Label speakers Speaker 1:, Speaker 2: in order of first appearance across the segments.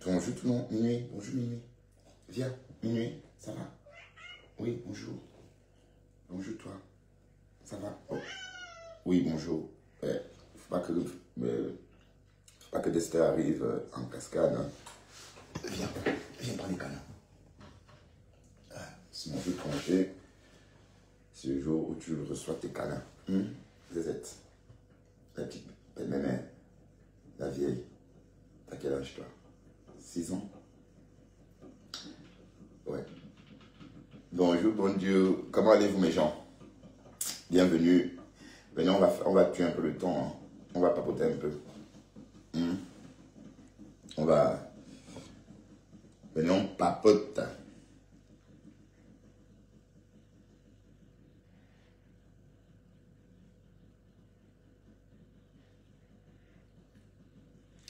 Speaker 1: Bonjour tout le monde. Minuit. Bonjour Minuit. Viens. Minuit. Ça va? Oui, bonjour. Bonjour toi. Ça va? Oh. Oui, bonjour. Faut pas que Dester arrive en cascade. Hein. Viens prendre les câlins. C'est mon jeu de congé. C'est le jour où tu reçois tes câlins. Zézette. La petite mémé. La vieille. T'as quel âge toi? 6 ans? Ouais. Bonjour, bon Dieu. Comment allez-vous mes gens? Bienvenue. Venez, on va tuer un peu le temps. Hein. On va papoter un peu. On va... Venez, on papote.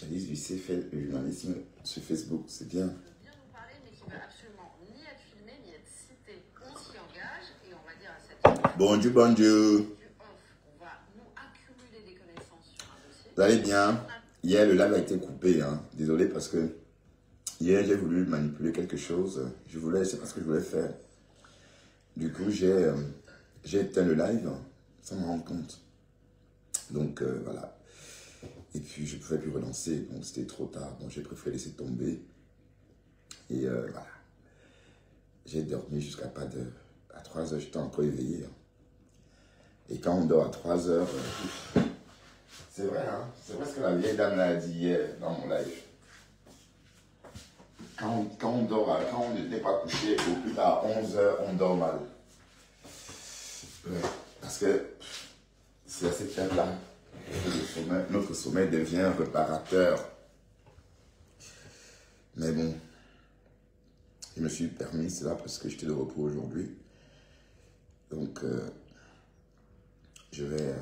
Speaker 1: Alice Lucet fait le journalisme sur Facebook, c'est bien.
Speaker 2: Bien nous parler, mais qui va absolument ni être filmé, ni être cité. On s'y engage et on va dire à cette...
Speaker 1: Bon Dieu, bon Dieu.
Speaker 2: On va nous accumuler des connaissances sur un dossier.
Speaker 1: Vous allez bien? Hier, le live a été coupé. Hein. Désolé parce que hier, j'ai voulu manipuler quelque chose. C'est pas ce que je voulais faire. Du coup, j'ai éteint le live sans me rendre compte. Donc, voilà. Et puis, je ne pouvais plus relancer. Donc, c'était trop tard. Donc, j'ai préféré laisser tomber. Et voilà. J'ai dormi jusqu'à pas de... À 3 heures, j'étais encore éveillé. Hein. Et quand on dort à 3 heures... c'est vrai, hein. C'est vrai ce que la vieille dame l'a dit hier dans mon live. Quand on dort, quand on n'est pas couché au plus tard à 11 heures, on dort mal. Ouais. Parce que c'est à cette heure-là que notre sommeil devient réparateur. Mais bon, je me suis permis cela parce que j'étais de repos aujourd'hui. Donc, je vais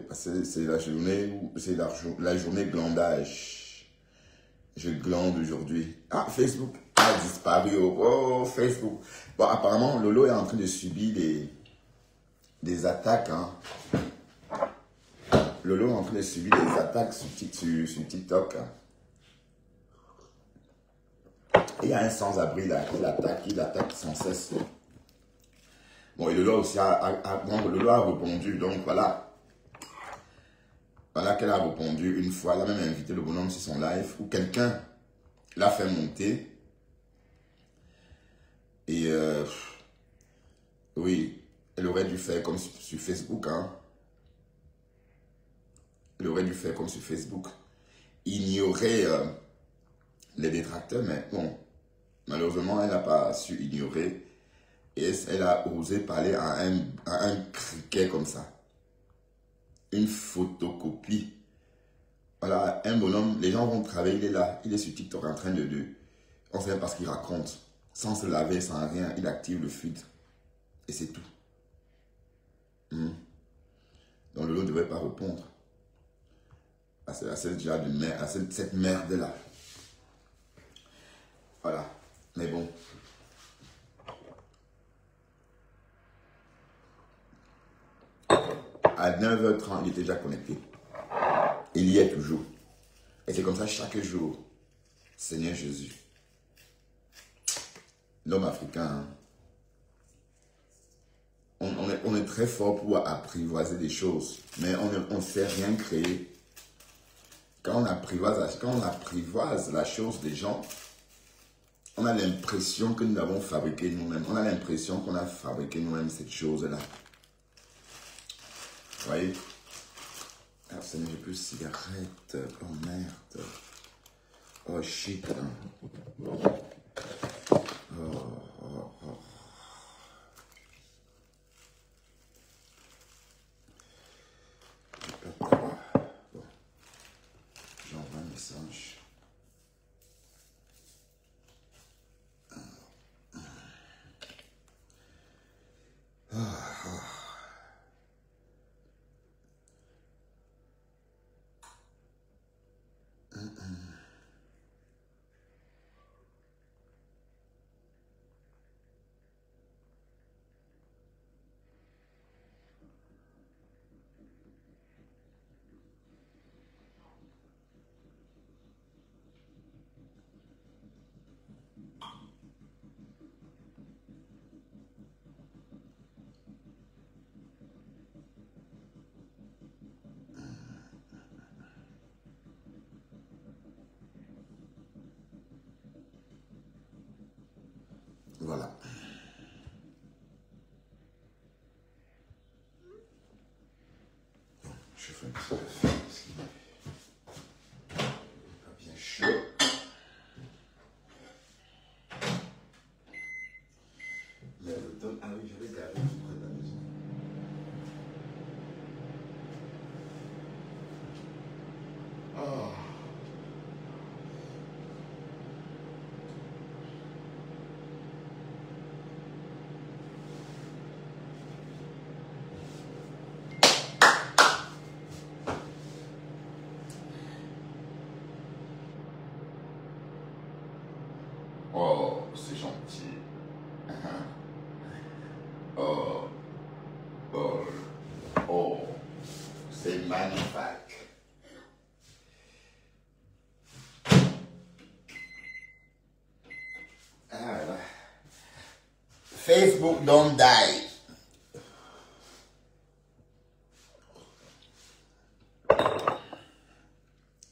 Speaker 1: passer, c'est la journée où c'est la journée glandage. Je glande aujourd'hui. Ah, Facebook a disparu. Oh, Facebook. Bon, apparemment, Lolo est en train de subir des attaques. Hein. Lolo est en train de subir des attaques sur TikTok. Hein. Et il y a un sans-abri là il attaque sans cesse. Bon, et Lolo aussi Lolo a répondu, donc voilà. Voilà qu'elle a répondu une fois. Elle a même invité le bonhomme sur son live où quelqu'un l'a fait monter. Et oui, elle aurait dû faire comme sur Facebook. Hein. Elle aurait dû faire comme sur Facebook. Ignorer les détracteurs, mais bon, malheureusement, elle n'a pas su ignorer. Et elle a osé parler à un criquet comme ça. Une photocopie. Voilà, un bonhomme, les gens vont travailler, il est là, il est sur TikTok en train de on ne sait pas ce qu'il raconte. Sans se laver, sans rien, il active le feed. Et c'est tout. Donc Lolo ne devait pas répondre à cette merde-là. Voilà. Mais bon. À 9h30, il était déjà connecté. Il y est toujours. Et c'est comme ça chaque jour. Seigneur Jésus. L'homme africain, hein, on est très fort pour apprivoiser des choses, mais on ne sait rien créer. Quand on apprivoise la chose des gens, on a l'impression que nous l'avons fabriqué nous-mêmes. On a l'impression qu'on a fabriqué nous-mêmes cette chose-là. Vous voyez? Ah, Seigneur, j'ai plus de cigarettes. Oh merde. Oh shit. Oh. J'ai peur de tabac. Bon. J'envoie un message. Voilà. Je fais un petit café parce qu'il est pas bien chaud. Mais l'automne, ah oui, j'avais garé tout près de la maison. Oh. Oh, c'est gentil. Oh, oh, oh, c'est magnifique. Ah, là. Facebook don't die.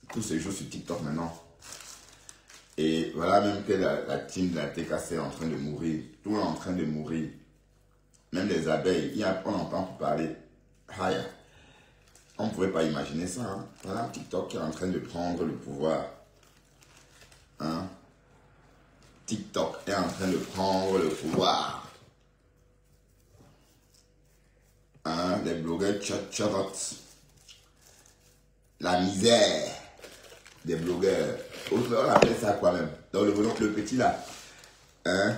Speaker 1: Tous ces jours sur TikTok maintenant. Et voilà même que la team de la TKC est en train de mourir. Tout est en train de mourir. Même les abeilles, on entend parler. Aïe. On ne pouvait pas imaginer ça. Hein. Voilà TikTok qui est en train de prendre le pouvoir. Hein? TikTok est en train de prendre le pouvoir. Hein? Les blogueurs chat. La misère des blogueurs. On appelle ça quoi même? Donc le petit là. Hein?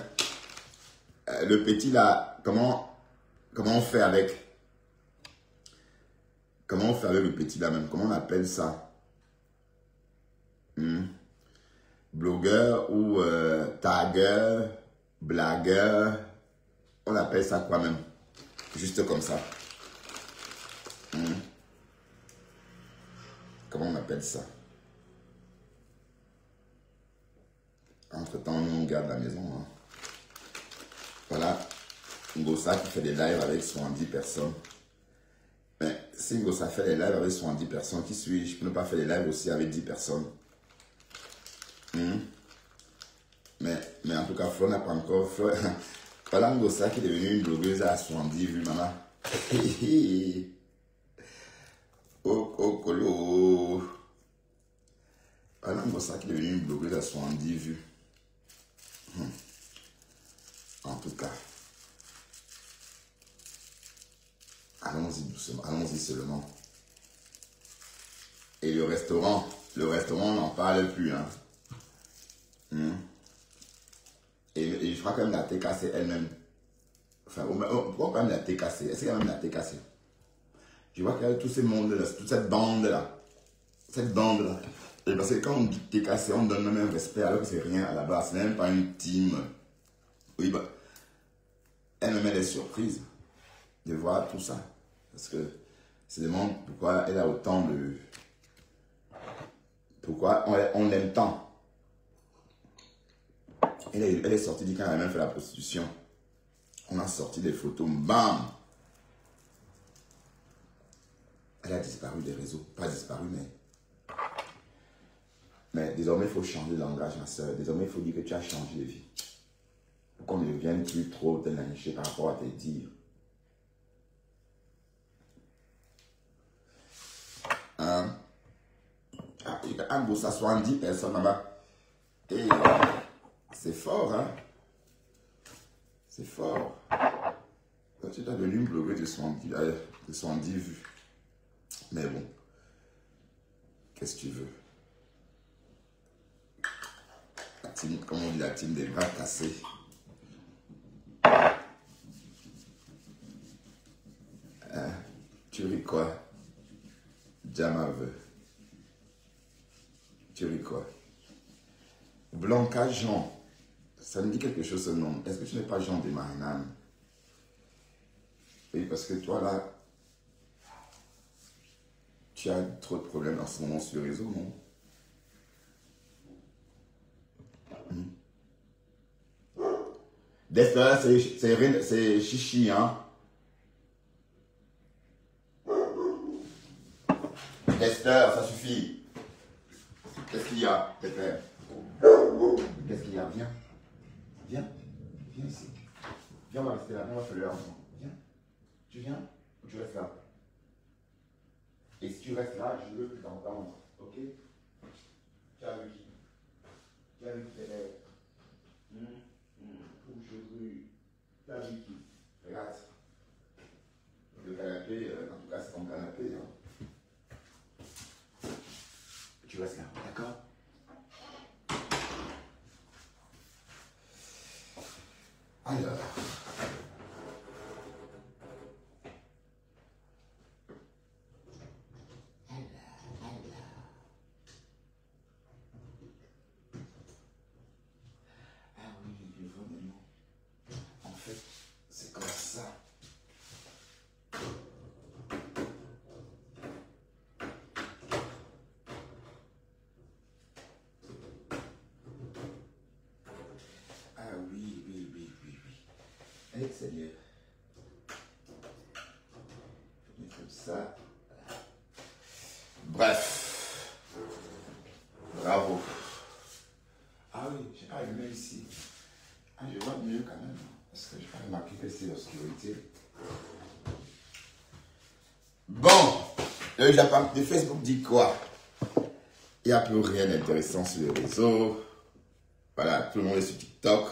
Speaker 1: Le petit là, comment on fait avec? Comment on fait avec le petit là même? Comment on appelle ça? Blogueur ou tagueur, blagueur. On appelle ça quoi même? Juste comme ça. Comment on appelle ça? Entre-temps, nous on garde la maison. Hein. Voilà. Ngossa qui fait des lives avec 70 personnes. Mais si Ngossa fait des lives avec 70 personnes, qui suis-je pour ne pas faire des lives aussi avec 10 personnes? Mais en tout cas, Flo n'a pas encore fait. Voilà Ngossa qui est devenue une blogueuse à 70 vues, maman. Oh, colo. Voilà Ngossa qui est devenue une blogueuse à 70 vues. En tout cas. Allons-y doucement, allons-y seulement. Et le restaurant, on n'en parle plus. Hein. Et je crois quand même la TKC elle-même. Enfin, pourquoi quand même la TKC? Est-ce qu'il y a même la TKC? Je vois qu'il y a tout ce monde-là, toute cette bande-là. Cette bande-là. Et parce que quand on dit TKC, on donne même un respect alors que c'est rien à la base. C'est même pas une team. Oui, bah. Elle-même, elle est surprise de voir tout ça. Parce que se demande pourquoi elle a autant de... Pourquoi on l'aime tant. Elle est sortie du camp, elle a même fait la prostitution. On a sorti des photos, bam! Elle a disparu des réseaux. Pas disparu, mais désormais, il faut changer de langage, ma soeur. Désormais, il faut dire que tu as changé de vie. Pour qu'on ne vienne plus trop te lyncher par rapport à tes dires. Un beau, ça 70 personnes là-bas. Et c'est fort, hein? C'est fort. Quand tu es devenu une blogueuse de 70 vues. Mais bon, qu'est-ce que tu veux? La team, comme on dit, la team des bras cassés. Tu ris quoi? Jama veut. Tu ris quoi? Blanca Jean. Ça me dit quelque chose ce nom. Est-ce que tu n'es pas Jean de Marinan? Oui, parce que toi là, tu as trop de problèmes en ce moment sur le réseau, non? Dester, c'est chichi, hein? Dester, ça suffit. Qu'est-ce qu'il y a, Dester? Qu'est-ce qu'il y a? Viens. Viens. Viens ici. Viens, on va rester là. Viens, on va faire le ensemble. Viens. Tu viens ou tu restes là? Et si tu restes là, je veux que tu t'entendes. Ok? Tu as vu? Tu as vu tes lèvres? Aujourd'hui, tu as vu qui? Regarde. Le canapé, en tout cas, c'est ton canapé. Hein. Tu restes là, d'accord? Alors. Ah oui, le vraiment. En fait, c'est comme ça. Ah oui, oui, oui, oui, oui. Allez, Seigneur. Comme ça. Bref. Bravo. Ah oui, j'ai pas allumé ici. Ah, je vois mieux quand même. Parce que j'ai pas remarqué que c'est l'obscurité. Bon. Le Japon de Facebook dit quoi? Il n'y a plus rien d'intéressant sur le réseau. Voilà, tout le monde est sur TikTok.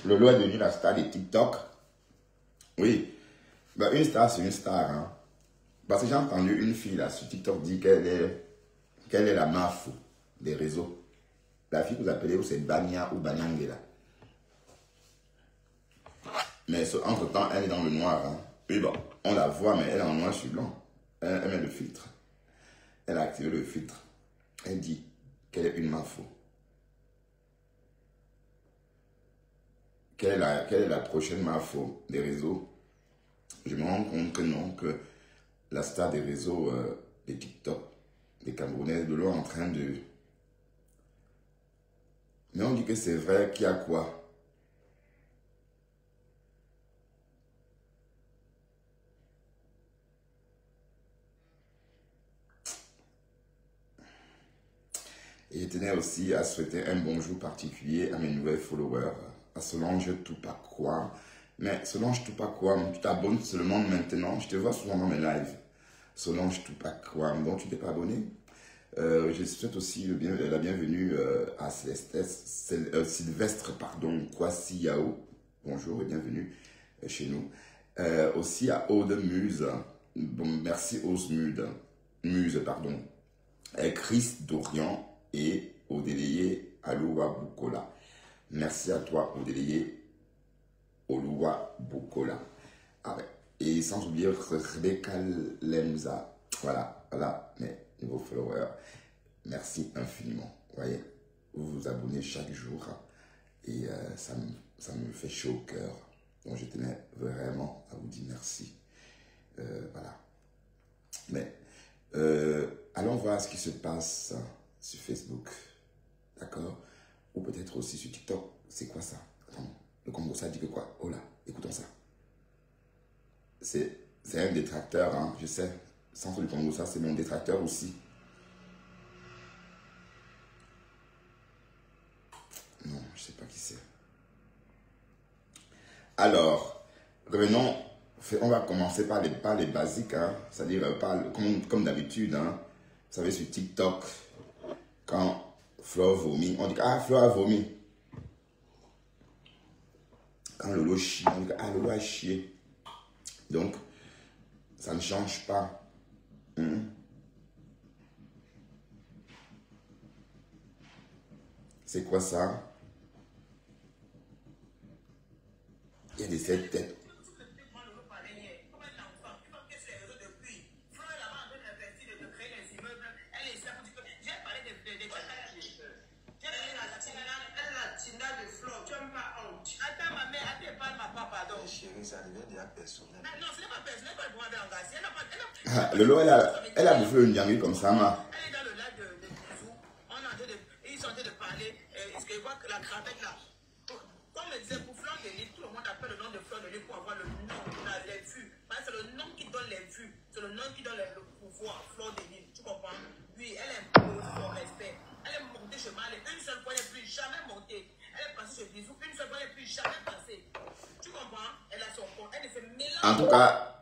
Speaker 1: Lolo est devenu la star de TikTok. Oui. Ben, une star, c'est une star. Hein. Parce que j'ai entendu une fille là sur TikTok dire qu'elle est la mafou des réseaux. La fille que vous appelez, c'est Bania ou Banyangela. Mais entre-temps, elle est dans le noir. Hein. Oui, bon, on la voit, mais elle est en noir sur blanc. Elle met le filtre. Elle a activé le filtre. Elle dit qu'elle est une mafou. Quelle est la prochaine mafou des réseaux? Je me rends compte que non, que la star des réseaux, des TikTok, des Camerounais, de l'eau en train de... Mais on dit que c'est vrai qu'il y a quoi? Et je tenais aussi à souhaiter un bonjour particulier à mes nouvelles followers, à Solange Toupakwa. Mais Solange Toupakwa, tu t'abonnes seulement maintenant, je te vois souvent dans mes lives. Solange Toupakwa, donc tu t'es pas abonné? Je souhaite aussi la bienvenue à Sylvestre, Kwasi Yao. Bonjour et bienvenue chez nous. Aussi à Aude Muse. Bon, merci Aude Muse, pardon. Chris Dorian et Odéléé Aloua Bukola. Merci à toi, Odéléé Oloua Bukola. Ah ouais. Et sans oublier Rebecca Lemza. Voilà, mes nouveaux followers. Merci infiniment. Vous voyez, vous vous abonnez chaque jour et ça me fait chaud au cœur. Donc je tenais vraiment à vous dire merci. Voilà. Mais allons voir ce qui se passe sur Facebook. D'accord? Ou peut-être aussi sur TikTok. C'est quoi ça? Attends, le Congo, ça dit que quoi? Oh là, écoutons ça. C'est un détracteur, hein, je sais. Centre du Congo, ça, c'est mon détracteur aussi. Non, je ne sais pas qui c'est. Alors, revenons. On va commencer par les basiques, hein, c'est-à-dire comme d'habitude. Hein, vous savez, sur TikTok, quand Flo vomit, on dit ah, Flo a vomi. Quand Lolo chie, on dit ah, Lolo a chié. Donc, ça ne change pas. C'est quoi ça? Il y a des 7 têtes. Lolo, elle a bouffé le nyangui comme ça, ma.
Speaker 2: Elle est dans le lac de Bisou. On est en train de, ils sont en train de parler. Est-ce que voit la cravache là? Comme me disait pour Fleur de Lille, tout le monde appelle le nom de Fleur de Lille pour avoir le nom, les vues. Parce que c'est le nom qui donne les vues. C'est le nom qui donne le pouvoir. Fleur de Lille, tu comprends? Oui, elle est son respect. Elle est montée chemin, elle est une seule fois, elle n'est plus jamais montée. Elle est passée chez Bisou, une seule fois, elle n'est plus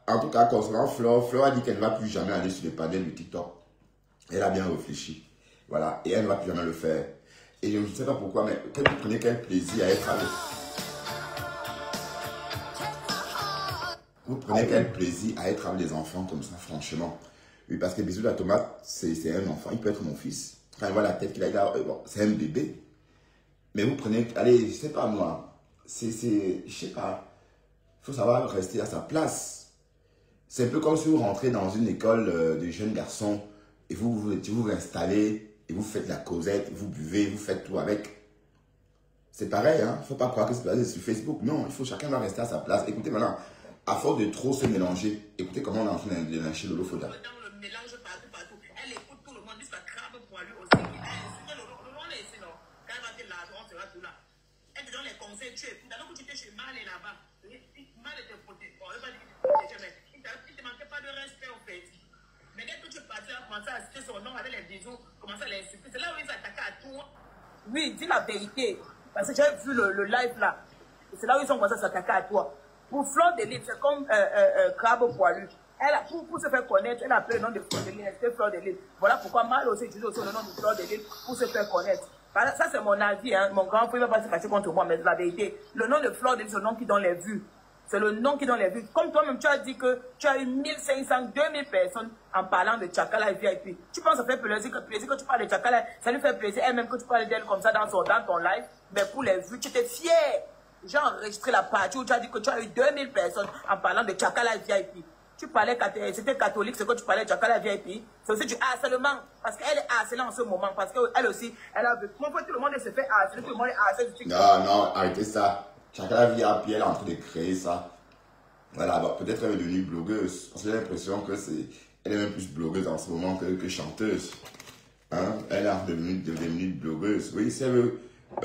Speaker 1: En tout cas, concernant Flore, Flore a dit qu'elle ne va plus jamais aller sur les panels du TikTok. Elle a bien réfléchi. Voilà. Et elle ne va plus jamais le faire. Et je ne sais pas pourquoi, mais vous prenez quel plaisir à être avec. Vous prenez quel plaisir à être avec des enfants comme ça, franchement. Oui, parce que Bisou la tomate, c'est un enfant. Il peut être mon fils. Quand il voit la tête qu'il a, bon, c'est un bébé. Mais vous prenez, allez, je sais pas moi. Je sais pas. Il faut savoir rester à sa place. C'est un peu comme si vous rentrez dans une école de jeunes garçons et vous installez et vous faites la causette, vous buvez, vous faites tout avec. C'est pareil, hein. Il ne faut pas croire que c'est basé sur Facebook. Non, il faut chacun doit rester à sa place. Écoutez maintenant, à force de trop se mélanger, écoutez comment on est en train de lâcher Lolo Foda.
Speaker 2: Dans le mélange partout. Elle écoute tout le monde, jusqu'à crabe pour lui aussi. Lolo, on est ici, non. Quand elle va te là, on sera tout là. Elle te donne les conseils, tu écoutes. Alors que tu étais chez Mal et là-bas, Mal était poté. Bon, elle va dire que il ne te manquait pas de respect, en fait. Mais dès que tu es parti, elle a commencé à citer son nom avec les bisous, commencé à l'insulter. C'est là où ils s'attaquaient à toi. Oui, dis la vérité. Parce que j'avais vu le live là. C'est là où ils ont commencé à s'attaquer à toi. Pour Flore de Lys, c'est comme Crabe Poilu. Pour se faire connaître, elle a appelé le nom de Flore de Lys. C'était Flore de Lys. Voilà pourquoi Mal aussi utilisé aussi le nom de Flore de Lys pour se faire connaître. Ça, c'est mon avis. Hein. Mon grand frère ne va pas se fâcher contre moi, mais c'est la vérité. Le nom de Flore de Lys, c'est le nom qui donne les vues. C'est le nom qui donne les vues. Comme toi-même, tu as dit que tu as eu 1500, 2000 personnes en parlant de Tchakala VIP. Tu penses que ça fait plaisir que tu parles de Tchakala. Ça lui fait plaisir elle-même que tu parles d'elle comme ça dans ton live. Mais pour les vues, tu étais fier. J'ai enregistré la partie où tu as dit que tu as eu 2000 personnes en parlant de Tchakala VIP. Tu parlais, c'était catholique, c'est que tu parlais de Tchakala VIP. C'est aussi du harcèlement. Parce qu'elle est harcelée en ce moment. Parce qu'elle aussi, elle a vu. Comment tout le monde se fait harceler, tout le monde est harcelé du TikTok.
Speaker 1: Non, arrêtez ça. Tchakala VIP, elle est en train de créer ça. Voilà, bah, peut-être elle est devenue blogueuse. Parce que j'ai l'impression que elle est même plus blogueuse en ce moment que chanteuse. Hein? Elle est devenue blogueuse. Oui, si elle veut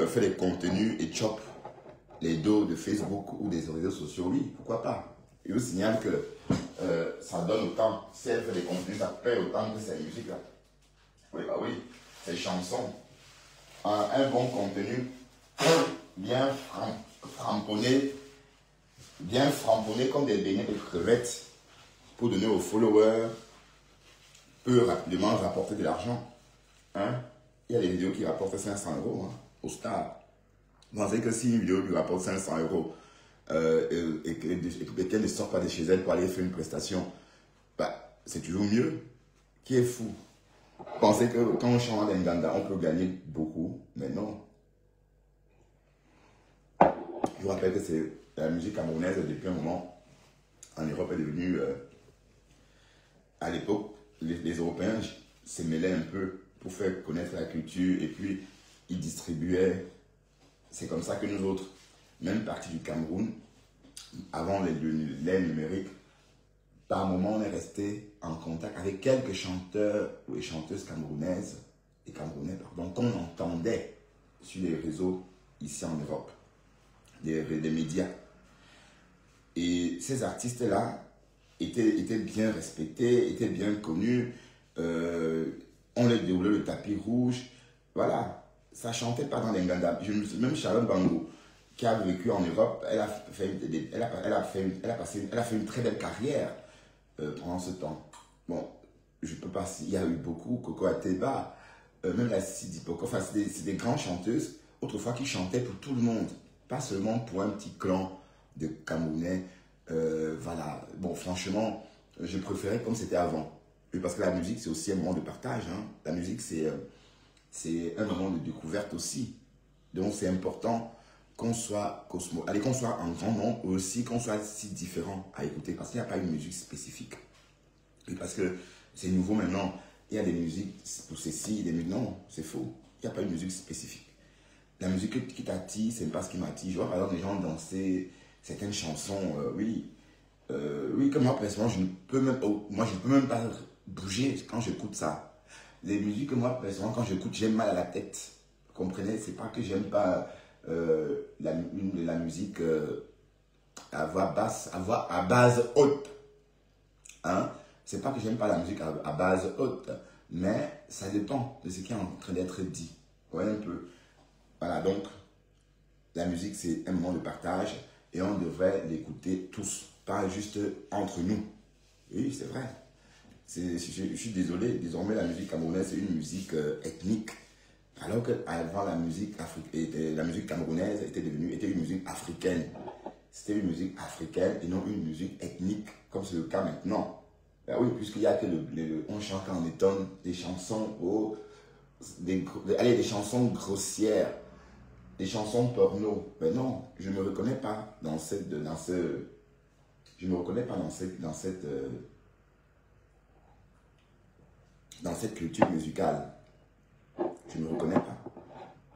Speaker 1: faire des contenus et chop les dos de Facebook ou des réseaux sociaux, oui, pourquoi pas. Je vous signale que ça donne autant. Si elle fait des contenus, ça paye autant que ces musiques-là. Oui, bah oui, ces chansons. Un bon contenu bien framponné, comme des beignets de crevettes pour donner aux followers, peut rapidement rapporter de l'argent. Hein? Il y a des vidéos qui rapportent 500 € hein, au stade. Vous pensez que si une vidéo lui rapporte 500 € et qu'elle ne sort pas de chez elle pour aller faire une prestation, bah, c'est toujours mieux. Qui est fou? Vous pensez que quand on chante en Nganda, on peut gagner beaucoup, mais non. Je vous rappelle que c'est la musique camerounaise depuis un moment en Europe est devenue, à l'époque, les Européens se mêlaient un peu pour faire connaître la culture et puis ils distribuaient. C'est comme ça que nous autres, même partie du Cameroun, avant l'ère numérique, par moment on est resté en contact avec quelques chanteurs ou chanteuses camerounaises et camerounais, pardon, qu'on entendait sur les réseaux ici en Europe, des médias. Et ces artistes-là étaient bien respectés, étaient bien connus. On leur déroulait le tapis rouge. Voilà, ça chantait pas dans les Nganda. Même Charlotte Bango, qui a vécu en Europe, elle a fait une très belle carrière pendant ce temps. Bon, je peux pas, il y a eu beaucoup, Coco Ateba, même la Sidi Poko, enfin c'est des grandes chanteuses, autrefois qui chantaient pour tout le monde, pas seulement pour un petit clan de Camerounais. Voilà, bon franchement, je préférais comme c'était avant. Et parce que la musique c'est aussi un moment de partage, hein. La musique c'est un moment de découverte aussi. Donc c'est important qu'on soit cosmo, allez, qu'on soit en grand nombre, ou aussi qu'on soit si différent à écouter, parce qu'il n'y a pas une musique spécifique. Et parce que c'est nouveau maintenant, il y a des musiques pour ceci, des musiques, non, c'est faux. Il n'y a pas une musique spécifique. La musique qui t'attire, c'est pas ce qui m'attire. Je vois par exemple des gens danser certaines chansons, oui, que moi personnellement, je ne peux même pas bouger quand j'écoute ça. Les musiques que moi personnellement, quand j'écoute, j'ai mal à la tête. Vous comprenez? C'est pas que j'aime pas la musique à voix basse, à base haute. Hein? C'est pas que j'aime pas la musique à base haute, mais ça dépend de ce qui est en train d'être dit. Vous voyez un peu? Voilà, donc la musique c'est un moment de partage et on devrait l'écouter tous. pas juste entre nous. Oui, c'est vrai. Je suis désolé, désormais la musique camerounaise c'est une musique ethnique. Alors qu'avant la musique camerounaise était une musique africaine. C'était une musique africaine et non une musique ethnique, comme c'est le cas maintenant. Ben oui, puisqu'il y a que on chante en étonne des chansons, des chansons grossières, des chansons porno. Mais non, je ne me reconnais pas dans cette culture musicale. Je ne me reconnais pas.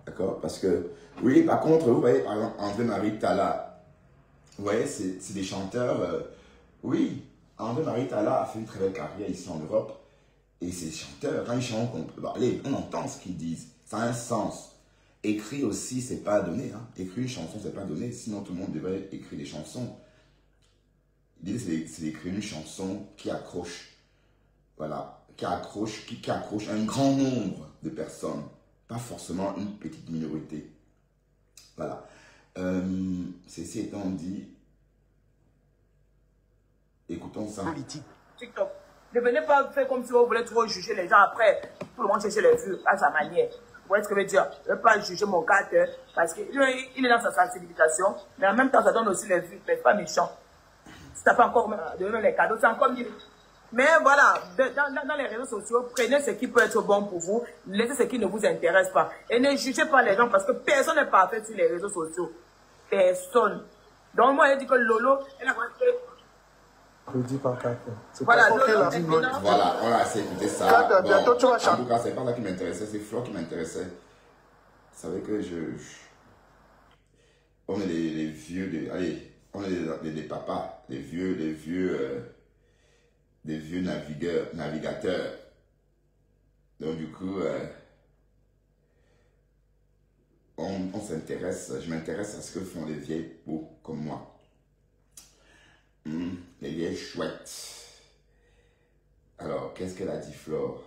Speaker 1: D'accord? Parce que, oui, par contre, vous voyez, par exemple, André-Marie Talla, vous voyez, c'est des chanteurs, oui, André-Marie Talla a fait une très belle carrière ici en Europe. Et ces chanteurs, quand ils chantent, on entend ce qu'ils disent. Ça a un sens. Écrire aussi, c'est pas donné. Hein. Écrire une chanson, c'est pas donné. Sinon, tout le monde devrait écrire des chansons. L'idée, c'est d'écrire une chanson qui accroche. Voilà. Qui accroche un grand nombre de personnes. Pas forcément une petite minorité. Voilà. Ceci étant dit, écoutons ça.
Speaker 2: TikTok. Ne venez pas faire comme si vous voulez trop juger les gens après. Tout le monde cherche les vues à sa manière. Vous voyez ce que je veux dire? Je ne veux pas juger mon caractère parce qu'il est dans sa sensibilisation, mais en même temps, ça donne aussi les vues. Mais pas méchant. Si tu n'as pas encore donné les cadeaux, c'est encore mieux. Mais voilà, dans les réseaux sociaux, prenez ce qui peut être bon pour vous, laissez ce qui ne vous intéresse pas. Et ne jugez pas les gens parce que personne n'est parfait sur les réseaux sociaux. Personne. Donc moi, je dis que Lolo, elle a
Speaker 3: Produit par Kaka.
Speaker 2: Voilà,
Speaker 1: voilà, on a assez écouté ça.
Speaker 3: Kaka, bientôt tu vas
Speaker 1: En
Speaker 3: chanter.
Speaker 1: tout cas, c'est pas ça qui m'intéressait, c'est Flo qui m'intéressait. Vous savez que on est les vieux, allez, on est les papas, des vieux navigateurs. Donc du coup, on s'intéresse, je m'intéresse à ce que font les vieilles peaux comme moi. Les vieilles chouettes. Alors, qu'est-ce qu'elle a dit, Flore?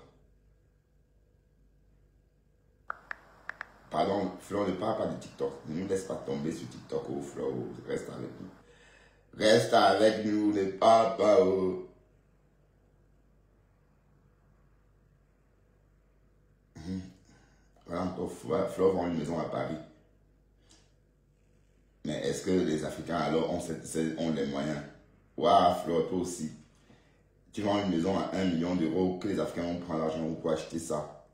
Speaker 1: Pardon, Flore, ne parle pas de TikTok. Ne nous laisse pas tomber sur TikTok, oh, Flore. Reste avec nous. Reste avec nous, ne parle pas, oh. Voilà, encore Flore vend une maison à Paris. Mais est-ce que les Africains, alors, ont les moyens? Waouh, Flore, toi aussi. Tu vends une maison à 1 million d'euros, que les Africains vont prendre l'argent pour acheter ça.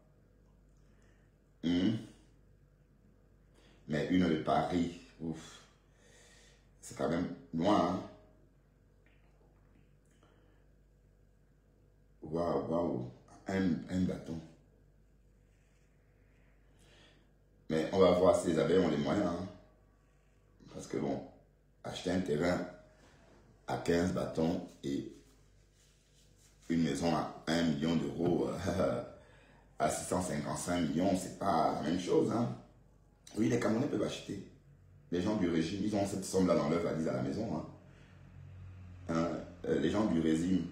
Speaker 1: Mais une de Paris, ouf, c'est quand même loin. Hein? Waouh, un bâton. Mais on va voir si les abeilles ont les moyens. Hein? Parce que bon, acheter un terrain à 15 bâtons et une maison à 1 million d'euros, à 655 millions, c'est pas la même chose. Hein? Oui, les Camerounais peuvent acheter. Les gens du régime, ils ont cette somme-là dans leur valise à la maison. Hein? Les gens du régime,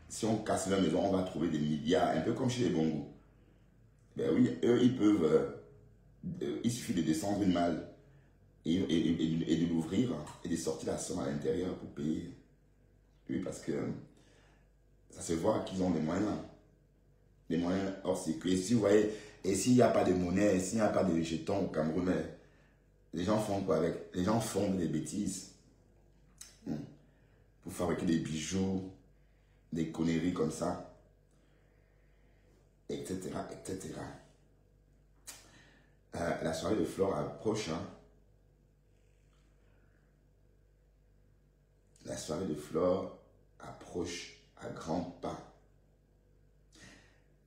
Speaker 1: si on casse leur maison, on va trouver des milliards, un peu comme chez les Bongos. Ben oui, eux, ils peuvent, il suffit de descendre une malle et de l'ouvrir et de sortir la somme à l'intérieur pour payer. Oui, parce que ça se voit qu'ils ont des moyens. Des moyens hors circuit. Et si vous voyez, et s'il n'y a pas de monnaie, s'il n'y a pas de jetons au Cameroun, les gens font quoi avec? Les gens font des bêtises. Pour fabriquer des bijoux, des conneries comme ça, etc. etc. La soirée de Flore approche. Hein. La soirée de Flore approche à grands pas.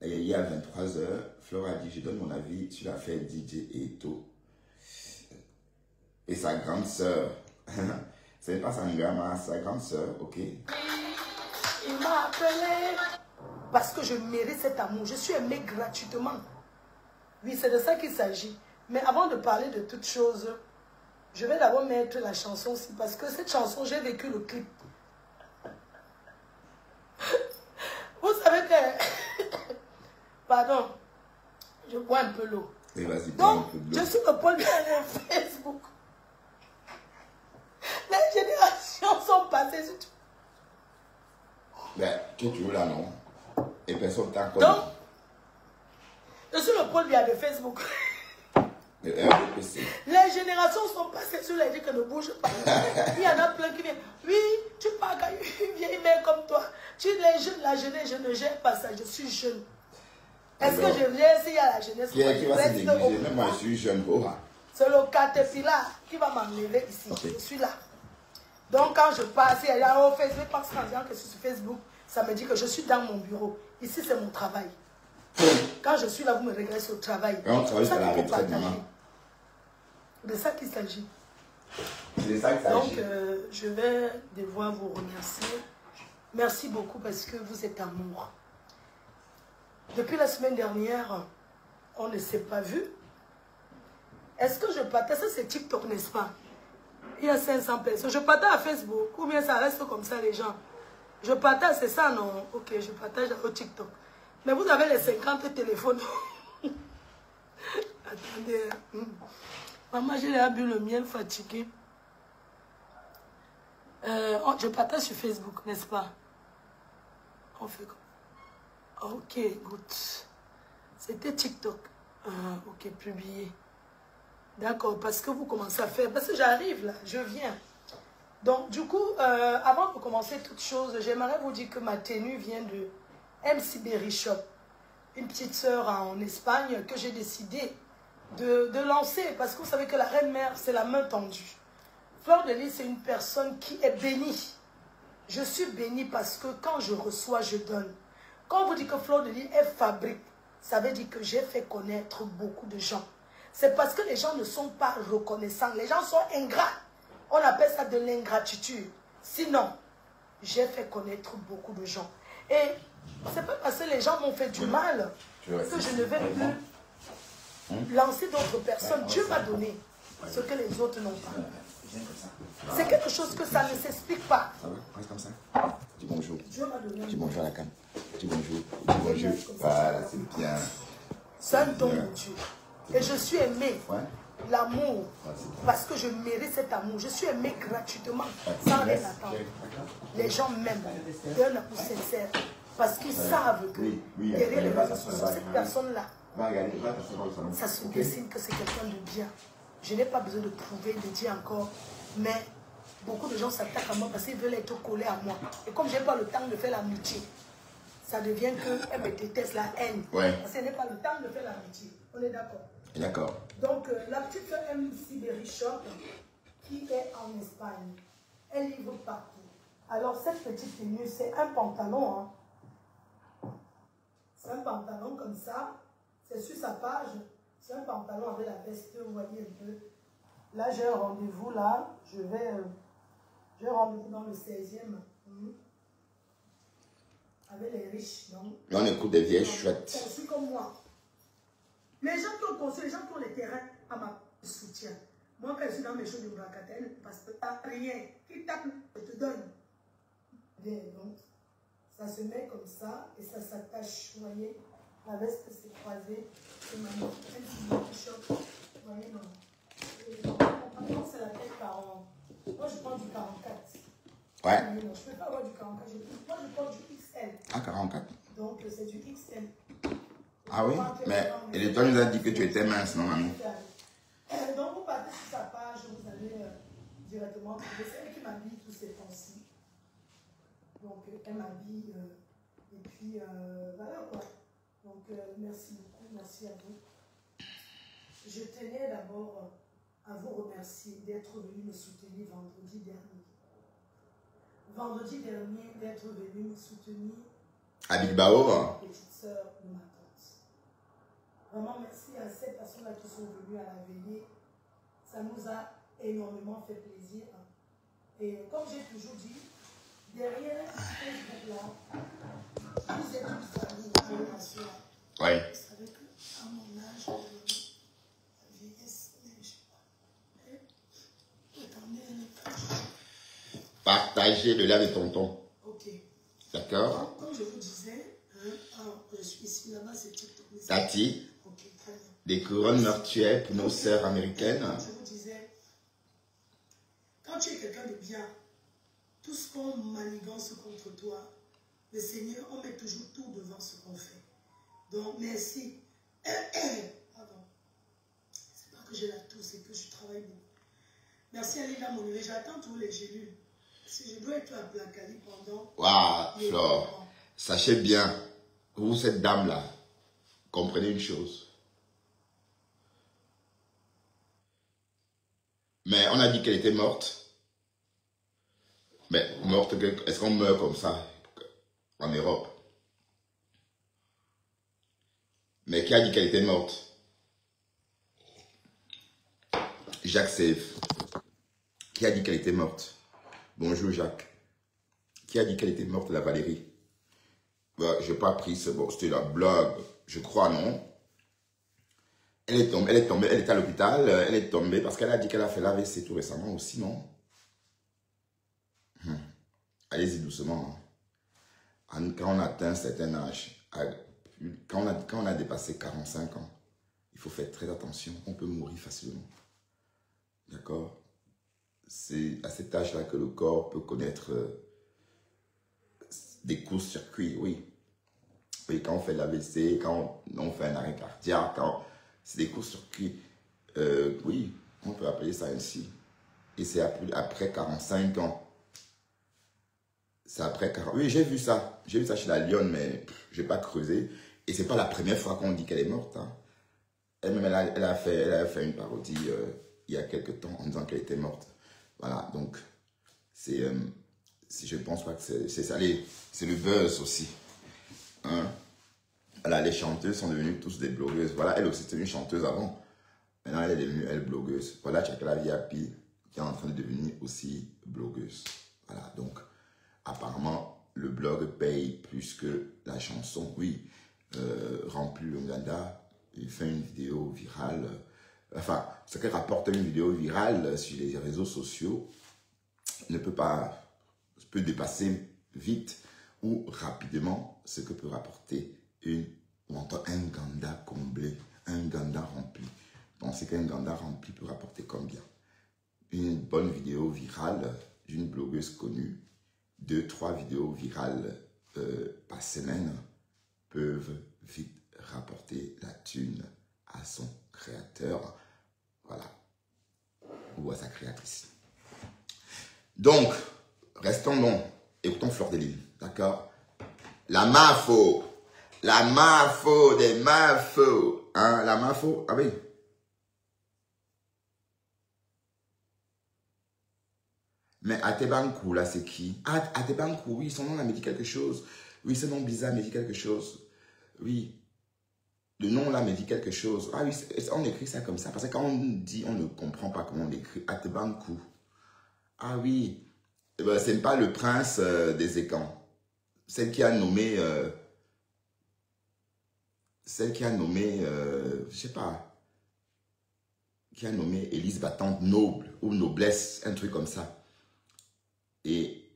Speaker 1: Et hier à 23h, Flore a dit, je donne mon avis sur l'affaire DJ et Eto. Et sa grande sœur, c'est pas sa gamin, sa grande sœur, ok?
Speaker 4: Il m'a appelé parce que je mérite cet amour. Je suis aimée gratuitement. Oui, c'est de ça qu'il s'agit. Mais avant de parler de toutes choses, je vais d'abord mettre la chanson aussi parce que cette chanson, j'ai vécu le clip. Vous savez que... Pardon, je bois un peu l'eau. Donc, je suis le point de Facebook. Les générations sont passées sur tout.
Speaker 1: Tu es toujours là, non? Et personne t'a encore.
Speaker 4: Donc, je suis le pôle de Facebook. Les générations sont passées sur les gens qui ne bougent pas. Il y en a plein qui viennent. Oui, tu parles à une vieille mère comme toi. Tu les jeunes, la jeunesse, je ne gère pas ça. Je suis jeune. Est-ce que je viens s'il y a la jeunesse
Speaker 1: qui va se négliger? Même moi, je suis jeune.
Speaker 4: C'est le caterpillar qui va m'enlever ici. Okay. Je suis là. Donc, quand je passe, il y a au Facebook, parce qu'en disant que je suis sur Facebook, ça me dit que je suis dans mon bureau. Ici, c'est mon travail. Quand je suis là, vous me regardez sur le travail.
Speaker 1: Et on travaille sur la retraite, maman.
Speaker 4: De ça qu'il s'agit.
Speaker 1: C'est ça qu'il s'agit.
Speaker 4: Donc, je vais devoir vous remercier. Merci beaucoup parce que vous êtes amour. Depuis la semaine dernière, on ne s'est pas vu. Est-ce que je partage? Ça, c'est TikTok, n'est-ce pas? Il y a 500 personnes. Je partage à Facebook ou bien ça reste comme ça, les gens? Je partage, c'est ça, non? Ok, je partage au TikTok. Mais vous avez les 50 téléphones. Attendez. Maman, j'ai bu le miel fatigué. Je partage sur Facebook, n'est-ce pas? On fait comme... Ok, good. C'était TikTok. Ok, publié. D'accord, parce que vous commencez à faire... Parce que j'arrive là, je viens. Donc, du coup, avant de commencer toute chose, j'aimerais vous dire que ma tenue vient de MC Berry Shop. Une petite sœur en Espagne que j'ai décidé de lancer. Parce que vous savez que la reine-mère, c'est la main tendue. Fleur de Lys, c'est une personne qui est bénie. Je suis bénie parce que quand je reçois, je donne. Quand on vous dit que Fleur de Lys est fabrique, ça veut dire que j'ai fait connaître beaucoup de gens. C'est parce que les gens ne sont pas reconnaissants. Les gens sont ingrats. On appelle ça de l'ingratitude. Sinon, j'ai fait connaître beaucoup de gens. Et c'est pas parce que les gens m'ont fait du mal que je ne vais plus lancer d'autres personnes. Dieu m'a donné ce que les autres n'ont pas. C'est quelque chose que ça ne s'explique pas.
Speaker 1: Ça va? Reste comme ça. Dis bonjour.
Speaker 4: Dieu m'a donné.
Speaker 1: Dis bonjour à la cam. Dis bonjour. Dis bonjour. Voilà, c'est bien.
Speaker 4: C'est un don de Dieu. Et je suis aimée.
Speaker 1: Ouais.
Speaker 4: L'amour. Parce que je mérite cet amour. Je suis aimée gratuitement. Sans rien attendre. Les gens m'aiment d'un amour sincère. Parce qu'ils savent que derrière les réseaux sociaux, cette personne-là, ça se dessine que c'est quelqu'un de bien. Je n'ai pas besoin de prouver, de dire encore. Mais beaucoup de gens s'attaquent à moi parce qu'ils veulent être collés à moi. Et comme je n'ai pas le temps de faire l'amitié, ça devient qu'elle me déteste, la haine.
Speaker 1: Ouais.
Speaker 4: Parce qu'elle n'a pas le temps de faire l'amitié. On est d'accord?
Speaker 1: D'accord.
Speaker 4: Donc, la petite sœur MC Berry Shop, qui est en Espagne, elle livre partout. Alors, cette petite tenue, c'est un pantalon. Hein. C'est un pantalon comme ça. C'est sur sa page. C'est un pantalon avec la veste, vous voyez un peu. Là, j'ai un rendez-vous, là. J'ai un rendez-vous dans le 16e. Avec les riches, donc.
Speaker 1: Là, on écoute des vieilles chouettes.
Speaker 4: Je suis comme moi. Les gens qui ont construit, les gens qui ont les terrains à ma soutien. Moi, quand je suis dans mes choses de Bracatelle, parce que tu n'as rien. Qui tape, je te donne. Bien, donc, ça se met comme ça et ça s'attache, vous voyez. La veste s'est croisée. C'est magnifique. Vous voyez, non. Maintenant, c'est la tête 40. Moi, je prends du 44.
Speaker 1: Ouais.
Speaker 4: Non, je ne peux pas avoir du 44. Moi, je prends du XL.
Speaker 1: Ah, 44.
Speaker 4: Donc, c'est du XL.
Speaker 1: Ah oui? Mais et toi nous a dit que tu étais mince, non, maman?
Speaker 4: Donc, vous partez sur sa page, vous allez directement trouver. C'est elle qui m'habille tous ces temps-ci. Donc, elle m'habille. Et puis, voilà quoi. Donc, merci beaucoup. Merci à vous. Je tenais d'abord à vous remercier d'être venu me soutenir vendredi dernier. Vendredi dernier, d'être venu me soutenir.
Speaker 1: À Bilbao?
Speaker 4: Petite sœur de ma tante. Vraiment, merci à ces personnes-là qui sont venues à la veillée. Ça nous a énormément fait plaisir. Et comme j'ai toujours dit, derrière Facebook-là, vous êtes tous amis, je m'assure.
Speaker 1: Oui.
Speaker 4: Vous savez qu'à mon âge, la vieillesse, je sais pas. Attendez,
Speaker 1: Partagez le lait avec tonton.
Speaker 4: ok.
Speaker 1: D'accord?
Speaker 4: Comme je vous disais, je suis ici, là-bas, c'est TikTok.
Speaker 1: Tati,
Speaker 4: Ok, très bien.
Speaker 1: des couronnes meurtrières pour nos sœurs américaines.
Speaker 4: Je vous disais, quand tu es quelqu'un de bien, tout ce qu'on manigance contre toi Le Seigneur, on met toujours tout devant ce qu'on fait. Donc, merci. Pardon. C'est pas que j'ai la toux, c'est que je travaille beaucoup. Merci Alida Monuré. J'attends tous les gélules. Si je dois être à Placali pendant...
Speaker 1: Waouh, Flore. Sachez bien, vous, cette dame-là, comprenez une chose. Mais on a dit qu'elle était morte. Mais morte, est-ce qu'on meurt comme ça en Europe? Mais qui a dit qu'elle était morte? Jacques Sève. Qui a dit qu'elle était morte? Bonjour Jacques. Qui a dit qu'elle était morte, la Valérie? Bah, je n'ai pas pris ce... Bon, c'était la blague, je crois, non? Elle est tombée, elle était à l'hôpital, elle est tombée parce qu'elle a dit qu'elle a fait l'AVC tout récemment aussi, non? Allez-y doucement. Hein. Quand on atteint un certain âge, quand on a dépassé 45 ans, il faut faire très attention, on peut mourir facilement. D'accord? C'est à cet âge-là que le corps peut connaître des courts-circuits, oui. Oui, quand on fait l'AVC, quand on fait un arrêt cardiaque, c'est des courts-circuits. Oui, on peut appeler ça ainsi. Et c'est après 45 ans. C'est après 40. Oui, j'ai vu ça. J'ai vu ça chez la Lionne, mais je n'ai pas creusé. Et ce n'est pas la première fois qu'on dit qu'elle est morte. Hein. Elle-même, elle a fait une parodie il y a quelques temps en disant qu'elle était morte. Voilà, donc, je pense pas que c'est ça. C'est le buzz aussi. Hein? Voilà, les chanteuses sont devenues tous des blogueuses. Voilà, elle aussi était une chanteuse avant. Maintenant, elle est devenue, blogueuse. Voilà, Chakala VIP qui est en train de devenir aussi blogueuse. Voilà, donc, apparemment, le blog paye plus que la chanson. Oui, Rempli Longanda, il fait une vidéo virale. Enfin, ce qu'elle rapporte une vidéo virale sur les réseaux sociaux peut dépasser vite ou rapidement ce que peut rapporter un ganda comblé, un ganda rempli. Pensez qu'un ganda rempli peut rapporter combien? Une bonne vidéo virale d'une blogueuse connue, 2-3 vidéos virales par semaine peuvent vite rapporter la thune à son créateur, voilà, ou à sa créatrice. Donc, restons donc, écoutons Fleur de Lys, d'accord? La MAFO des MAFO, hein, la MAFO, ah oui. Mais Atebankou, là, c'est qui? Ah, Atebankou, oui, son nom là me dit quelque chose. Oui, ce nom bizarre me dit quelque chose. Oui. Le nom là me dit quelque chose. Ah oui, on écrit ça comme ça. Parce que quand on dit, on ne comprend pas comment on l'écrit. Atebankou. Ah oui. Eh ben, c'est pas le prince des Écans. Celle qui a nommé... je sais pas. Qui a nommé Élise Battante noble ou noblesse, un truc comme ça. Et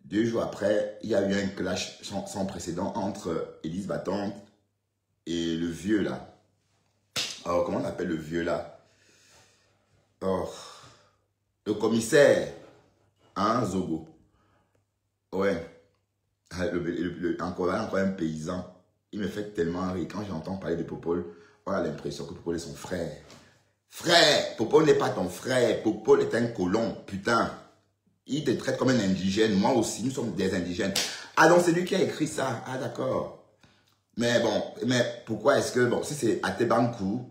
Speaker 1: 2 jours après, il y a eu un clash sans précédent entre Élise Battante et le vieux là. Alors, comment on appelle le vieux là? Oh, le commissaire, hein, Zogo. Ouais. Encore un paysan. Il me fait tellement rire. Quand j'entends parler de Popol, on a l'impression que Popol est son frère. Frère, Popol n'est pas ton frère. Popol est un colon, putain. Il te traite comme un indigène. Moi aussi, nous sommes des indigènes. Ah, donc c'est lui qui a écrit ça. Ah, d'accord. Mais bon, mais pourquoi est-ce que, bon, si c'est Atebankou,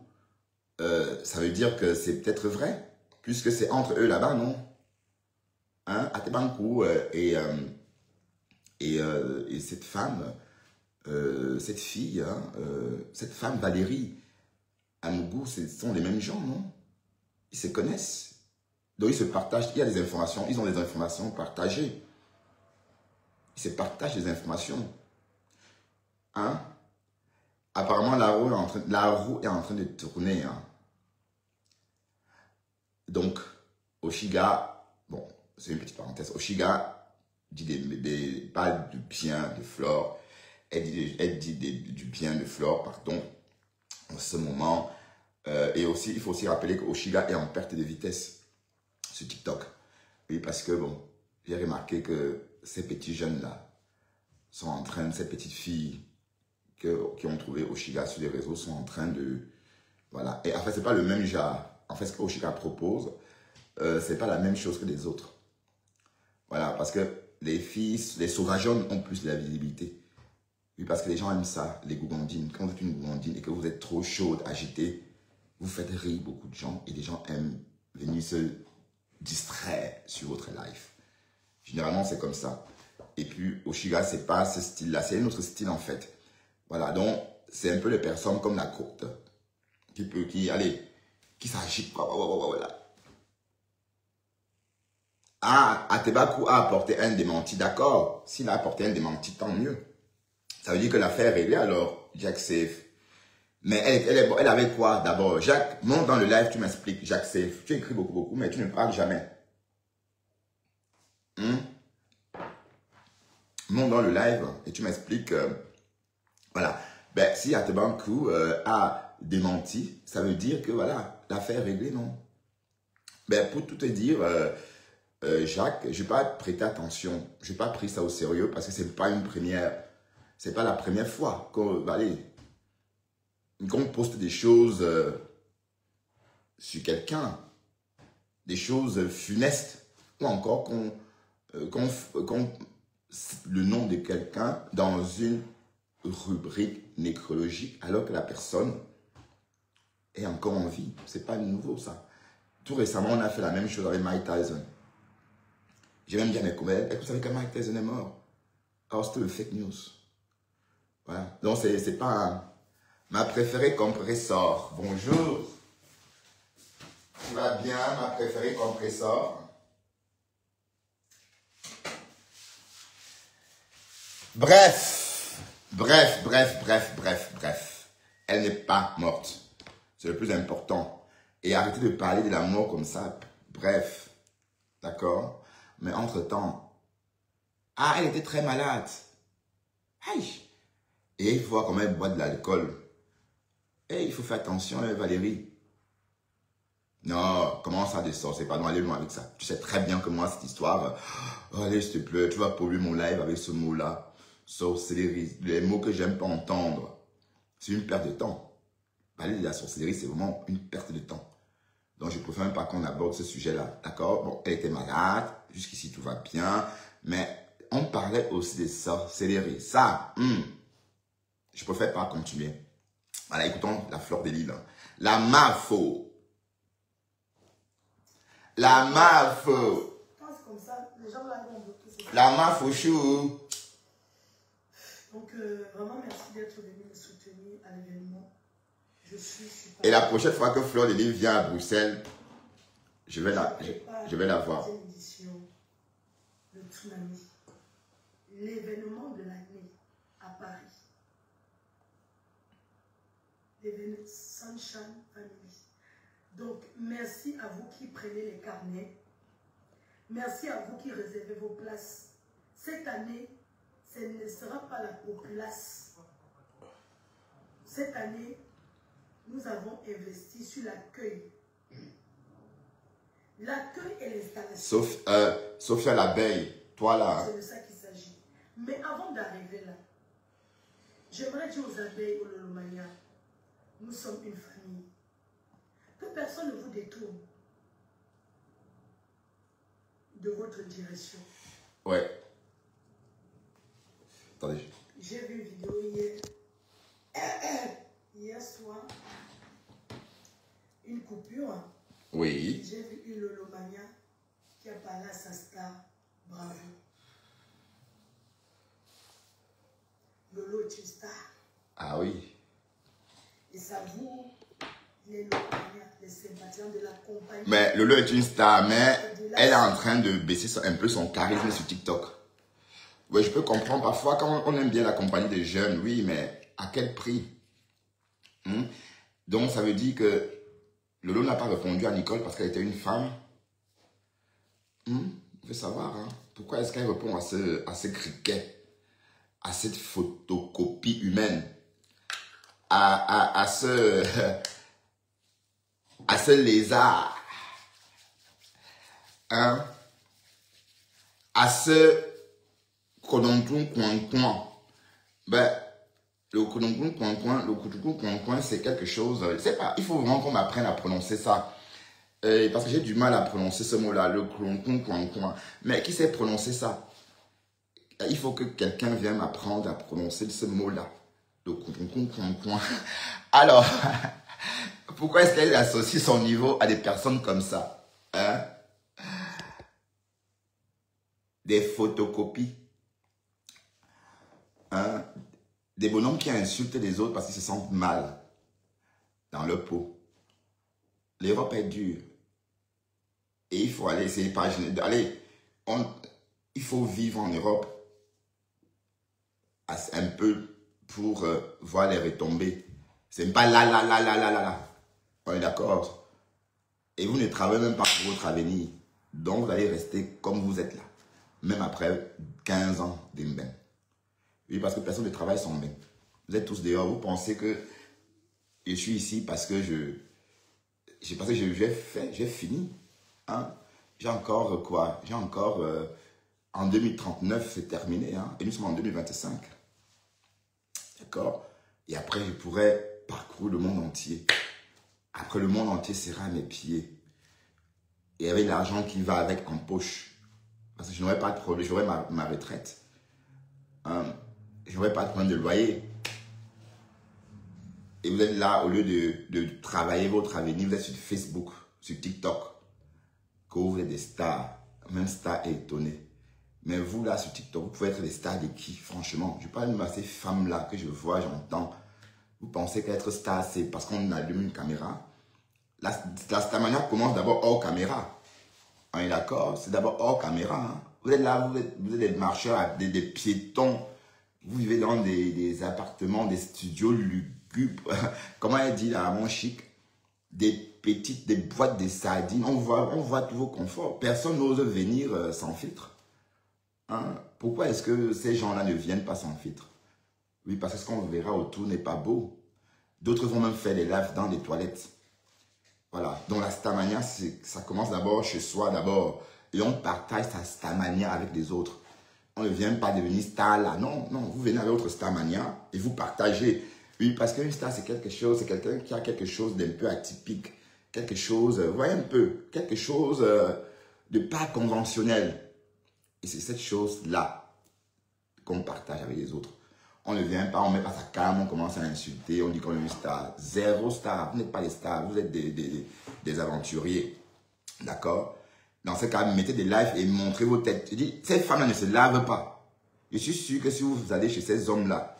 Speaker 1: ça veut dire que c'est peut-être vrai, puisque c'est entre eux là-bas, non? Hein, Atebankou et cette femme, cette fille, hein, cette femme Valérie, Anougou, ce sont les mêmes gens, non? Ils se connaissent. Donc ils se partagent, il y a des informations, ils ont des informations partagées. Ils se partagent des informations. Hein? Apparemment, la roue est en train de tourner. Hein? Donc, Oshiga, bon, c'est une petite parenthèse, Oshiga dit parle du bien de Flore. Elle dit du bien de Flore, pardon, en ce moment. Et aussi, il faut aussi rappeler que Oshiga est en perte de vitesse sur TikTok. Oui, parce que, bon, j'ai remarqué que ces petits jeunes-là sont en train, ces petites filles qui ont trouvé Oshiga sur les réseaux sont en train de... Voilà. Et en fait, c'est pas le même genre. En fait, ce que Oshiga propose, c'est pas la même chose que les autres. Voilà, parce que les filles, les sauvageonnes ont plus de la visibilité. Oui, parce que les gens aiment ça, les gougandines. Quand vous êtes une gougandine et que vous êtes trop chaude, agitée, vous faites rire beaucoup de gens et les gens aiment venir se distraire sur votre live. Généralement, c'est comme ça. Et puis, Oshiga, c'est pas ce style-là, c'est un autre style en fait. Voilà, donc, c'est un peu les personnes comme la courte qui s'agite. Voilà. Ah, Atebaku a apporté un démenti, d'accord. S'il a apporté un démenti, tant mieux. Ça veut dire que l'affaire est réglée, alors, Jack Safe. Mais elle avait quoi d'abord? Jacques, monte dans le live, tu m'expliques, Jack Safe. Tu écris beaucoup, mais tu ne parles jamais. Monte dans le live et tu m'expliques. Voilà. Ben, si Atebaku a démenti, ça veut dire que voilà, l'affaire est réglée, non? Ben, pour tout te dire, Jacques, je n'ai pas prêté attention. Je n'ai pas pris ça au sérieux parce que c'est pas une première. C'est pas la première fois qu'on poste des choses sur quelqu'un, des choses funestes, ou encore qu'on cite le nom de quelqu'un dans une rubrique nécrologique alors que la personne est encore en vie. C'est pas nouveau ça. Tout récemment, on a fait la même chose avec Mike Tyson. J'ai même dit à mes collègues, est-ce que vous savez que Mike Tyson est mort? Alors c'était le fake news. Voilà. Donc c'est pas ma préférée compressor. Bonjour. Tu vas bien, ma préférée compressor? Bref. Elle n'est pas morte. C'est le plus important. Et arrêtez de parler de la mort comme ça. Bref. D'accord? Mais entre-temps, ah, elle était très malade. Aïe. Et il faut voir comment elle boit de l'alcool. Et il faut faire attention, Valérie. Non, comment ça descend? C'est pas non, aller loin avec ça. Tu sais très bien que moi, cette histoire, oh, allez, s'il te plaît, tu vas polluer mon live avec ce mot-là. Sorcellerie, les mots que j'aime pas entendre. C'est une perte de temps. Parler de la sorcellerie, c'est vraiment une perte de temps. Donc, je préfère même pas qu'on aborde ce sujet-là. D'accord? Bon, elle était malade. Jusqu'ici, tout va bien. Mais on parlait aussi des sorcelleries. Ça, je préfère pas continuer. Voilà, écoutons la fleur des lilas. La mafo. La mafo.
Speaker 4: Quand c'est comme ça, les gens là vont bloquer.
Speaker 1: La mafo chou.
Speaker 4: Donc, vraiment, merci d'être venu me soutenir à l'événement. Je suis super.
Speaker 1: Et la prochaine fois que Fleur de Lys vient à Bruxelles, je vais la voir.
Speaker 4: Édition, le tsunami. L'événement de l'année à Paris. L'événement Sunshine Family. Donc, merci à vous qui prenez les carnets. Merci à vous qui réservez vos places. Cette année, ce ne sera pas la populace. Cette année, nous avons investi sur l'accueil. L'accueil et l'installation.
Speaker 1: Sophia l'abeille, toi là.
Speaker 4: C'est de ça qu'il s'agit. Mais avant d'arriver là, j'aimerais dire aux abeilles au Lolomania, nous sommes une famille. Que personne ne vous détourne de votre direction.
Speaker 1: Ouais. Attendez.
Speaker 4: J'ai vu une vidéo hier soir, une coupure.
Speaker 1: Oui.
Speaker 4: J'ai vu une Lolomania qui a parlé à sa star. Bravo. Lolo est une star.
Speaker 1: Ah oui.
Speaker 4: Et ça vous, les Lolomania, les sympathisants de la compagnie.
Speaker 1: Mais Lolo est une star, mais elle est en train de baisser un peu son charisme sur TikTok. Oui, je peux comprendre parfois quand on aime bien la compagnie des jeunes, oui, mais à quel prix? Donc ça veut dire que Lolo n'a pas répondu à Nicole parce qu'elle était une femme. Je veux savoir, hein, pourquoi est-ce qu'elle répond à ce criquet, à cette photocopie humaine, à ce lézard, hein, à ce Kodontoun Kouan. Ben, le Kodontoun Kouan, le Kodontoun Kouan, c'est quelque chose, c'est pas, il faut vraiment qu'on m'apprenne à prononcer ça. Parce que j'ai du mal à prononcer ce mot-là, le Kodontoun Kouan. Mais qui sait prononcer ça? Il faut que quelqu'un vienne m'apprendre à prononcer ce mot-là. Le Kodontoun Kouan. Alors, pourquoi est-ce qu'elle associe son niveau à des personnes comme ça? Hein? Des photocopies. Hein? Des bonhommes qui insultent les autres parce qu'ils se sentent mal dans leur peau. L'Europe est dure. Et il faut aller essayer par allez, il faut vivre en Europe un peu pour voir les retombées. C'est pas là. On est d'accord. Et vous ne travaillez même pas pour votre avenir. Donc vous allez rester comme vous êtes là. Même après 15 ans d'Imben. Oui, parce que personne ne travaille sans Ben. Vous êtes tous dehors. Vous pensez que je suis ici parce que j'ai fini. Hein? J'ai encore quoi? J'ai encore en 2039, c'est terminé. Hein? Et nous sommes en 2025. D'accord? Et après, je pourrais parcourir le monde entier. Après, le monde entier sera à mes pieds. Et avec l'argent qui va avec en poche. Parce que je n'aurai pas de problème. J'aurai ma retraite. Je n'aurai pas de problème de loyer. Et vous êtes là, au lieu de travailler votre avenir, vous êtes sur Facebook, sur TikTok. Que vous êtes des stars. Même star est étonné. Mais vous, là, sur TikTok, vous pouvez être des stars de qui, franchement? Je parle de ces femmes-là que je vois, j'entends. Vous pensez qu'être star, c'est parce qu'on allume une caméra? La starmania commence d'abord hors caméra. On est d'accord? C'est d'abord hors caméra. Hein? Vous êtes là, vous êtes des marcheurs, des piétons. Vous vivez dans des appartements, des studios lugubres. Comment elle dit là, mon chic? Des boîtes de sardines. On voit tous vos conforts. Personne n'ose venir sans filtre. Hein? Pourquoi est-ce que ces gens-là ne viennent pas sans filtre? Oui, parce que ce qu'on verra autour n'est pas beau. D'autres vont même faire des lives dans des toilettes. Voilà. Donc la starmania, ça commence d'abord chez soi d'abord. Et on partage sa starmania avec les autres. On ne vient pas devenir star là. Non, non. Vous venez avec votre starmania et vous partagez. Oui, parce qu'une star, c'est quelque chose. C'est quelqu'un qui a quelque chose d'un peu atypique. Quelque chose, voyez un peu. Quelque chose de pas conventionnel. Et c'est cette chose-là qu'on partage avec les autres. On ne vient pas, on ne met pas sa cam, on commence à insulter, on dit qu'on est une star. Zéro star, vous n'êtes pas des stars, vous êtes des aventuriers. D'accord? Dans ce cas, mettez des lives et montrez vos têtes. Je dis, ces femmes-là ne se lavent pas. Je suis sûr que si vous allez chez ces hommes-là,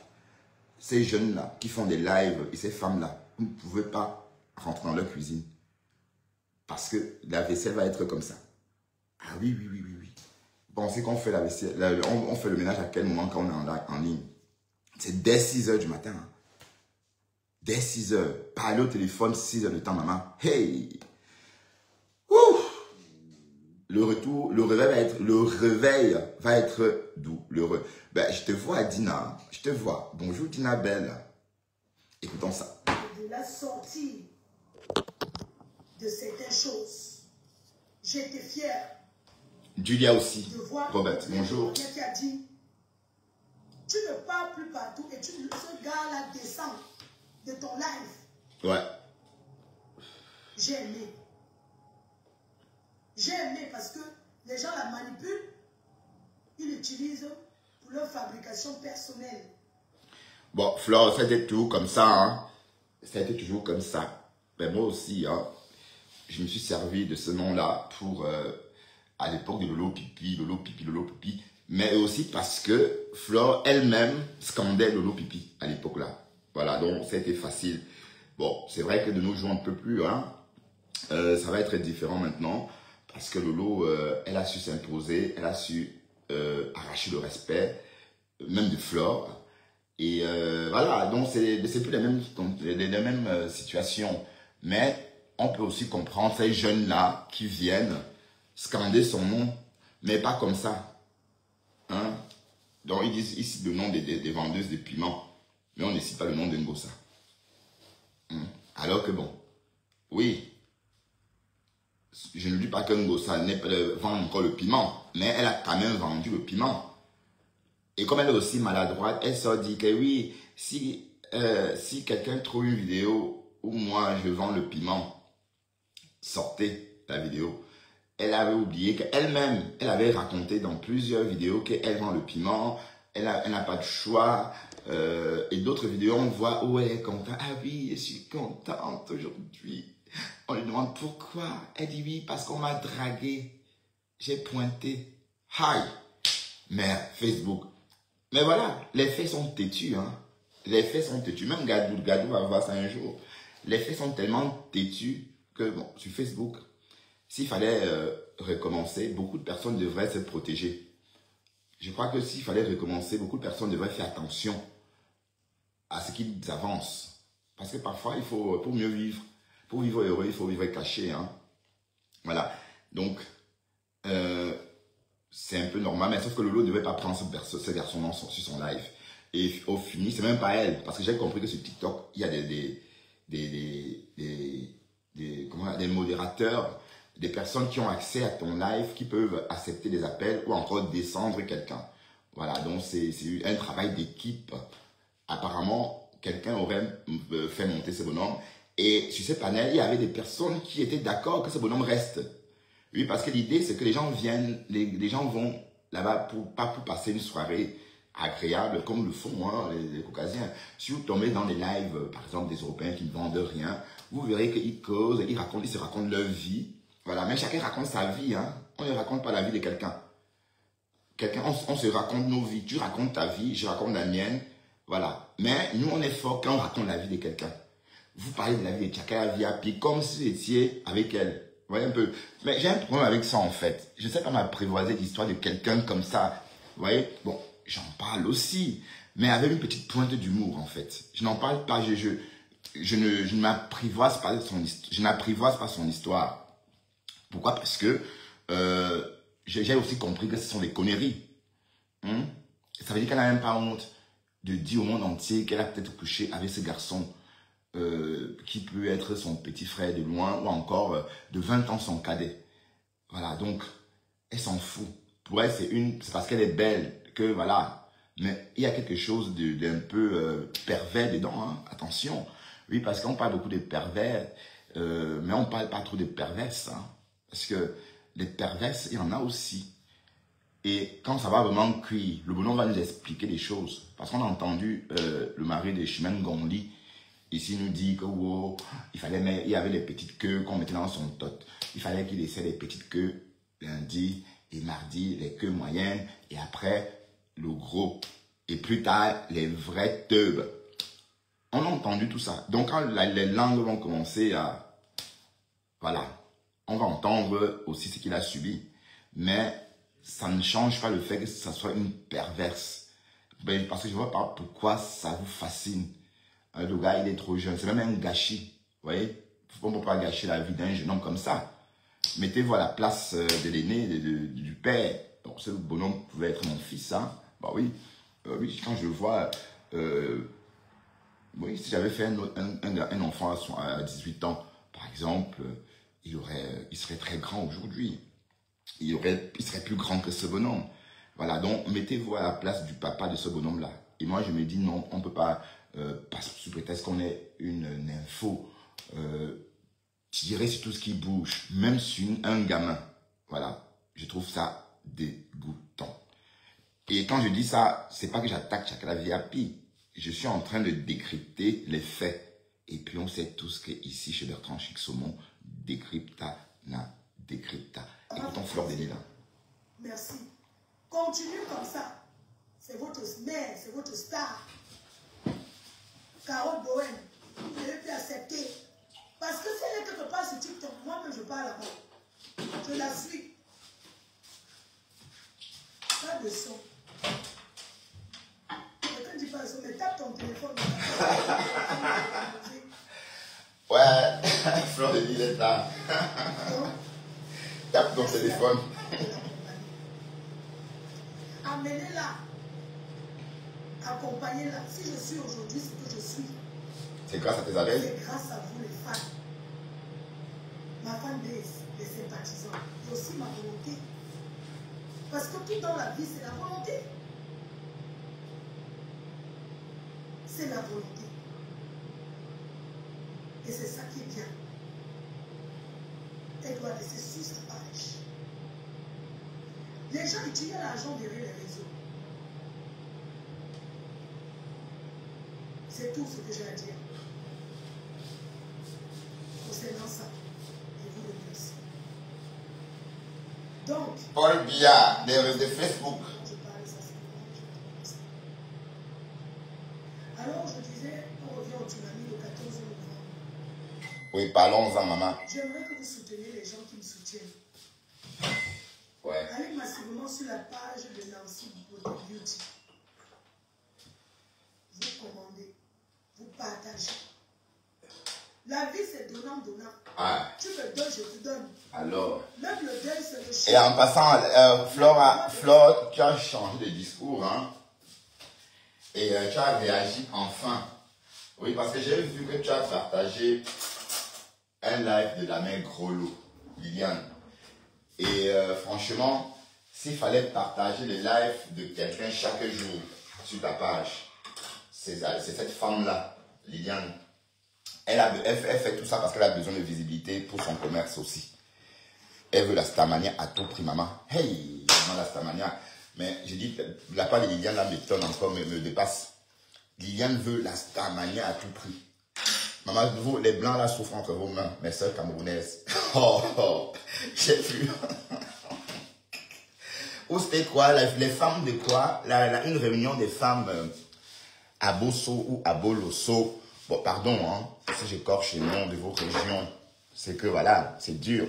Speaker 1: ces jeunes-là, qui font des lives, et ces femmes-là, vous ne pouvez pas rentrer dans leur cuisine. Parce que la vaisselle va être comme ça. Ah oui. Vous pensez qu'on fait la vaisselle, on fait le ménage à quel moment quand on est en ligne? C'est dès 6 h du matin. Hein. Dès 6 h. Parler au téléphone 6 h de temps, maman. Hey! Ouh! Le réveil va être doux. Ben, je te vois, Dina. Je te vois. Bonjour, Dina Belle. Écoutons ça.
Speaker 4: De la sortie de certaines choses, j'étais fière.
Speaker 1: Julia aussi.
Speaker 4: De voir
Speaker 1: Robert, bonjour.
Speaker 4: Quelqu'un qui a dit, tu ne pars plus partout et ce gars-là descend de ton live.
Speaker 1: Ouais.
Speaker 4: J'ai aimé. J'ai aimé parce que les gens la manipulent, ils l'utilisent pour leur fabrication personnelle.
Speaker 1: Bon, Flore, ça a été toujours comme ça. Hein? Ça a été toujours comme ça. Mais moi aussi, hein, je me suis servi de ce nom-là pour, à l'époque de Lolo Pipi. Mais aussi parce que Flore elle-même scandait Lolo Pipi à l'époque-là. Voilà, donc ça a été facile. Bon, c'est vrai que de nos jours, un peu plus, hein, ça va être différent maintenant. Parce que Lolo, elle a su s'imposer, elle a su arracher le respect, même de Flore. Et voilà, donc c'est plus les mêmes situations. Mais on peut aussi comprendre ces jeunes-là qui viennent scander son nom, mais pas comme ça. Hein? Donc ils disent ici le nom des vendeuses de piments, mais on ne cite pas le nom de Ngosa. Alors que bon, oui, je ne dis pas que Ngosa vend encore le piment, mais elle a quand même vendu le piment. Et comme elle est aussi maladroite, elle se dit que oui, si quelqu'un trouve une vidéo où moi je vends le piment, sortez la vidéo. Elle avait oublié qu'elle-même, elle avait raconté dans plusieurs vidéos qu'elle vend le piment, elle n'a pas de choix. Et d'autres vidéos, on voit où elle est contente. Ah oui, je suis contente aujourd'hui. On lui demande pourquoi. Elle dit oui, parce qu'on m'a dragué. J'ai pointé. Hi. Mais Facebook. Mais voilà, les faits sont têtus. Hein. Les faits sont têtus. Même Gadou va voir ça un jour. Les faits sont tellement têtus que, bon, sur Facebook, s'il fallait recommencer, beaucoup de personnes devraient se protéger. Je crois que s'il fallait recommencer, beaucoup de personnes devraient faire attention à ce qu'ils avancent. Parce que parfois, il faut, pour mieux vivre, pour vivre heureux, il faut vivre caché. Hein. Voilà. Donc, c'est un peu normal. Mais sauf que Lolo ne devait pas prendre ce garçon sur son live. Et au fini, c'est même pas elle. Parce que j'ai compris que sur TikTok, il y a des modérateurs, des personnes qui ont accès à ton live, qui peuvent accepter des appels ou encore descendre quelqu'un. Voilà, donc c'est un travail d'équipe. Apparemment, quelqu'un aurait fait monter ce bonhomme. Et sur ce panel, il y avait des personnes qui étaient d'accord que ce bonhomme reste. Oui, parce que l'idée, c'est que les gens viennent, les gens vont là-bas pas pour passer une soirée agréable comme le font hein, les Caucasiens. Si vous tombez dans des lives, par exemple, des Européens qui ne vendent rien, vous verrez qu'ils causent, ils se racontent leur vie. Voilà, mais chacun raconte sa vie. Hein. On ne raconte pas la vie de quelqu'un. On se raconte nos vies. Tu racontes ta vie, je raconte la mienne. Voilà. Mais nous, on est fort quand on raconte la vie de quelqu'un. Vous parlez de la vie de chacun, la vie à pied, comme si vous étiez avec elle. Vous voyez un peu. Mais j'ai un problème avec ça, en fait. Je ne sais pas m'apprivoiser l'histoire de quelqu'un comme ça. Vous voyez. Bon, j'en parle aussi. Mais avec une petite pointe d'humour, en fait. Je n'en parle pas. Je ne m'apprivoise pas son histoire. Pourquoi? Parce que j'ai aussi compris que ce sont des conneries. Ça veut dire qu'elle n'a même pas honte de dire au monde entier qu'elle a peut-être couché avec ce garçon qui peut être son petit frère de loin ou encore de 20 ans son cadet. Voilà, donc elle s'en fout. Pour elle, c'est parce qu'elle est belle que voilà. Mais il y a quelque chose d'un peu pervers dedans. Hein. Attention. Oui, parce qu'on parle beaucoup de pervers, mais on ne parle pas trop de perverses. Hein. Parce que les perverses, il y en a aussi. Et quand ça va vraiment cuire, le bonhomme va nous expliquer des choses. Parce qu'on a entendu le mari de Chimène Gongli ici nous dit que wow, il y avait les petites queues qu'on mettait dans son tot. Il fallait qu'il essaie les petites queues lundi et mardi, les queues moyennes. Et après, le gros. Et plus tard, les vrais teubes. On a entendu tout ça. Donc quand les langues vont commencer à... Voilà. On va entendre aussi ce qu'il a subi. Mais ça ne change pas le fait que ça soit une perverse. Parce que je ne vois pas pourquoi ça vous fascine. Le gars, il est trop jeune. C'est même un gâchis. Vous voyez? On ne peut pas gâcher la vie d'un jeune homme comme ça. Mettez-vous à la place de l'aîné, du père. Donc, ce bonhomme pouvait être mon fils. Hein? Bah oui. Oui, quand je le vois... oui, si j'avais fait un enfant à 18 ans, par exemple... il serait très grand aujourd'hui. Il serait plus grand que ce bonhomme. Voilà, donc mettez-vous à la place du papa de ce bonhomme-là. Et moi, je me dis non, on ne peut pas, sous prétexte qu'on est une info, tirer sur tout ce qui bouge, même sur un gamin. Voilà, je trouve ça dégoûtant. Et quand je dis ça, c'est pas que j'attaque Chakra VIP. Je suis en train de décrypter les faits. Et puis on sait tous qu'ici, chez Bertrand Chixomon, décrypta, décrypta. Écoutons Fleur Denis là.
Speaker 4: Merci. Continuez comme ça. C'est votre mère, c'est votre star. Carole Bowen, vous devez plus accepter. Parce que si elle est quelque part sur TikTok, moi-même je parle là-bas. Je la suis. Pas de son. Quelqu'un dit pas de son, mais tape ton téléphone.
Speaker 1: Ouais, Fleur Denis est là. Tape ton téléphone.
Speaker 4: Amenez-la. Accompagnez-la. Si je suis aujourd'hui ce que je suis,
Speaker 1: c'est grâce à tes abeilles.
Speaker 4: c'est grâce à vous les fans. Ma fanbase, les sympathisants, et aussi ma volonté. Parce que tout dans la vie, c'est la volonté. c'est la volonté. Et c'est ça qui est bien. Elle doit rester sur sa page. Les gens utilisent l'argent derrière les réseaux. C'est tout ce que j'ai à dire. Concernant ça, je vous remercie. Donc,
Speaker 1: Paul Biya, de Facebook.
Speaker 4: je parle ça, c'est bon, alors, je disais, on revient au tsunami le 14 novembre.
Speaker 1: Oui, parlons-en, maman.
Speaker 4: J'aimerais que vous souteniez les gens qui me soutiennent.
Speaker 1: Ouais.
Speaker 4: Allez massivement sur la page de Nancy Beauty. Vous commandez, vous partagez. La vie, c'est donnant-donnant.
Speaker 1: Ah.
Speaker 4: Tu me donnes, je te donne.
Speaker 1: Alors.
Speaker 4: Même le deuil, c'est le chien.
Speaker 1: Et en passant, Flore, tu as changé de discours, hein. Et tu as réagi enfin. Oui, parce que j'ai vu que tu as partagé un live de la mère Grolo, Liliane. Et franchement, s'il fallait partager le live de quelqu'un chaque jour sur ta page, c'est cette femme-là, Liliane. Elle fait tout ça parce qu'elle a besoin de visibilité pour son commerce aussi. Elle veut la Starmania à tout prix, maman. Hey, maman, la Starmania. Mais je dis, la part de Liliane, là, m'étonne encore, me dépasse. Liliane veut la Starmania à tout prix. Maman, vous, les blancs, là, souffrent entre vos mains, mes soeurs camerounaises. Oh, j'ai vu. Ou c'était quoi, les femmes de quoi? Une réunion des femmes à Bosso ou à Bolosso. Bon, pardon, hein, si j'écorche le nom de vos régions, c'est que voilà, c'est dur.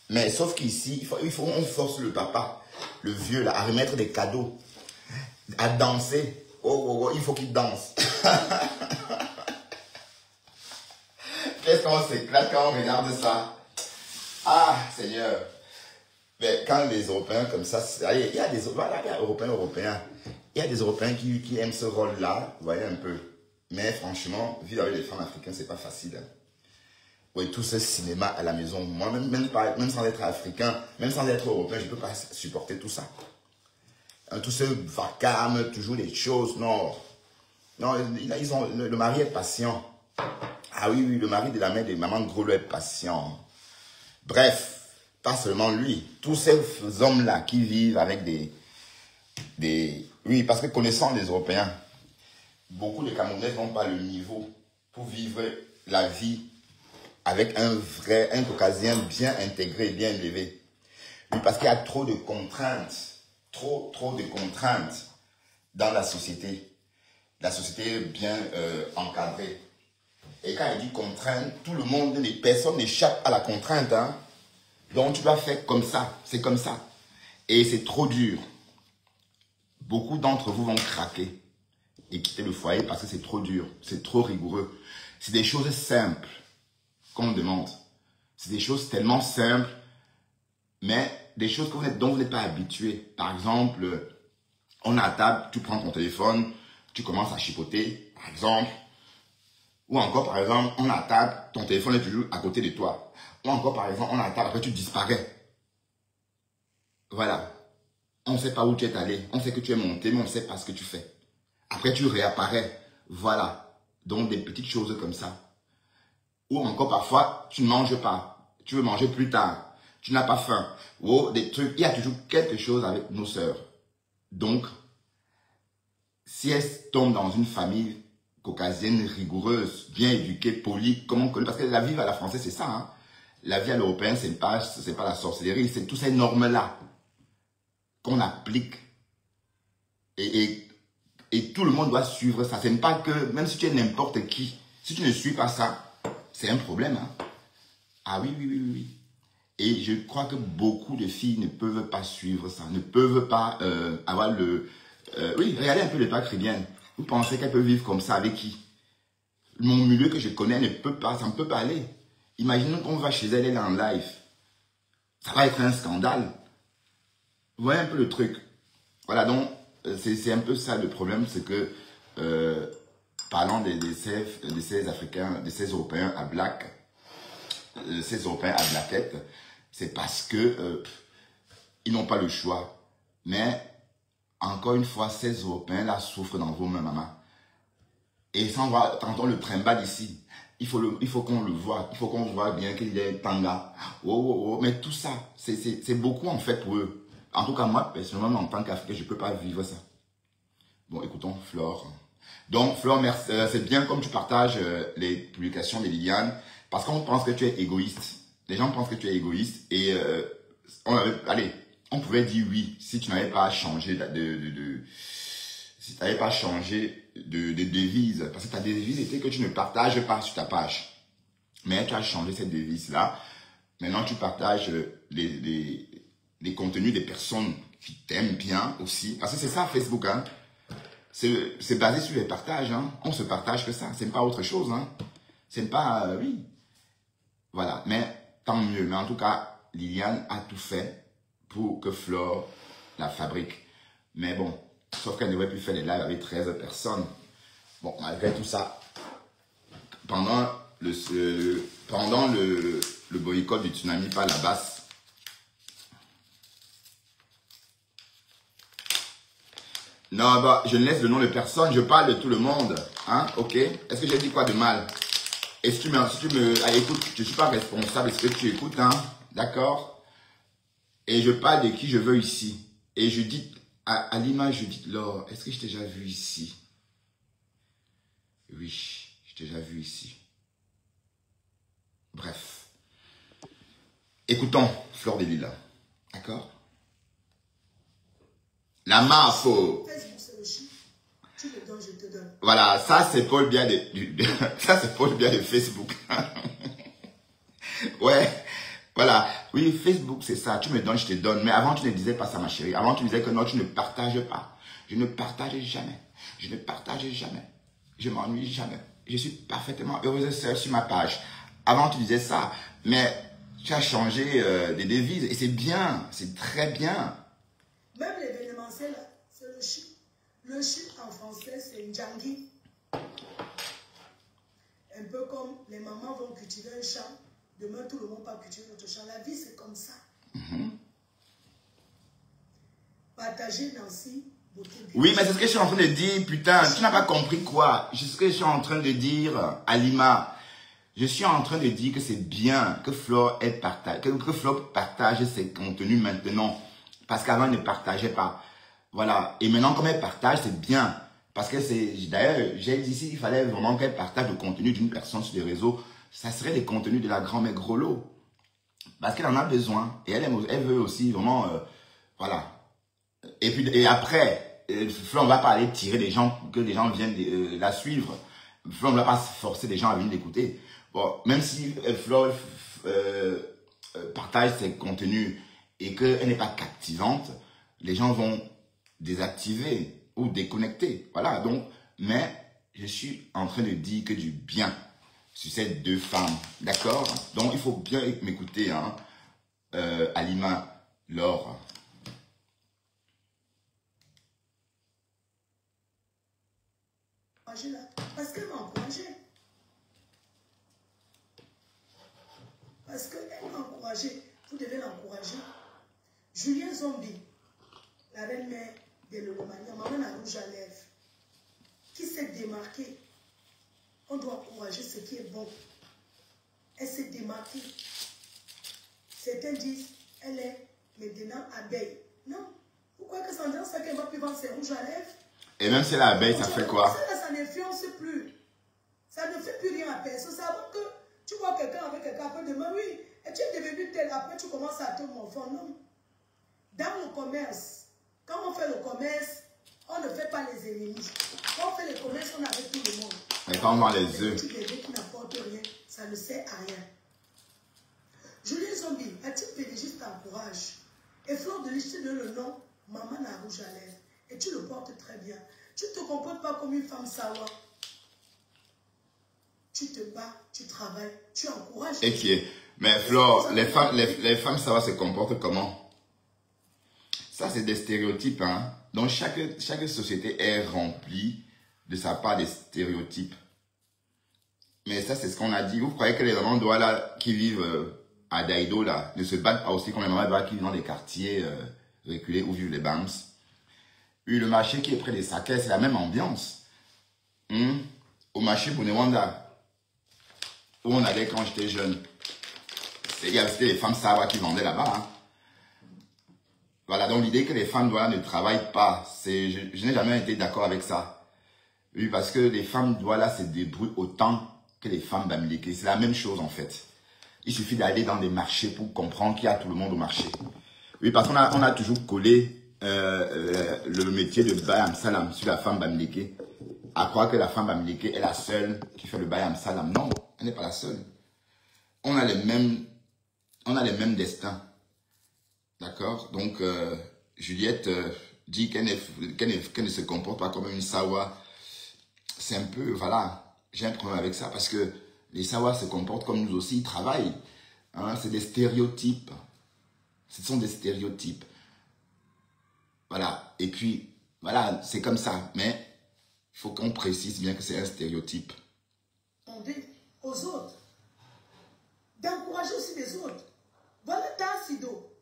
Speaker 1: Mais sauf qu'ici, on force le papa, le vieux, là, à remettre des cadeaux, à danser. Oh, il faut qu'il danse. Qu'est-ce qu'on s'éclate quand on regarde ça? Ah, Seigneur. Mais quand les Européens comme ça, il y a des Européens. Il y a des Européens qui aiment ce rôle-là, vous voyez un peu. Mais franchement, vivre avec les femmes africaines, c'est pas facile. Hein. Oui, tout ce cinéma à la maison, moi, même sans être africain, même sans être européen, je ne peux pas supporter tout ça. Hein, tout ce vacarme, toujours les choses, non. Non, le mari est patient. Ah oui, le mari de la mère de maman Grolo est patient. Bref, pas seulement lui. Tous ces hommes-là qui vivent avec Oui, parce que connaissant les Européens, beaucoup de Camerounais n'ont pas le niveau pour vivre la vie avec un Caucasien bien intégré, bien élevé. Oui, parce qu'il y a trop de contraintes, trop de contraintes dans la société. La société est bien encadrée. Et quand il dit contrainte, tout le monde, personne n'échappe à la contrainte. Hein. Donc tu dois faire comme ça, c'est comme ça. Et c'est trop dur. Beaucoup d'entre vous vont craquer et quitter le foyer parce que c'est trop dur, c'est trop rigoureux. C'est des choses simples qu'on demande. C'est des choses tellement simples, mais des choses dont vous n'êtes pas habitué. Par exemple, on est à table, tu prends ton téléphone, tu commences à chipoter, par exemple. Ou encore, par exemple, on est à table, ton téléphone est toujours à côté de toi. Ou encore, par exemple, on est à table, après tu disparais. Voilà. On ne sait pas où tu es allé. On sait que tu es monté, mais on ne sait pas ce que tu fais. Après, tu réapparais. Voilà. Donc, des petites choses comme ça. Ou encore, parfois, tu ne manges pas. Tu veux manger plus tard. Tu n'as pas faim. Ou des trucs. Il y a toujours quelque chose avec nos sœurs. Donc, si elles tombent dans une famille caucasienne rigoureuse, bien éduquée, polie, comme on connaît, parce que la vie à la française, c'est ça. Hein? La vie à l'européenne, c'est pas la sorcellerie, c'est toutes ces normes-là qu'on applique. Et tout le monde doit suivre ça. Ce n'est pas que, même si tu es n'importe qui, si tu ne suis pas ça, c'est un problème. Hein? Ah oui. Et je crois que beaucoup de filles ne peuvent pas suivre ça, ne peuvent pas avoir le... oui, regardez un peu les pas caribéennes. Vous pensez qu'elle peut vivre comme ça avec qui? Mon milieu que je connais ne peut pas, ça ne peut pas aller. Imaginons qu'on va chez elle, elle est en live. Ça va être un scandale. Vous voyez un peu le truc. Voilà, donc, c'est un peu ça le problème, c'est que, parlant de ces Africains, de ces Européens à black, ces Européens à blackette, c'est parce que ils n'ont pas le choix. Mais, encore une fois, ces Européens-là souffrent dans vos mains, maman. Et sans voir, t'entends le tremba d'ici. Il faut qu'on le voit. Il faut qu'on voit bien qu'il est tanga. Oh, oh, oh. Mais tout ça, c'est beaucoup en fait pour eux. En tout cas, moi, personnellement, en tant qu'Africain, je ne peux pas vivre ça. Bon, écoutons, Flore. Donc, Flore, merci. C'est bien comme tu partages les publications de Liliane. Parce qu'on pense que tu es égoïste. Les gens pensent que tu es égoïste. Et on pouvait dire oui si tu n'avais pas changé si tu n'avais pas changé de devise. Parce que ta devise était que tu ne partages pas sur ta page. Mais tu as changé cette devise-là. Maintenant, tu partages les contenus des personnes qui t'aiment bien aussi. Parce que c'est ça Facebook. Hein. C'est basé sur les partages. Hein. On se partage que ça. C'est pas autre chose. Hein. C'est pas... oui. Voilà. Mais tant mieux. Mais en tout cas, Liliane a tout fait pour que Flore la fabrique. Mais bon, sauf qu'elle n'aurait plus faire les lives avec 13 personnes. Bon, malgré tout ça, pendant le boycott du tsunami par la basse, non, bah, je ne laisse le nom de personne, je parle de tout le monde. Hein, ok? Est-ce que j'ai dit quoi de mal? Et si tu me écoute, je ne suis pas responsable de ce que tu écoutes, hein? D'accord? Et je parle de qui je veux ici. Et je dis, à l'image, je dis, Laure, est-ce que je t'ai déjà vu ici? Oui, je t'ai déjà vu ici. Bref. Écoutons Flore des Lilas. D'accord? La mafo.
Speaker 4: Tu me donnes, je te donne.
Speaker 1: Voilà, ça c'est Paul Biya ça c'est Paul Biya de Facebook. Ouais, voilà. Oui, Facebook c'est ça. Tu me donnes, je te donne. Mais avant tu ne disais pas ça, ma chérie. Avant tu disais que non, tu ne partages pas. Je ne partage jamais. Je ne partage jamais. Je m'ennuie jamais. Je suis parfaitement heureuse seule sur ma page. Avant tu disais ça, mais tu as changé des devises et c'est bien, c'est très bien.
Speaker 4: Même l'événementiel, c'est le chip. Le chip en français, c'est Ndjangi. Un peu comme les mamans vont cultiver un champ, demain tout le monde va cultiver notre champ. La vie, c'est comme ça. Partager Nancy, beauté.
Speaker 1: Oui, mais c'est ce que je suis en train de dire, putain. Tu n'as pas compris quoi? C'est ce que je suis en train de dire, Alima. Je suis en train de dire que c'est bien que Flore partage ses contenus maintenant. Parce qu'avant, elle ne partageait pas. Voilà. Et maintenant, comme elle partage, c'est bien. Parce que c'est... D'ailleurs, j'ai dit ici qu'il fallait vraiment qu'elle partage le contenu d'une personne sur les réseaux. Ça serait les contenus de la grand-mère Grolot. Parce qu'elle en a besoin. Et elle veut aussi vraiment... voilà. Et puis, et après, Flore ne va pas aller tirer des gens, que les gens viennent la suivre. Flore ne va pas forcer les gens à venir l'écouter. Bon, même si Flore partage ses contenus et qu'elle n'est pas captivante, les gens vont désactiver ou déconnecter. Voilà, donc, mais je suis en train de dire que du bien sur ces deux femmes. D'accord? Donc, il faut bien m'écouter, hein, Alima, Laure.
Speaker 4: Parce qu'elle m'a encouragée. Parce qu'elle m'a encouragée. Vous devez l'encourager. Julien Zombie, la reine-mère de l'Olomania, maman à rouge à lèvres, qui s'est démarquée. On doit encourager ce qui est bon. Elle s'est démarquée. Certains disent, elle est maintenant abeille. Non. Pourquoi que ça ça qu'elle va plus vendre ses rouges à lèvres?
Speaker 1: Et même si elle est abeille, ça fait quoi?
Speaker 4: Ça n'influence plus. Ça ne fait plus rien à personne. C'est avant que tu vois quelqu'un avec quelqu'un, après demain, oui, et tu es devenu tel, après tu commences à te morfondre. Non. Dans le commerce, quand on fait le commerce, on ne fait pas les ennemis. Quand on fait le commerce, on est avec tout le monde.
Speaker 1: Mais quand on vend les œufs.
Speaker 4: Tu bébés qui n'apportent rien, ça ne sert à rien. Julien Zombie, la petite pédagogiste t'encourage. Et Flore de Lis, tu donnes le nom Maman à rouge à lèvres. Et tu le portes très bien. Tu ne te comportes pas comme une femme sawa. Tu te bats, tu travailles, tu encourages.
Speaker 1: Et qui est? Mais Flore, les femmes sawa se comportent comment? Ça, c'est des stéréotypes. Hein? Donc, chaque société est remplie de sa part des stéréotypes. Mais ça, c'est ce qu'on a dit. Vous croyez que les mamans Douala qui vivent à Daïdo, là, ne se battent pas aussi comme les mamans Douala qui vivent dans des quartiers reculés où vivent les Bams? Oui, le marché qui est près des Sakais, c'est la même ambiance. au marché Bonewanda, où on allait quand j'étais jeune. Il y avait les femmes Sawa qui vendaient là-bas. Hein. Voilà, donc l'idée que les femmes douala ne travaillent pas, je n'ai jamais été d'accord avec ça. Oui, parce que les femmes douala se débrouillent autant que les femmes bamileke. C'est la même chose en fait. Il suffit d'aller dans des marchés pour comprendre qu'il y a tout le monde au marché. Oui, parce qu'on a toujours collé le métier de Bayam Salam sur la femme bamileke. À croire que la femme bamileke est la seule qui fait le Bayam Salam. Non, elle n'est pas la seule. On a les mêmes destins. D'accord? Donc, Juliette dit qu'elle ne se comporte pas comme une Sawa. C'est un peu, voilà, j'ai un problème avec ça parce que les Sawa se comportent comme nous aussi, ils travaillent. Hein, c'est des stéréotypes. Ce sont des stéréotypes. Voilà. Et puis, voilà, c'est comme ça. Mais il faut qu'on précise bien que c'est un stéréotype.
Speaker 4: Aux autres. D'encourager aussi les autres. Voilà Tassido,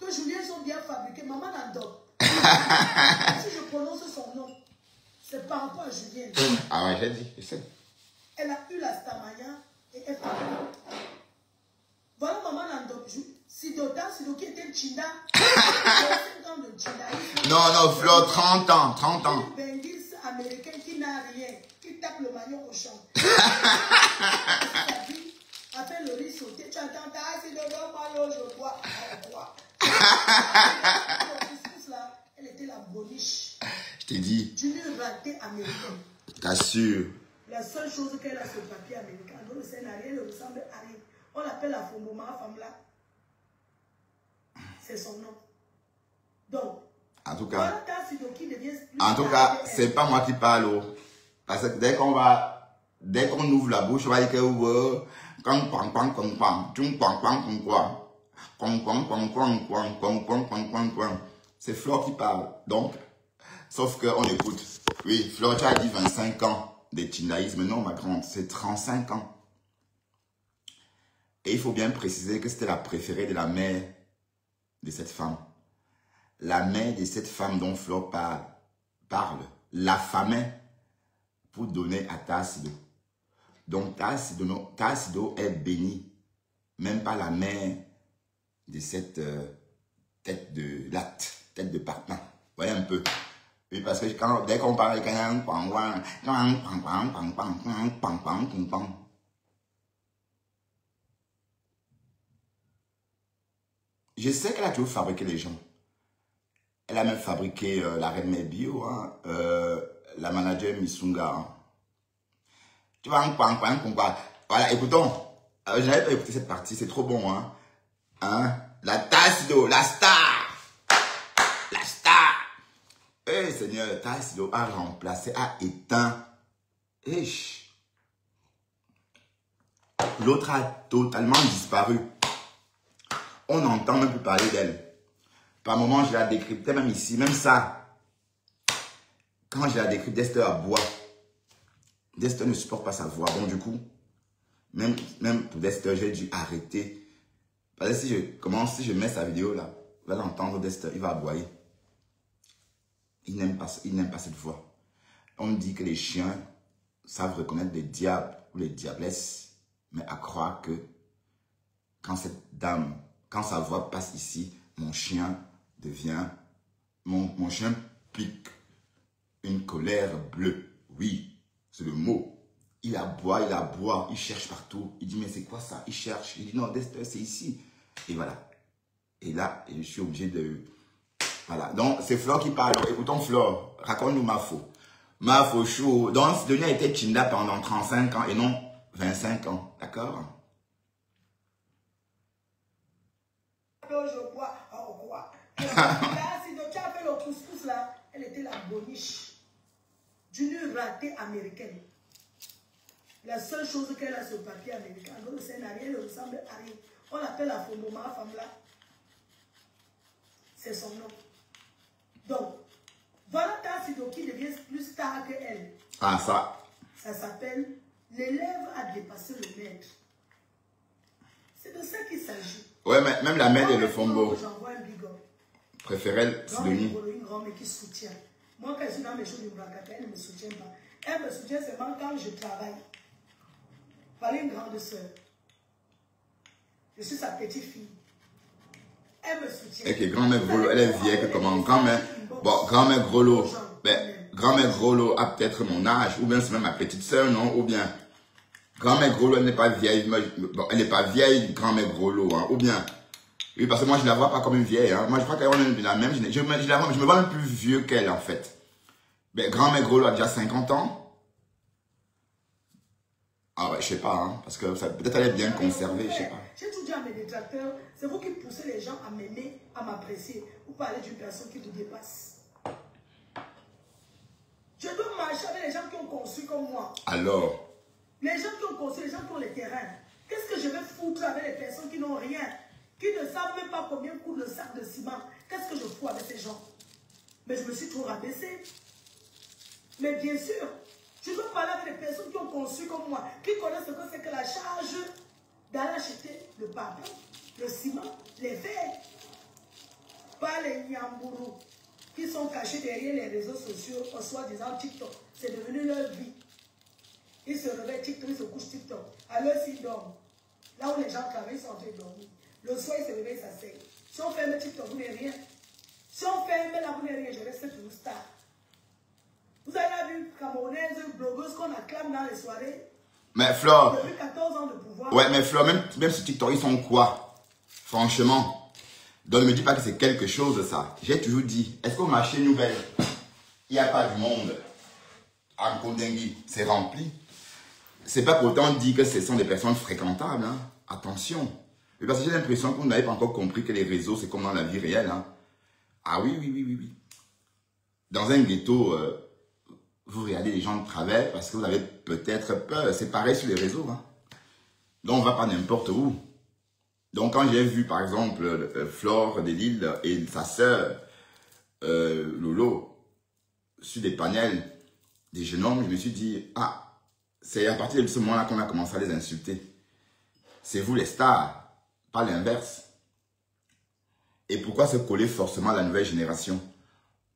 Speaker 4: que Julien ont bien fabriqué, Maman Nando. Si je prononce son nom, c'est par rapport à Julien.
Speaker 1: Ah ouais, j'ai dit, je sais.
Speaker 4: Elle a eu la stamaya et elle fabrique. Voilà Maman Nando. Sido qui était Tchinda.
Speaker 1: Non, Flo, 30 ans, 30 ans.
Speaker 4: Une bendis américaine qui n'a rien, qui tape le maillot au champ. Après le riz sauté, tu entends Tassido, moi je bois. Elle était la boniche.
Speaker 1: Je t'ai dit.
Speaker 4: D'une ratée américaine.
Speaker 1: T'assures.
Speaker 4: La seule chose qu'elle a, ce papier américain. Donc le scénario ne ressemble à rien. On l'appelle la Fomboma, femme là. C'est son nom. Donc,
Speaker 1: en tout cas,
Speaker 4: voilà
Speaker 1: c'est pas moi qui parle. Oh. Parce que dès qu'on ouvre la bouche, on va dire que c'est Flore qui parle. Donc, sauf qu'on écoute. Oui, Flore, tu as dit 25 ans de tchindaïsme. Non, ma grande, c'est 35 ans. Et il faut bien préciser que c'était la préférée de la mère de cette femme. La mère de cette femme dont Flore parle, l'affamait pour donner à Tassido. Donc Tassido est béni, même pas la mère de cette tête de latte, tête de parpaing. Vous voyez un peu. Oui, parce que dès qu'on parle, je sais qu'elle a toujours fabriqué les gens. Elle a même fabriqué la reine Mebio, hein, la manager Missunga. Hein. Tu vois, voilà, écoutons. Je n'avais pas écouté cette partie, c'est trop bon. Hein. La Tassido, la star. La star. Eh Seigneur, Tassido a remplacé, a éteint. L'autre a totalement disparu. On n'entend même plus parler d'elle. Par moments, je la décryptais, même ici, même ça. Quand je la décrypte, Dester à boire. Dester ne supporte pas sa voix. Bon, du coup, même pour Dester, j'ai dû arrêter. Parce que si je mets sa vidéo là, vous allez entendre Dester, il va aboyer. Il n'aime pas cette voix. On dit que les chiens savent reconnaître les diables ou les diablesses, mais à croire que quand cette dame, quand sa voix passe ici, mon chien devient, mon chien pique une colère bleue. Oui, c'est le mot. Il aboie, il cherche partout. Il dit, mais c'est quoi ça? Il cherche. Il dit, non, Dester, c'est ici. Et voilà. Et là, je suis obligé de... Voilà. Donc, c'est Flore qui parle. Écoutons Flore. Raconte-nous Mafo. Mafo chou. Donc, Sidonia était Tchinda pendant 35 ans et non 25 ans. D'accord?
Speaker 4: Je bois, là, si tu as fait le couscous là, elle était la boniche d'une ratée américaine. La seule chose qu'elle a, ce papier américain, dans le scénario, elle ne ressemble à rien. On l'appelle la Fomboma, femme là. C'est son nom. Donc, voilà Tassido qui devient plus star qu'elle.
Speaker 1: Ah, ça.
Speaker 4: Ça s'appelle l'élève a dépassé le maître. C'est de ça qu'il s'agit.
Speaker 1: Ouais, mais même la mère de le Fombo.
Speaker 4: J'envoie un big up.
Speaker 1: Préférait Sidonie.
Speaker 4: Une grande qui soutient. Moi, quand je suis dans mes choses de Mbrakaka, elle ne me soutient pas. Elle me soutient seulement quand je travaille. Voilà une grande soeur. Je suis sa petite fille. Elle me soutient.
Speaker 1: Et que grand-mère Grolo, elle est vieille que comment? Grand-mère, bon, grand-mère Grolo, ben, grand-mère Grolo a peut-être mon âge, ou bien c'est même ma petite soeur, non? Ou bien, grand-mère Grolo, elle n'est pas vieille, bon, elle n'est pas vieille, grand-mère Grolo, hein, ou bien, oui, parce que moi je ne la vois pas comme une vieille, hein. Moi je crois qu'elle est la même, je me vois même plus vieux qu'elle, en fait. Ben, grand-mère Grolo a déjà 50 ans. Ah ouais, je sais pas, hein, parce que peut-être elle est bien conservée, je sais pas.
Speaker 4: J'ai tout dit à mes détracteurs, c'est vous qui poussez les gens à m'aimer, à m'apprécier. Vous parlez d'une personne qui vous dépasse. Je dois marcher avec les gens qui ont construit comme moi.
Speaker 1: Alors?
Speaker 4: Les gens qui ont construit, les gens qui ont les terrains. Qu'est-ce que je vais foutre avec les personnes qui n'ont rien, qui ne savent même pas combien coûte le sac de ciment? Qu'est-ce que je fous avec ces gens? Mais je me suis trop rabaissée. Mais bien sûr, je dois parler avec les personnes qui ont construit comme moi, qui connaissent ce que c'est que la charge d'aller acheter le barbon, le ciment, les fers. Pas les Nyambourou qui sont cachés derrière les réseaux sociaux, en soi-disant TikTok. C'est devenu leur vie. Ils se réveillent TikTok, ils se couchent TikTok. Alors s'ils dorment, là où les gens travaillent, ils sont en train de dormir. Le soir, ils se réveillent, ça sert. Si on ferme TikTok, vous n'êtes rien. Si on ferme là, vous n'êtes rien, je reste toujours star. Vous avez vu Camerounaise, blogueuse qu'on acclame dans les soirées.
Speaker 1: Mais Flore.
Speaker 4: Depuis 14 ans de pouvoir.
Speaker 1: Ouais, mais Flore, même sur TikTok, ils sont quoi? Franchement. Donc ne me dis pas que c'est quelque chose, ça. J'ai toujours dit, est-ce qu'au marché nouvelle, il n'y a pas du monde? En Kondengui, c'est rempli. C'est pas pour autant dire que ce sont des personnes fréquentables, hein. Attention. Mais parce que j'ai l'impression que vous n'avez pas encore compris que les réseaux, c'est comme dans la vie réelle, hein. Ah oui, oui, oui, oui, oui. Dans un ghetto, vous regardez les gens de travers parce que vous avez peut-être peur. C'est pareil sur les réseaux, hein. Donc on va pas n'importe où. Donc quand j'ai vu par exemple Flore de Lille et sa sœur Lolo sur des panels des jeunes hommes, je me suis dit, ah, c'est à partir de ce moment-là qu'on a commencé à les insulter. C'est vous les stars, pas l'inverse. Et pourquoi se coller forcément à la nouvelle génération?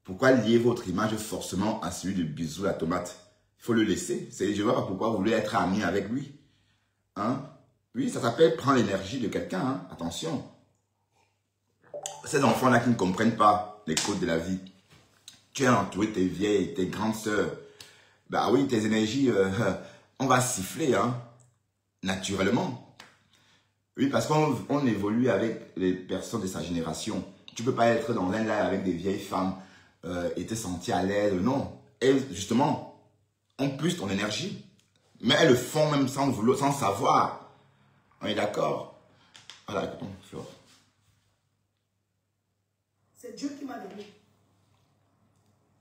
Speaker 1: Pourquoi lier votre image forcément à celui de Bisou la tomate? Il faut le laisser. Je ne vois pas pourquoi vous voulez être ami avec lui. Hein? Oui, ça s'appelle prendre l'énergie de quelqu'un. Hein? Attention. Ces enfants-là qui ne comprennent pas les codes de la vie. Tu es entouré de tes vieilles, tes grandes sœurs. Bah oui, tes énergies, on va siffler, hein? Naturellement. Oui, parce qu'on évolue avec les personnes de sa génération. Tu ne peux pas être dans un live avec des vieilles femmes et te sentir à l'aise. Non. Et justement, on puise ton énergie. Mais elles le font même sans vouloir, sans savoir. On est d'accord? Voilà, écoutons, Flore.
Speaker 4: C'est Dieu qui m'a donné.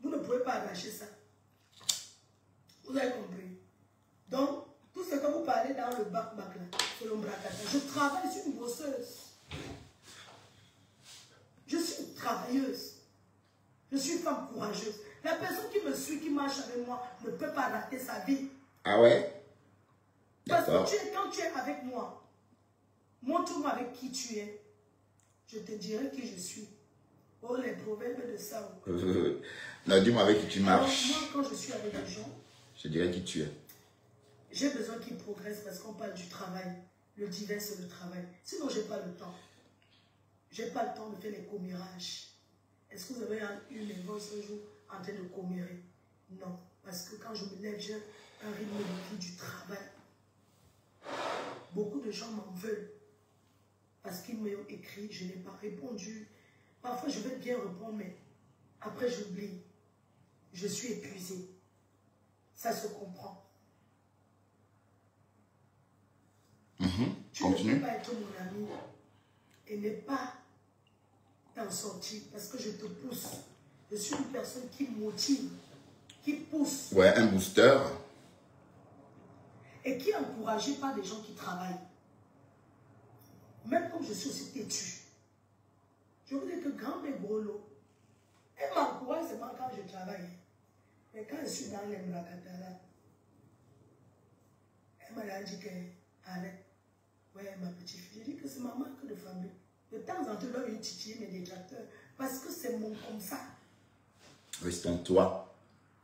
Speaker 4: Vous ne pouvez pas arracher ça. Vous avez compris? Donc, tout ce que vous parlez dans le bac-bac là, c'est l'ombracata. Je travaille, je suis une bosseuse. Je suis une travailleuse. Je suis une femme courageuse. La personne qui me suit, qui marche avec moi, ne peut pas rater sa vie.
Speaker 1: Ah ouais?
Speaker 4: Parce que quand tu es avec moi, montre-moi avec qui tu es. Je te dirai qui je suis. Oh, les proverbes de ça.
Speaker 1: Non, dis-moi avec qui tu marches.
Speaker 4: Alors, moi, quand je suis avec les gens,
Speaker 1: je dirais qui tu es.
Speaker 4: J'ai besoin qu'ils progressent parce qu'on parle du travail. Le divers, c'est le travail. Sinon, je n'ai pas le temps. Je n'ai pas le temps de faire les commérages. Est-ce que vous avez eu les voix ce jour en train de commérer? Non. Parce que quand je me lève, j'ai un rythme de vie du travail. Beaucoup de gens m'en veulent. Parce qu'ils m'ont écrit, je n'ai pas répondu. Parfois, je vais bien répondre, mais après, j'oublie. Je suis épuisée. Ça se comprend. Tu
Speaker 1: Continue.
Speaker 4: ne peux pas être mon ami et ne pas t'en sortir parce que je te pousse. Je suis une personne qui motive, qui pousse.
Speaker 1: Ouais, un booster.
Speaker 4: Et qui est encouragé par des gens qui travaillent. Même comme je suis aussi têtue. Je vous dis que grand-mère Grolo, elle m'encourage seulement quand je travaille. Mais quand je suis dans les Mrakatala, elle m'a dit qu'arrête. Ouais, ma petite fille, je dis que c'est ma marque de famille. De temps en temps, je dois titiller mes détracteurs. Parce que c'est mon comme ça.
Speaker 1: Oui, c'est ton toi.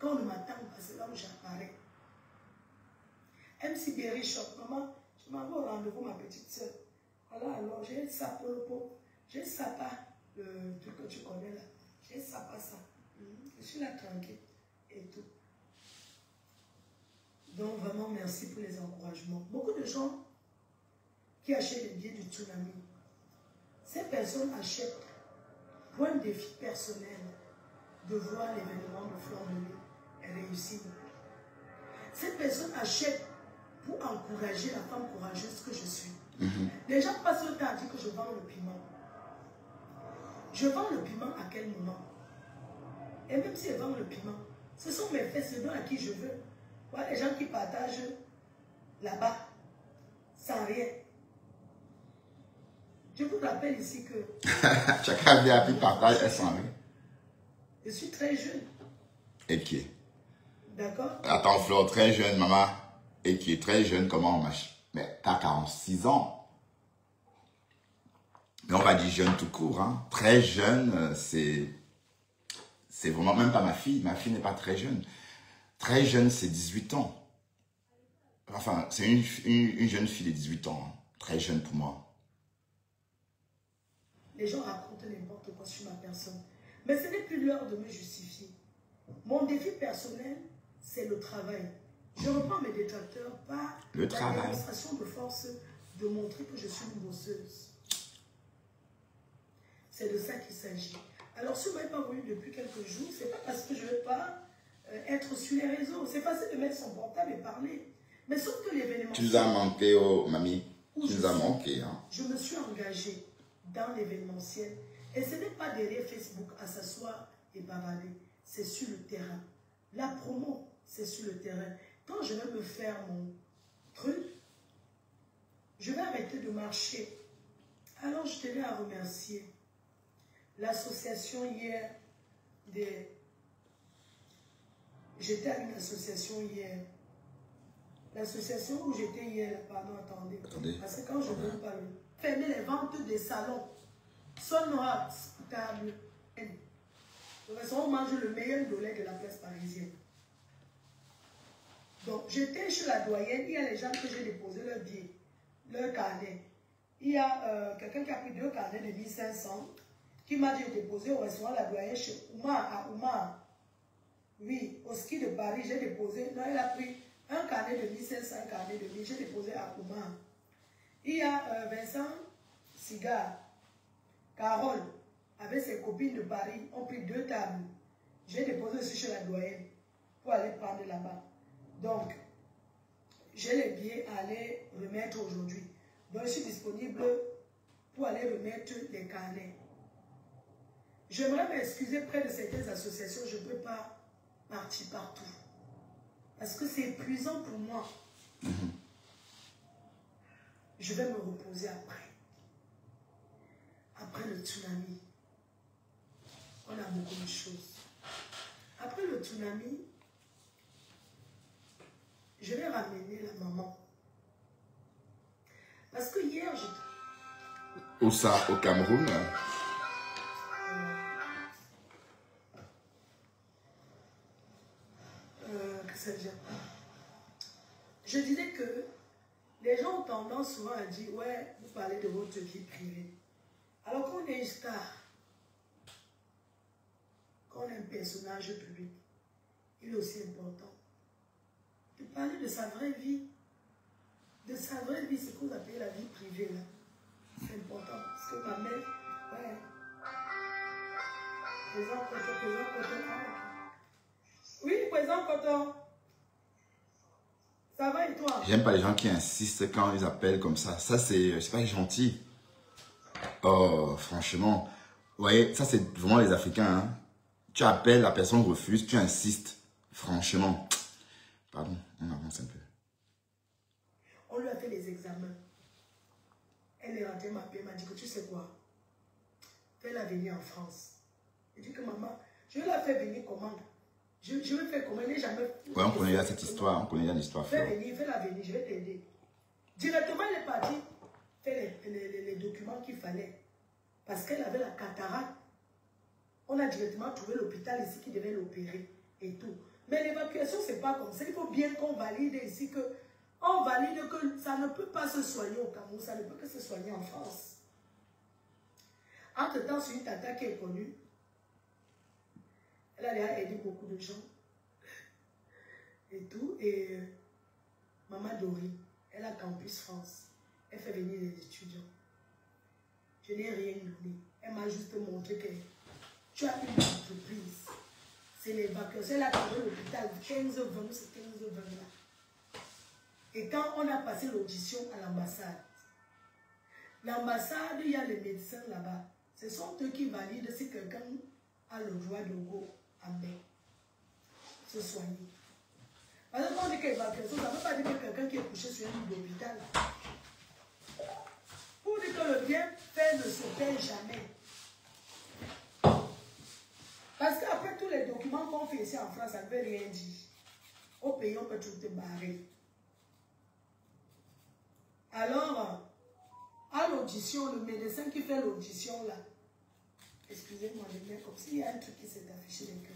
Speaker 4: Quand on ne m'attend pas, c'est là où j'apparais. MC Berry Shop, maman, je m'en vais au rendez-vous, ma petite soeur. Voilà, alors, j'ai ça pour le pot. J'ai ça pas, le truc que tu connais là. J'ai ça pas ça. Je suis là tranquille et tout. Donc, vraiment, merci pour les encouragements. Beaucoup de gens qui achètent les billets du tsunami, ces personnes achètent pour un défi personnel de voir l'événement de Fleur de Lys réussir. Ces personnes achètent pour encourager la femme courageuse que je suis. Les gens passent le temps à dire que je vends le piment. Je vends le piment à quel moment? Et même si je vends le piment, ce sont mes faits, c'est à qui je veux. Voilà les gens qui partagent là-bas, sans rien. Je vous rappelle ici que...
Speaker 1: Chacun vient qui partage, elle sans rien.
Speaker 4: Je suis très jeune.
Speaker 1: Et qui?
Speaker 4: D'accord?
Speaker 1: Attends, Flore, très jeune, maman. Et qui est très jeune, comment? Mais t'as 46 ans. Mais on va dire jeune tout court. Hein. Très jeune, c'est vraiment même pas ma fille. Ma fille n'est pas très jeune. Très jeune, c'est 18 ans. Enfin, c'est une jeune fille de 18 ans. Hein. Très jeune pour moi.
Speaker 4: Les gens racontent n'importe quoi sur ma personne. Mais ce n'est plus l'heure de me justifier. Mon défi personnel, c'est le travail. Je reprends mes détracteurs par la démonstration de force de montrer que je suis une bosseuse. C'est de ça qu'il s'agit. Alors, si vous ne m'avez pas vu depuis quelques jours, ce n'est pas parce que je ne veux pas être sur les réseaux. C'est facile de mettre son portable et parler. Mais sauf que l'événement...
Speaker 1: Tu nous as manqué, oh, mamie. Tu nous as manqué. Hein.
Speaker 4: Je me suis engagée dans l'événementiel. Et ce n'est pas derrière Facebook à s'asseoir et bavarder. C'est sur le terrain. La promo, c'est sur le terrain. Quand je vais me faire mon truc, je vais arrêter de marcher. Alors, je tenais à remercier l'association hier des... J'étais à une association hier. L'association où j'étais hier, pardon, attendez. Parce que quand je veux parler, fermer les ventes des salons, sonora, table, le restaurant mange le meilleur dollar de la place parisienne. Donc, j'étais chez la doyenne, il y a les gens que j'ai déposé leur billet, leur carnet. Il y a quelqu'un qui a pris 2 carnets de 1500, qui m'a dit de déposer au restaurant La Doyenne chez Oumar, à Oumar. Oui, au ski de Paris, j'ai déposé. Non, il a pris un carnet de 1500, un carnet de 1000, j'ai déposé à Oumar. Il y a Vincent Cigare, Carole, avec ses copines de Paris, ont pris 2 tables. J'ai déposé aussi chez La Doyenne pour aller prendre là-bas. Donc, j'ai les billets à aller remettre aujourd'hui. Donc, je suis disponible pour aller remettre les carnets. J'aimerais m'excuser près de certaines associations, je ne peux pas partir partout. Parce que c'est épuisant pour moi. Je vais me reposer après. Après le tsunami, on a beaucoup de choses. Après le tsunami, je vais ramener la maman. Parce que hier,
Speaker 1: Où ça? Au Cameroun?
Speaker 4: Je disais que les gens ont tendance souvent à dire, ouais, vous parlez de votre vie privée. Alors qu'on est une star, quand on est un personnage public, il est aussi important de parler de sa vraie vie. De sa vraie vie, c'est ce que vous appelez la vie privée là. C'est important. Parce que ma mère, ouais. Présent coton. Oui, présent coton. Ça va et toi?
Speaker 1: J'aime pas les gens qui insistent quand ils appellent comme ça. Ça, c'est pas gentil. Oh, franchement. Vous voyez, ça, c'est vraiment les Africains. Hein. Tu appelles, la personne refuse, tu insistes. Franchement. Pardon, on avance un peu.
Speaker 4: On lui a fait les examens. Elle est rentrée, elle m'a dit que tu sais quoi? Fais-la venir en France. Je dis que maman, je vais la faire venir comment? Je vais faire comment? Elle n'est jamais...
Speaker 1: Ouais, on connaît déjà cette histoire. On connaît déjà l'histoire.
Speaker 4: Fais-la venir, je vais t'aider. Directement, elle est partie faire les documents qu'il fallait. Parce qu'elle avait la cataracte. On a directement trouvé l'hôpital ici qui devait l'opérer et tout. Mais l'évacuation, ce n'est pas comme ça. Il faut bien qu'on valide ici que on valide que ça ne peut pas se soigner au Cameroun, ça ne peut que se soigner en France. Entre-temps, c'est une tata qui est connue. Elle a déjà aidé beaucoup de gens. Et tout. Et Maman Dori, elle a Campus France. Elle fait venir les étudiants. Je n'ai rien donné. Elle m'a juste montré que tu as une entreprise. C'est l'évacuation. Elle a trouvé l'hôpital 15h20, c'est 15h20 là. Et quand on a passé l'audition à l'ambassade, l'ambassade, il y a les médecins là-bas. Ce sont eux qui valident si quelqu'un a le droit de go en bain, se soigner. Parce que quand on dit qu'évacuation, ça ne veut pas dire que quelqu'un qui est couché sur un lit d'hôpital. Pour dire que le bienfait ne se paie jamais. Parce qu'après tous les documents qu'on fait ici en France, ça ne veut rien dire. Au pays, on peut tout te barrer. Alors, à l'audition, le médecin qui fait l'audition là, excusez-moi, je mets comme s'il y a un truc qui s'est affiché dans le cœur.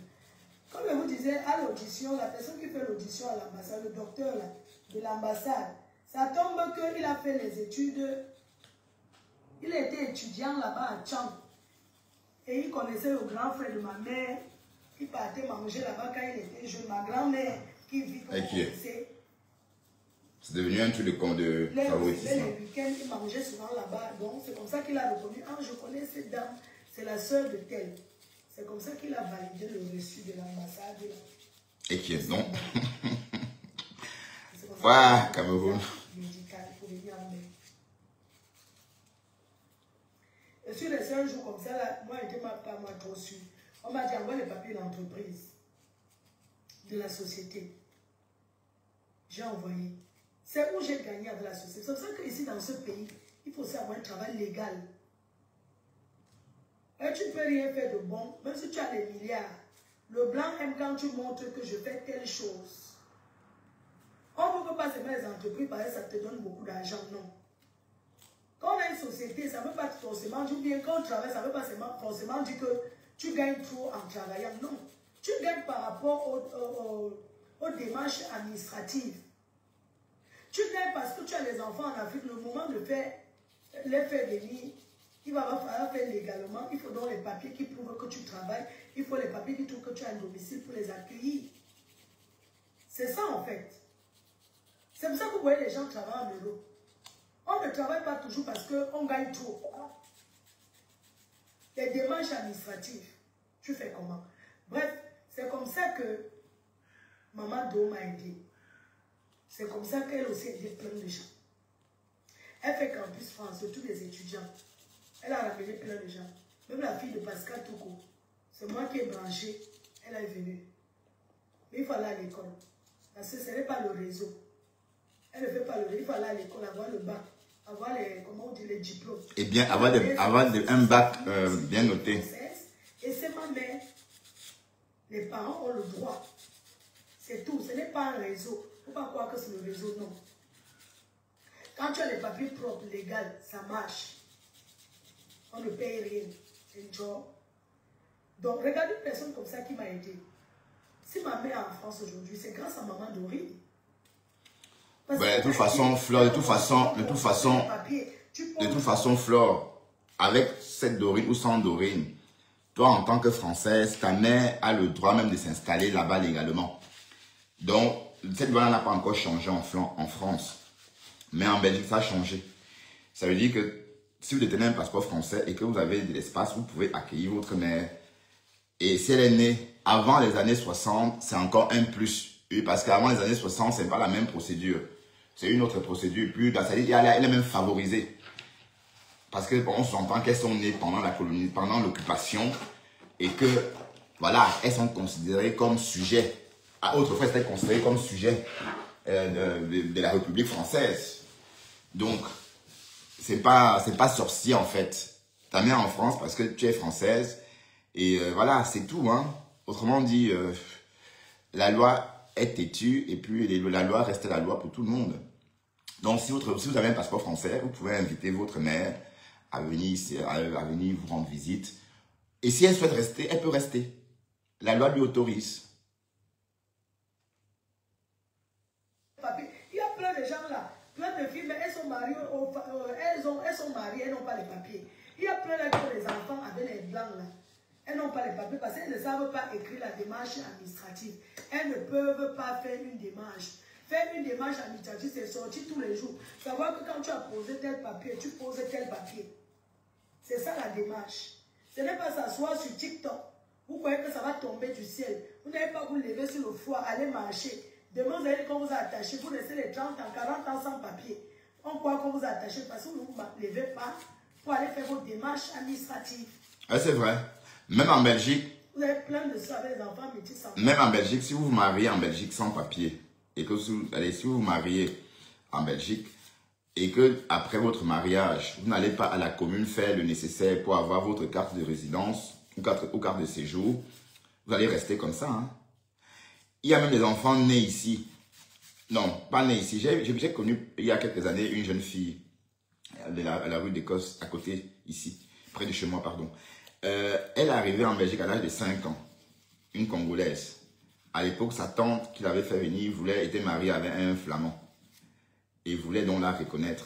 Speaker 4: Comme je vous disais, à l'audition, la personne qui fait l'audition à l'ambassade, le docteur là, de l'ambassade, ça tombe qu'il a fait les études, il était étudiant là-bas à Tchang. Et il connaissait le grand frère de ma mère, qui partait manger là-bas quand il était jeune. Ma grand-mère, qui vit comme c'est
Speaker 1: devenu un truc de favoritisme.
Speaker 4: Les week-ends, il mangeait souvent là-bas. Donc, c'est comme ça qu'il a reconnu. Ah, je connais cette dame, c'est la sœur de tel. C'est comme ça qu'il a validé le reçu de l'ambassade.
Speaker 1: Et qui est non. Voilà, Cameroun.
Speaker 4: Médical, il faut venir en bain. Et sur les 5 jours comme ça, là, moi, je n'étais pas moi trop sûr. On m'a dit, envoie les papiers de l'entreprise, de la société. J'ai envoyé. C'est où j'ai gagné avec la société. C'est pour ça qu'ici, dans ce pays, il faut aussi avoir un travail légal. Et tu ne peux rien faire de bon, même si tu as des milliards. Le blanc aime quand tu montres que je fais telle chose. On ne peut pas se mettre les entreprises parce que ça te donne beaucoup d'argent, non. Quand on a une société, ça ne veut pas forcément dire bien quand on travaille, ça ne veut pas forcément dire que tu gagnes trop en travaillant. Non. Tu gagnes par rapport aux démarches administratives. Tu gagnes parce que tu as les enfants en Afrique. Le moment de les faire venir, il va falloir faire légalement. Il faut donc les papiers qui prouvent que tu travailles. Il faut les papiers qui prouvent que tu as un domicile pour les accueillir. C'est ça en fait. C'est pour ça que vous voyez les gens travaillent en Europe. On ne travaille pas toujours parce qu'on gagne trop. Les démarches administratives, tu fais comment? Bref, c'est comme ça que Maman Do m'a aidé. C'est comme ça qu'elle aussi aidé plein de gens. Elle fait Campus France, tous les étudiants. Elle a ramené plein de gens. Même la fille de Pascal Touko. C'est moi qui ai branché. Elle est venue. Mais il faut aller à l'école. Parce que ce n'est pas le réseau. Elle ne fait pas le réseau. Il faut aller à l'école, avoir le bac. Avoir les, comment on dit, les diplômes.
Speaker 1: Et bien, avoir un bac bien noté.
Speaker 4: Et c'est ma mère. Les parents ont le droit. C'est tout. Ce n'est pas un réseau. Il ne faut pas croire que c'est le réseau, non. Quand tu as les papiers propres, légaux, ça marche. On ne paye rien. C'est une job. Donc, regarde une personne comme ça qui m'a aidé. Si ma mère est en France aujourd'hui, c'est grâce à Maman Dori.
Speaker 1: Ouais, de toute façon, Flore, Flore, avec cette Dorine ou sans Dorine, toi, en tant que Française, ta mère a le droit même de s'installer là-bas légalement. Donc, cette loi n'a pas encore changé en France. Mais en Belgique, ça a changé. Ça veut dire que si vous détenez un passeport français et que vous avez de l'espace, vous pouvez accueillir votre mère. Et si elle est née avant les années 60, c'est encore un plus. Oui, parce qu'avant les années 60, ce n'est pas la même procédure. C'est une autre procédure. Plus, elle est même favorisée. Parce que on s'entend qu'elles sont nées pendant la colonie, pendant l'occupation, et que, voilà, elles sont considérées comme sujets. Autrefois, elles étaient considérées comme sujets de la République française. Donc, c'est pas sorcier en fait. Ta mère en France parce que tu es française. Et voilà, c'est tout. Hein. Autrement dit, la loi est têtue et puis la loi reste la loi pour tout le monde. Donc, si vous avez un passeport français, vous pouvez inviter votre mère à venir ici, à venir vous rendre visite. Et si elle souhaite rester, elle peut rester. La loi lui autorise.
Speaker 4: elles sont mariées, elles n'ont pas les papiers. Il y a plein de les enfants avec les blancs là. Elles n'ont pas les papiers parce qu'elles ne savent pas écrire la démarche administrative. Elles ne peuvent pas faire une démarche. Faire une démarche administrative, c'est sortir tous les jours. Savoir que quand tu as posé tel papier, tu poses tel papier. C'est ça la démarche. Ce n'est pas s'asseoir sur TikTok. Vous croyez que ça va tomber du ciel. Vous n'avez pas vous lever sur le foie, aller marcher. Demain, vous allez quand vous attaché, vous laissez les 30 ans, 40 ans sans papier. On croit qu'on vous a attaché parce que vous ne vous levez pas pour aller faire vos démarches administratives.
Speaker 1: Ah, c'est vrai. Même en Belgique.
Speaker 4: Vous avez plein de ça avec les enfants métis sans papier.
Speaker 1: Même en Belgique, si vous vous mariez en Belgique sans papier, et que si vous vous mariez en Belgique, et que après votre mariage, vous n'allez pas à la commune faire le nécessaire pour avoir votre carte de résidence ou carte de séjour, vous allez rester comme ça. Hein. Il y a même des enfants nés ici. Non, pas nés ici. J'ai connu il y a quelques années une jeune fille de la rue d'Écosse, à côté, ici, près de chez moi, pardon. Elle est arrivée en Belgique à l'âge de 5 ans, une Congolaise. À l'époque, sa tante qui l'avait fait venir était mariée avec un Flamand. Et voulait donc la reconnaître.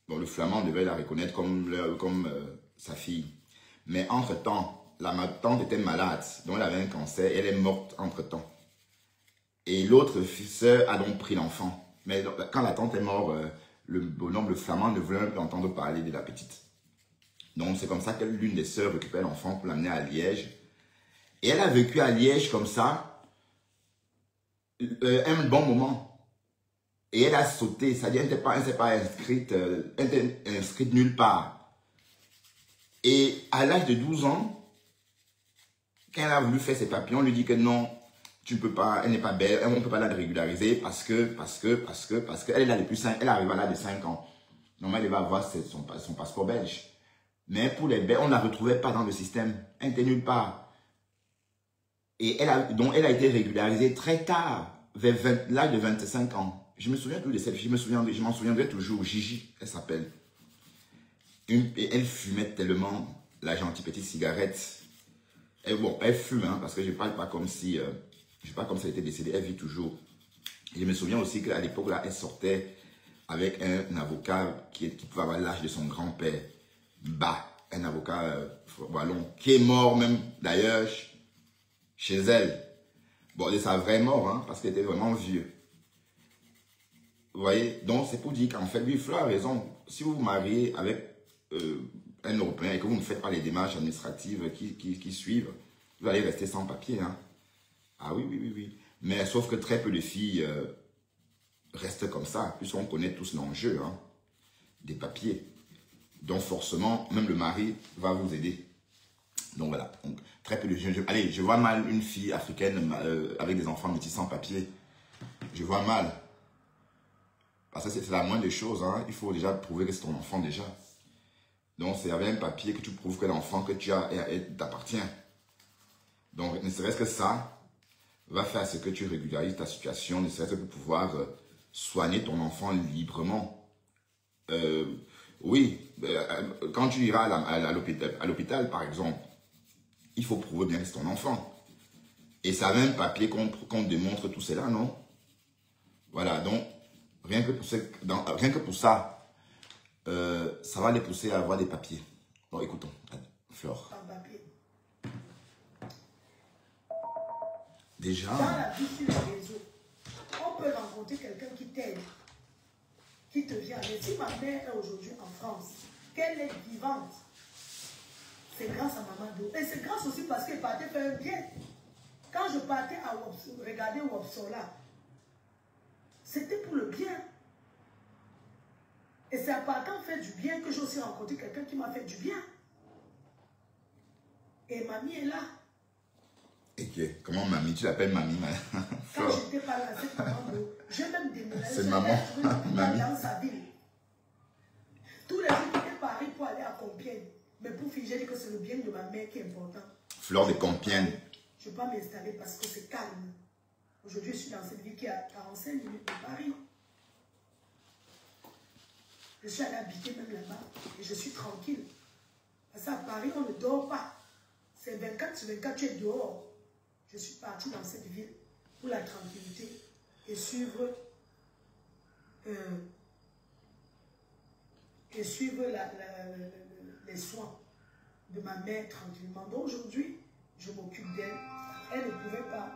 Speaker 1: Donc le Flamand devait la reconnaître comme sa fille. Mais entre-temps, ma tante était malade, donc elle avait un cancer, elle est morte entre-temps. Et l'autre sœur a donc pris l'enfant. Mais quand la tante est morte, le bonhomme, le Flamand, ne voulait plus entendre parler de la petite. Donc c'est comme ça que l'une des sœurs récupère l'enfant pour l'amener à Liège. Et elle a vécu à Liège comme ça un bon moment. Et elle a sauté, c'est-à-dire qu'elle ne s'est pas inscrite, elle n'était inscrite nulle part. Et à l'âge de 12 ans, quand elle a voulu faire ses papiers, on lui dit que non, tu ne peux pas, elle n'est pas belle, on ne peut pas la régulariser parce qu'elle est là depuis 5, elle arrive à l'âge de 5 ans. Normalement, elle va avoir son passeport belge. Mais pour les Belges, on ne la retrouvait pas dans le système. Elle n'était nulle part. Et donc elle a été régularisée très tard, vers l'âge de 25 ans. Je me souviens plus de cette fille, je m'en souviendrai toujours. Gigi, elle s'appelle. Et elle fumait tellement la gentille petite cigarette. Et bon, elle fume, hein, parce que je ne parle pas comme si, elle était décédée, elle vit toujours. Et je me souviens aussi qu'à l'époque, là, elle sortait avec un avocat qui pouvait avoir l'âge de son grand-père. Un avocat wallon, qui est mort même, d'ailleurs, chez elle. Bon, de sa vraie mort, hein, parce qu'elle était vraiment vieux. Vous voyez, donc c'est pour dire qu'en fait, lui, Flo a raison. Si vous vous mariez avec un Européen et que vous ne faites pas les démarches administratives qui suivent, vous allez rester sans papier. Hein. Ah oui. Mais sauf que très peu de filles restent comme ça, puisqu'on connaît tous l'enjeu hein, des papiers. Donc forcément, même le mari va vous aider. Donc voilà, donc, très peu de jeunes. Allez, je vois mal une fille africaine avec des enfants métis sans papier. Je vois mal. Parce que c'est la moindre des choses. Hein. Il faut déjà prouver que c'est ton enfant déjà. Donc c'est avec un papier que tu prouves que l'enfant que tu as t'appartient. Donc ne serait-ce que ça va faire ce que tu régularises ta situation, ne serait-ce que pour pouvoir soigner ton enfant librement. Oui, quand tu iras à l'hôpital par exemple, il faut prouver bien que c'est ton enfant. Et ça avait un papier qu'on démontre tout cela, non? Voilà, donc rien que pour ça, ça va les pousser à avoir des papiers. Bon, écoutons, Flore. Déjà.
Speaker 4: Dans la vie sur les réseaux, on peut rencontrer quelqu'un qui t'aide, qui te vient. Mais si ma mère est aujourd'hui en France, qu'elle est vivante, c'est grâce à Maman Do. Et c'est grâce aussi parce qu'elle partait faire un bien. Quand je partais à regarder Wopsola, c'était pour le bien. Et c'est en partant faire du bien que j'ai aussi rencontré quelqu'un qui m'a fait du bien. Et mamie est là.
Speaker 1: Et comment mamie? Tu l'appelles mamie?
Speaker 4: Quand j'étais pas là, cette maman, j'ai même déménagé.
Speaker 1: C'est maman. Mamie.
Speaker 4: Dans sa ville. Tous les jours, j'étais Paris pour aller à Compiègne. Mais pour finir, j'ai dit que c'est le bien de ma mère qui est important.
Speaker 1: Flore de Compiègne.
Speaker 4: Je ne peux pas m'installer parce que c'est calme. Aujourd'hui, je suis dans cette ville qui est à 45 minutes de Paris. Je suis allée habiter même là-bas et je suis tranquille. Parce qu'à Paris, on ne dort pas. C'est 24 sur 24, tu es dehors. Je suis partie dans cette ville pour la tranquillité et suivre et suivre les soins de ma mère tranquillement. Donc aujourd'hui, je m'occupe d'elle. Elle ne pouvait pas.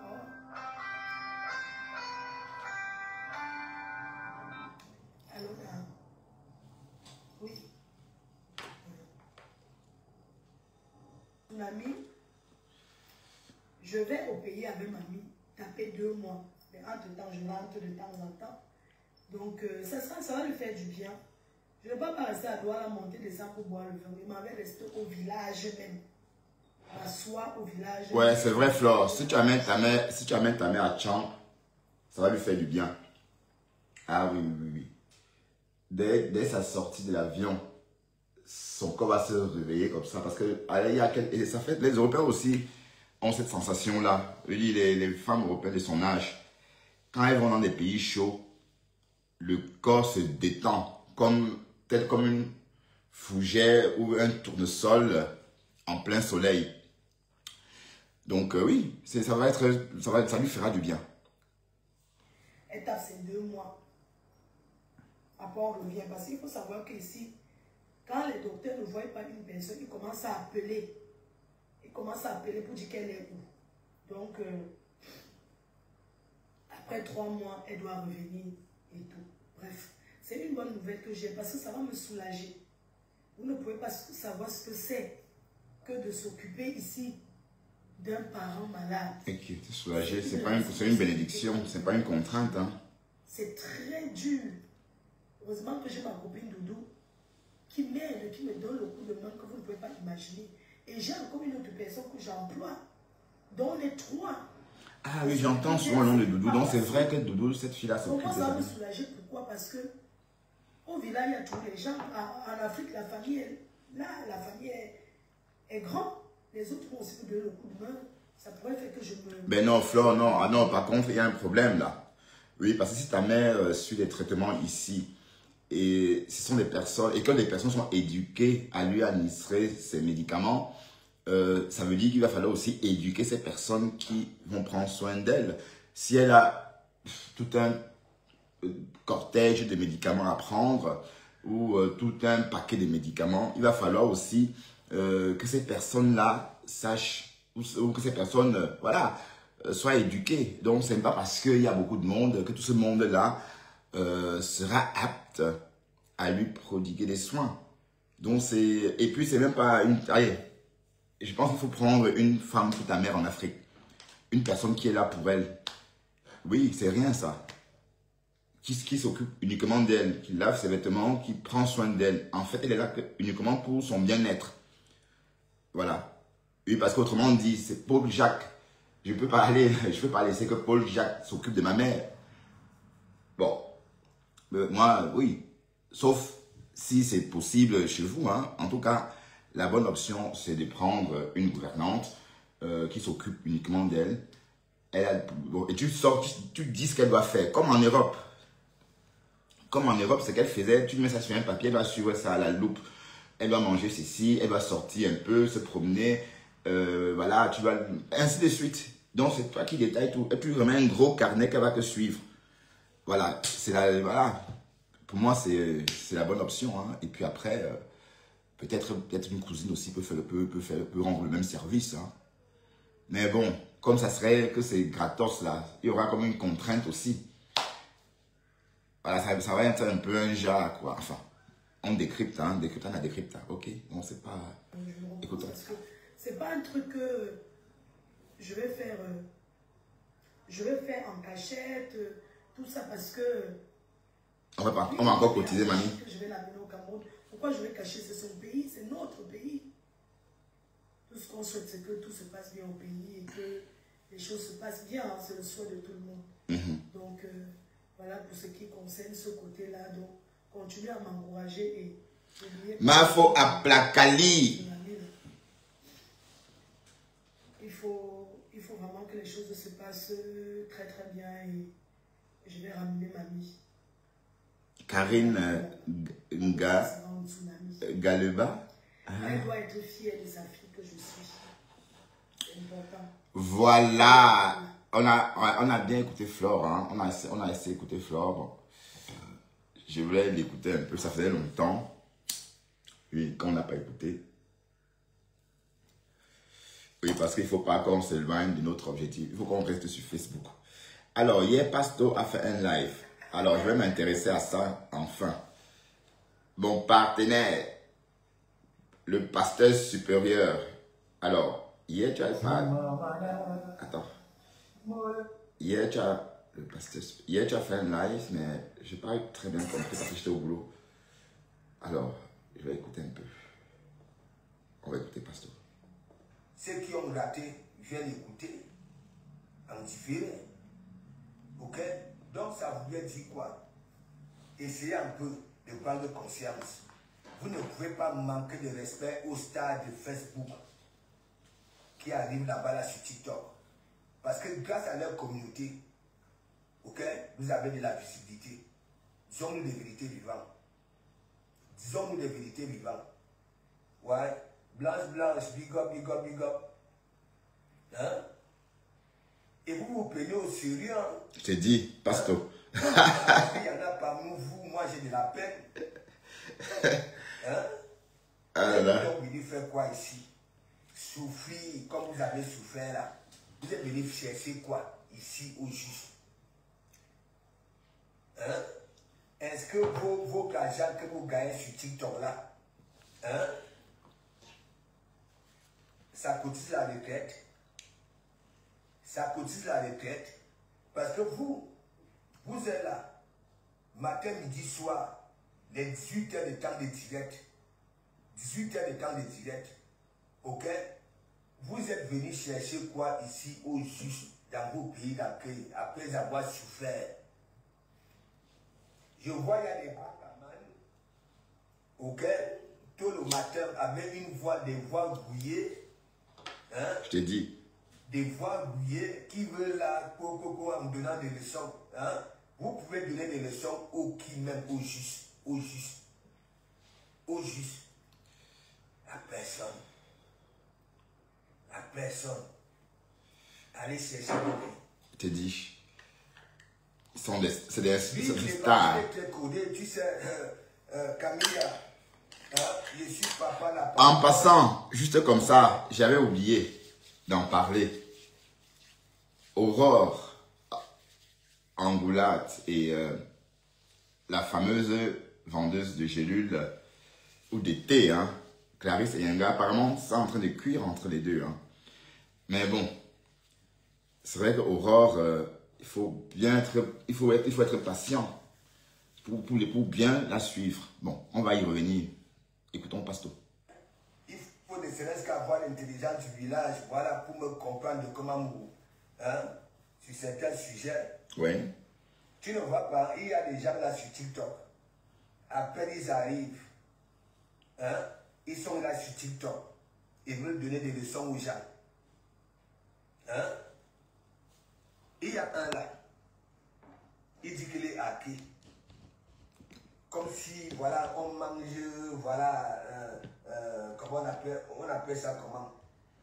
Speaker 4: Alors, oui. Mamie, je vais au pays avec mamie, taper 2 mois. Mais entre-temps, je rentre de temps en temps. Donc, ça va lui faire du bien. Je ne vais pas rester à Douala monter des sacs pour boire le vin. Il m'avait resté au village même. M'asseoir au village.
Speaker 1: Ouais, c'est vrai, Flore. Si tu amènes ta mère à Tchang, ça va lui faire du bien. Ah oui, oui, oui. Dès sa sortie de l'avion, son corps va se réveiller comme ça. Parce que et ça fait, les Européens aussi ont cette sensation-là. Les femmes européennes de son âge, quand elles vont dans des pays chauds, le corps se détend tel comme une fougère ou un tournesol en plein soleil. Donc oui, ça lui fera du bien.
Speaker 4: Elle tape ses 2 mois. Après on revient. Parce qu'il faut savoir qu'ici, quand les docteurs ne voient pas une personne, ils commencent à appeler. Ils commencent à appeler pour dire qu'elle est où. Donc, après 3 mois, elle doit revenir et tout. Bref, c'est une bonne nouvelle que j'ai parce que ça va me soulager. Vous ne pouvez pas savoir ce que c'est que de s'occuper ici d'un parent malade. Et
Speaker 1: qui te soulager, c'est une bénédiction, c'est pas une contrainte. Hein.
Speaker 4: C'est très dur. Heureusement que j'ai ma copine Doudou qui m'aide, qui me donne le coup de main que vous ne pouvez pas imaginer. Et j'ai encore une autre personne que j'emploie, dont les 3.
Speaker 1: Ah oui, j'entends souvent le nom de Doudou. Donc c'est vrai que Doudou, cette fille-là, c'est
Speaker 4: pourquoi ça va me soulager? Pourquoi? Parce que au village, il y a tous les gens. En Afrique, la famille est grande. Les autres vont aussi me donner le coup de main. Ça pourrait faire que je me...
Speaker 1: Mais non, Flore, non. Ah non, par contre, il y a un problème là. Oui, parce que si ta mère suit les traitements ici, et ce sont des personnes, et que les personnes sont éduquées à lui administrer ces médicaments, ça veut dire qu'il va falloir aussi éduquer ces personnes qui vont prendre soin d'elle. Si elle a tout un cortège de médicaments à prendre, ou tout un paquet de médicaments, il va falloir aussi que ces personnes-là sachent, ou que ces personnes, voilà, soient éduquées. Donc, ce n'est pas parce qu'il y a beaucoup de monde que tout ce monde-là sera apte à lui prodiguer des soins. Donc, et puis, c'est même pas une... Allez, je pense qu'il faut prendre une femme pour ta mère en Afrique. Une personne qui est là pour elle. Oui, c'est rien ça. Qui s'occupe uniquement d'elle, qui lave ses vêtements, qui prend soin d'elle. En fait, elle est là uniquement pour son bien-être. Voilà. Oui, parce qu'autrement dit, c'est Paul Jacques. Je peux pas laisser que Paul Jacques s'occupe de ma mère. Bon. Moi, oui. Sauf si c'est possible chez vous. Hein. En tout cas, la bonne option, c'est de prendre une gouvernante qui s'occupe uniquement d'elle. Et tu sors, tu dis ce qu'elle doit faire. Comme en Europe. Comme en Europe, c'est qu'elle faisait, tu mets ça sur un papier, elle doit suivre ça à la loupe. Elle doit manger ceci, elle doit sortir un peu, se promener. Voilà, tu vas... Ainsi de suite. Donc, c'est toi qui détailles tout. Et puis, vraiment un gros carnet qu'elle va te suivre. Voilà, voilà. Pour moi, c'est la bonne option. Hein. Et puis après, peut-être une cousine aussi peut rendre le même service. Hein. Mais bon, comme ça serait que c'est gratos là, il y aura comme une contrainte aussi. Voilà, ça va être un peu un genre, quoi. Enfin, on décrypte, hein. Décrypte, on a décrypte. Ok, non, c'est pas... Écoute.
Speaker 4: C'est pas un truc que je vais faire en cachette, tout ça, parce que...
Speaker 1: On va encore cotiser, mamie.
Speaker 4: Je vais l'amener au Cameroun. Pourquoi je vais cacher? C'est son pays, c'est notre pays. Tout ce qu'on souhaite, c'est que tout se passe bien au pays et que les choses se passent bien. Hein, c'est le souhait de tout le monde. Donc, voilà pour ce qui concerne ce côté-là. Donc, continuez à m'encourager et...
Speaker 1: Mafo à Placali.
Speaker 4: Il faut vraiment que les choses se passent très très bien et je vais ramener mamie.
Speaker 1: Karine Galeba.
Speaker 4: Elle doit être fière de sa fille que je suis. C'est important.
Speaker 1: Voilà. On a bien écouté Flore. Hein. On a essayé d'écouter Flore. Je voulais l'écouter un peu. Ça faisait longtemps. Oui, qu'on n'a pas écouté. Oui, parce qu'il ne faut pas qu'on s'éloigne de notre objectif. Il faut qu'on reste sur Facebook. Alors, hier, Pasteur a fait un live. Alors, je vais m'intéresser à ça enfin. Mon partenaire, le pasteur supérieur. Alors, hier, tu as fait... Attends. Hier, tu as... Le pasteur... Hier, tu as fait un live, mais je n'ai pas très bien compris parce que j'étais au boulot. Alors, je vais écouter un peu. On va écouter Pasteur.
Speaker 5: Ceux qui ont raté viennent écouter en différé. Ok? Donc ça voulait dire quoi? Essayez un peu de prendre conscience. Vous ne pouvez pas manquer de respect aux stars de Facebook qui arrivent là-bas sur TikTok. Parce que grâce à leur communauté, ok, vous avez de la visibilité. Disons-nous des vérités vivantes. Disons-nous des vérités vivantes. Ouais. Blanche, big up, big up, big up. Hein? Et vous vous prenez au sérieux. Hein?
Speaker 1: Je t'ai dit, Pasteur.
Speaker 5: Il y en a parmi vous, moi j'ai de la peine. Hein?
Speaker 1: Ah là.
Speaker 5: Vous êtes venu faire quoi ici? Souffrir comme vous avez souffert là. Vous êtes venu chercher quoi ici au juste? Hein? Est-ce que vos argent que vous gagnez sur TikTok là, hein? Ça cotise la retraite. Ça cotise la retraite. Parce que vous êtes là, matin, midi, soir, les 18 heures de temps de direct. 18 heures de temps de direct. Ok? Vous êtes venu chercher quoi ici au juste dans vos pays d'accueil après avoir souffert. Je vois, il y a des bataman, ok? Tôt le matin, avec une voix, des voix brouillées. Hein?
Speaker 1: Je t'ai dit.
Speaker 5: Des voix brouillées qui veulent là, en donnant des leçons. Hein? Vous pouvez donner des leçons au qui même, au juste. Au juste. Au juste. À personne. À personne. Allez chercher le pays.
Speaker 1: Je t'ai dit. C'est des
Speaker 5: Oui,
Speaker 1: stars.
Speaker 5: tu sais, Camilla, je suis papa là.
Speaker 1: En passant, juste comme ça, j'avais oublié d'en parler. Aurore Angoulate et la fameuse vendeuse de gélules ou des thés, hein, Clarisse et Yanga, apparemment, c'est en train de cuire entre les deux. Hein. Mais bon, c'est vrai qu'Aurore, il faut être patient pour bien la suivre. Bon, on va y revenir. Écoutons Pasteur.
Speaker 5: Il faut ne serait-ce qu'avoir l'intelligence du village, voilà, pour me comprendre comment vous, hein, sur certains sujets.
Speaker 1: Oui.
Speaker 5: Tu ne vois pas, il y a des gens là sur TikTok. Après, ils arrivent. Hein, ils sont là sur TikTok. Ils veulent donner des leçons aux gens. Hein? Il y a un là. Il dit qu'il est hacké. Comme si, voilà, on mange, voilà, comment on appelle ça comment?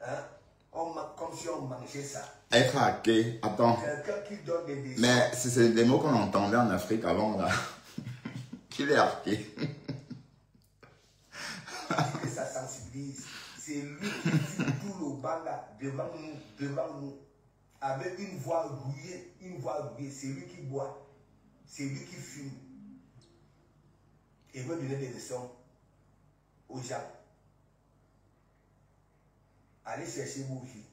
Speaker 5: Hein? Comme si on mangeait ça.
Speaker 1: Être hacké, attends.
Speaker 5: Quelqu'un qui donne des leçons.
Speaker 1: Mais c'est des mots qu'on entendait en Afrique avant, là. Qu'il est hacké.
Speaker 5: Que ça sensibilise. C'est lui qui dit tout le bas là, devant nous, avec une voix rouillée, c'est lui qui boit, c'est lui qui fume. Il veut donner des leçons aux gens. Allez chercher vos vies.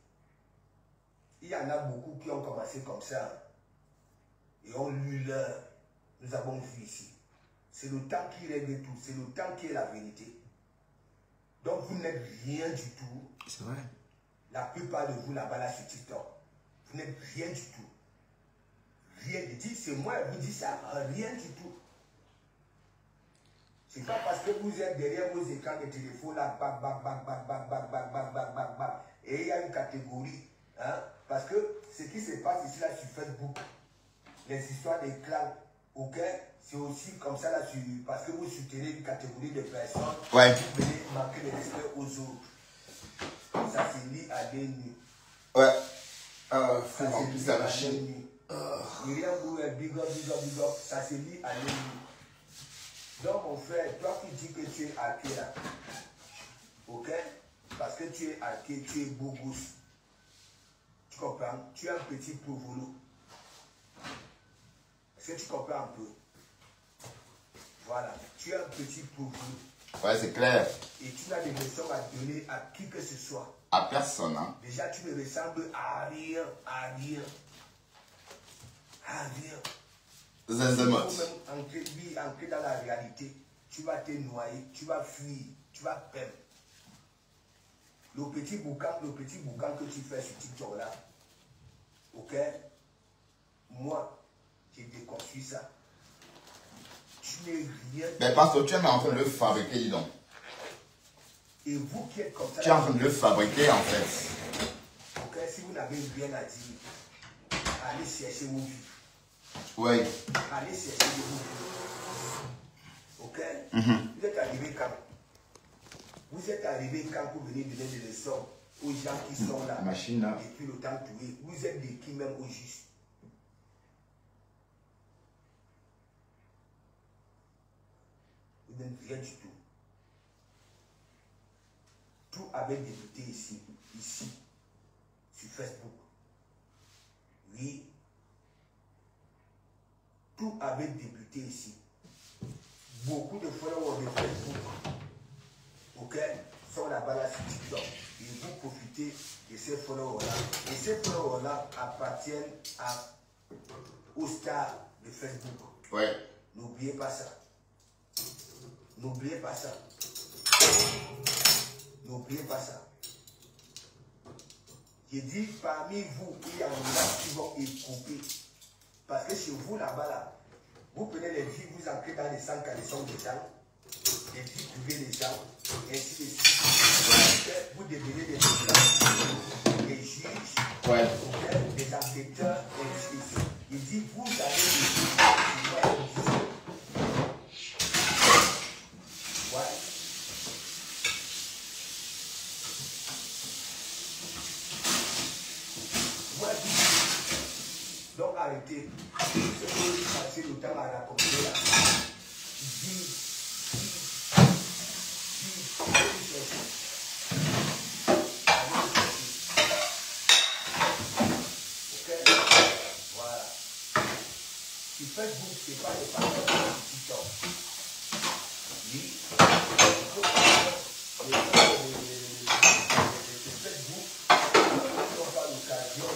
Speaker 5: Il y en a beaucoup qui ont commencé comme ça et ont lu l'heure. Nous avons vu ici. C'est le temps qui règle tout, c'est le temps qui est la vérité. Donc vous n'êtes rien du tout.
Speaker 1: C'est vrai.
Speaker 5: La plupart de vous là-bas là sur TikTok, vous n'êtes rien du tout. Rien. Je dis, c'est moi, je vous dis ça, rien du tout. C'est pas parce que vous êtes derrière vos écrans de téléphone là, et il y a une catégorie. Hein, parce que ce qui se passe ici là sur Facebook, les histoires des clans, ok, c'est aussi comme ça là, parce que vous soutenez une catégorie de personnes,
Speaker 1: ouais,
Speaker 5: vous venez manquer de respect aux autres. Ça se lit à des nuits.
Speaker 1: Ouais.
Speaker 5: Ça se lit à des nuits. Myriam Boué, big up, ça se lit à des nuits. Donc, mon frère, toi qui dis que tu es arqué là, ok? Parce que tu es arqué, tu es beau gosse. Tu comprends? Tu es un petit provolo. Est-ce que tu comprends un peu? Voilà, tu es un petit provolo.
Speaker 1: Ouais, c'est clair.
Speaker 5: Et tu n'as de leçons à donner à qui que ce soit.
Speaker 1: À personne, hein.
Speaker 5: Déjà, tu ne ressembles à rien, à rien. À rien.
Speaker 1: Zenzemot.
Speaker 5: Tu peux même entrer dans la réalité. Tu vas te noyer, tu vas fuir, tu vas perdre. Le petit boucan que tu fais sur TikTok là, ok? Moi, j'ai déconstruit ça. Tu n'es rien.
Speaker 1: Mais parce que tu es en train de le fabriquer, dis donc.
Speaker 5: Et vous qui êtes comme ça,
Speaker 1: Tu es en train de le fabriquer en fait.
Speaker 5: ok? Si vous n'avez rien à dire, allez chercher vos vies.
Speaker 1: Oui.
Speaker 5: Allez chercher vos vies. Ok? Vous êtes arrivé quand? Vous êtes arrivé quand pour venir donner des leçons aux gens qui sont là,
Speaker 1: Machine là.
Speaker 5: depuis le temps touré? Vous êtes de qui même au juste? Vous n'êtes rien du tout. Tout avait débuté ici, sur Facebook. Oui. Tout avait débuté ici. Beaucoup de followers de Facebook, ok, sont là-bas là sur TikTok. Et vous profitez de ces followers-là. Et ces followers-là appartiennent aux stars de Facebook.
Speaker 1: Ouais.
Speaker 5: N'oubliez pas ça. N'oubliez pas ça. N'oubliez pas ça. J'ai dit, parmi vous, il y en a qui vont écouter. Parce que chez vous, là-bas, là, vous prenez les vies, vous entrez dans les sangs caleçons des gens, les vies privées des gens, et ainsi de suite. Vous devenez des gens, des juges,
Speaker 1: Ouais.
Speaker 5: des enquêteurs, et ainsi de suite. Il dit, vous avez des vies. Ouais. Ouais. Donc arrêtez. Passer le temps à raconter là. Ok? Voilà. Sur Facebook, c'est pas les parents de TikTok. Oui. Facebook, on va l'occasion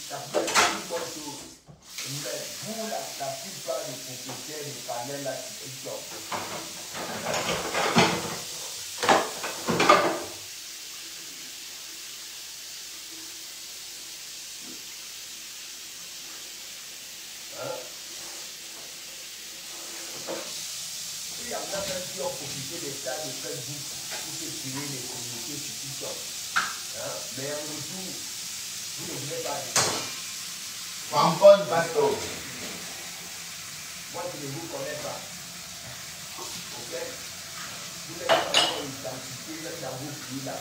Speaker 5: ça peut être une bonne chose. Mais vous, la plupart des propriétaires des panels là sur TikTok, il y en a même qui ont profité des stars de Facebook pour se créer des communautés sur TikTok. Mais en retour, vous ne voulez pas aller.
Speaker 1: Pampon Basto.
Speaker 5: Moi, je ne vous connais pas. Ok? Vous n'êtes pas encore identifié dans vos pays là.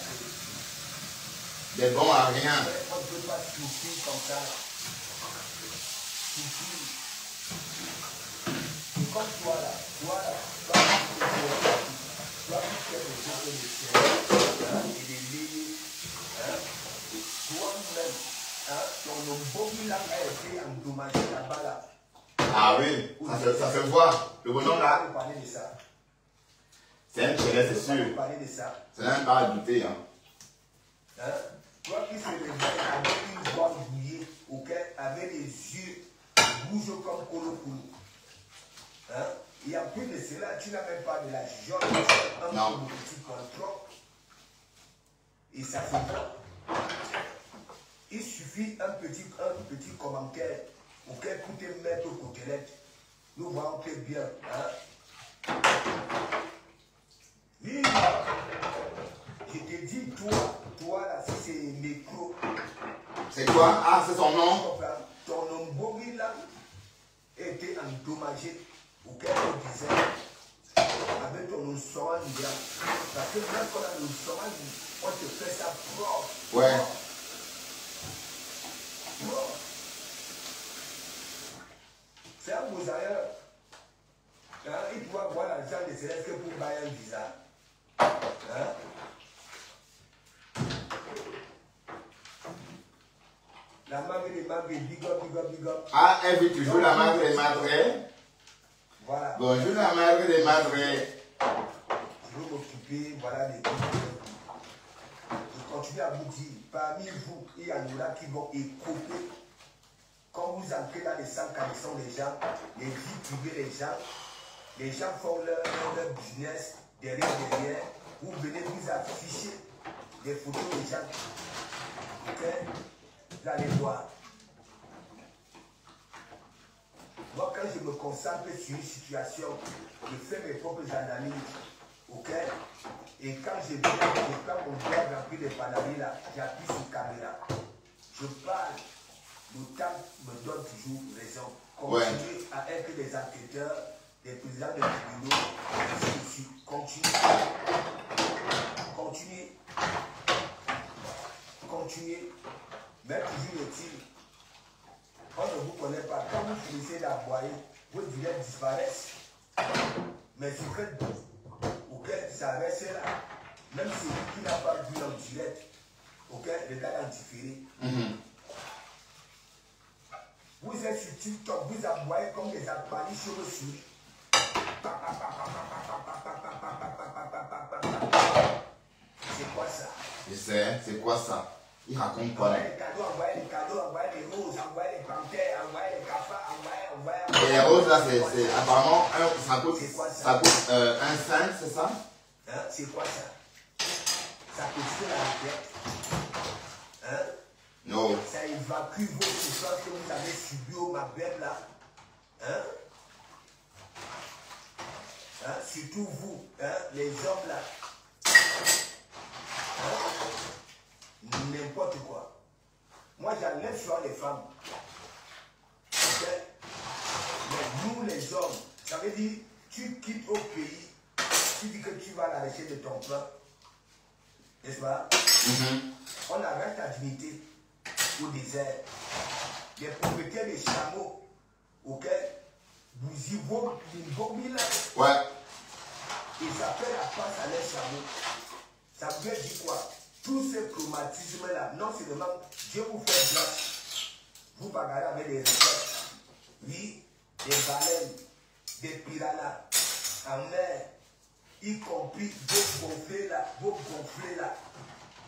Speaker 1: Des bons à rien.
Speaker 5: On ne peut pas souffrir comme ça. Souffrir. C'est comme toi là. Toi qui fais le jeu de ciel et des lignes. Toi-même, ton bobby là a été endommagé là-bas là.
Speaker 1: Ah oui, ça se voit. Le bonhomme là,
Speaker 5: On va parler de ça.
Speaker 1: c'est un chéret, c'est
Speaker 5: On va
Speaker 1: sûr.
Speaker 5: parler de ça.
Speaker 1: C'est même pas à douter. Hein.
Speaker 5: Toi qui se réveille avec une voix bouillée, okay, avec les yeux rouges comme Kolo. Et en plus de cela, tu n'as même pas de la jaune, un petit contrôle. Et ça se voit. Il suffit un petit commentaire pour te mettre aux côtelettes. Nous voyons très bien. Oui, je te dis, toi là, si c'est micro.
Speaker 1: C'est quoi? Ah, c'est son nom?
Speaker 5: Ton ombobi là était endommagé au cœur du désert avec ton soin. Parce que même quand on a le soin, on te fait ça propre.
Speaker 1: Ouais.
Speaker 5: C'est un mosaïque. serait-ce que pour bailler un visa. Hein? La mague des magues, big up, big up, big up.
Speaker 1: Ah, elle vit toujours la madre des madres.
Speaker 5: Voilà.
Speaker 1: Bonjour la madre des madres.
Speaker 5: Je veux m'occuper, voilà, des trucs. Je continue à vous dire, parmi vous, il y en a qui vont écouter. Quand vous entrez dans les centres connaissants des gens, les vies privées des gens font leur business derrière. Vous venez vous afficher des photos des gens. Ok? Vous allez voir. Moi, quand je me concentre sur une situation, je fais mes propres analyses. Ok? Et quand je prends mon doigt rempli de panaris là, j'appuie sur caméra. Je parle. Le temps me donne toujours raison. Continuez à être des enquêteurs, des présidents de tribunaux, ainsi de suite. Continuez. Mais toujours est-il, on ne vous connaît pas. Quand vous finissez d'aboyer, vos dilettes disparaissent. Mais si vous faites ok, ça reste là. Même celui qui n'a pas vu en direct, ok, le gars est différé. Vous êtes sur TikTok, vous aboyez comme des appareils chauves-souris. C'est quoi ça?
Speaker 1: Je sais, c'est quoi ça? Il raconte quoi?
Speaker 5: Envoyez les cadeaux, envoyez les roses, envoyez les panthères, envoyez les cafards, envoyez.
Speaker 1: Et les roses là, c'est apparemment, ça coûte un 5, c'est ça?
Speaker 5: Hein? C'est quoi ça? Ça peut faire la tête. Hein?
Speaker 1: Non.
Speaker 5: Ça évacue vos souffrances que vous avez subies au Maghreb là. Hein? Hein? Surtout vous, hein? Les hommes là. Hein? N'importe quoi. Moi j'enlève sur les femmes. Ok? Mais nous les hommes, ça veut dire, tu quittes au pays, tu dis que tu vas à la recherche de ton pain. N'est-ce pas? On arrête ta dignité au désert. Les propriétaires des chameaux, ok? Vous y vont là.
Speaker 1: Ouais.
Speaker 5: Ils appellent la passe à leurs chameaux. Ça veut dire quoi? Tous ces traumatismes-là, non seulement Dieu vous fait grâce, vous bagarrez avec des récoltes, oui, des baleines, des piranhas, en mer, y compris vos gonflés là,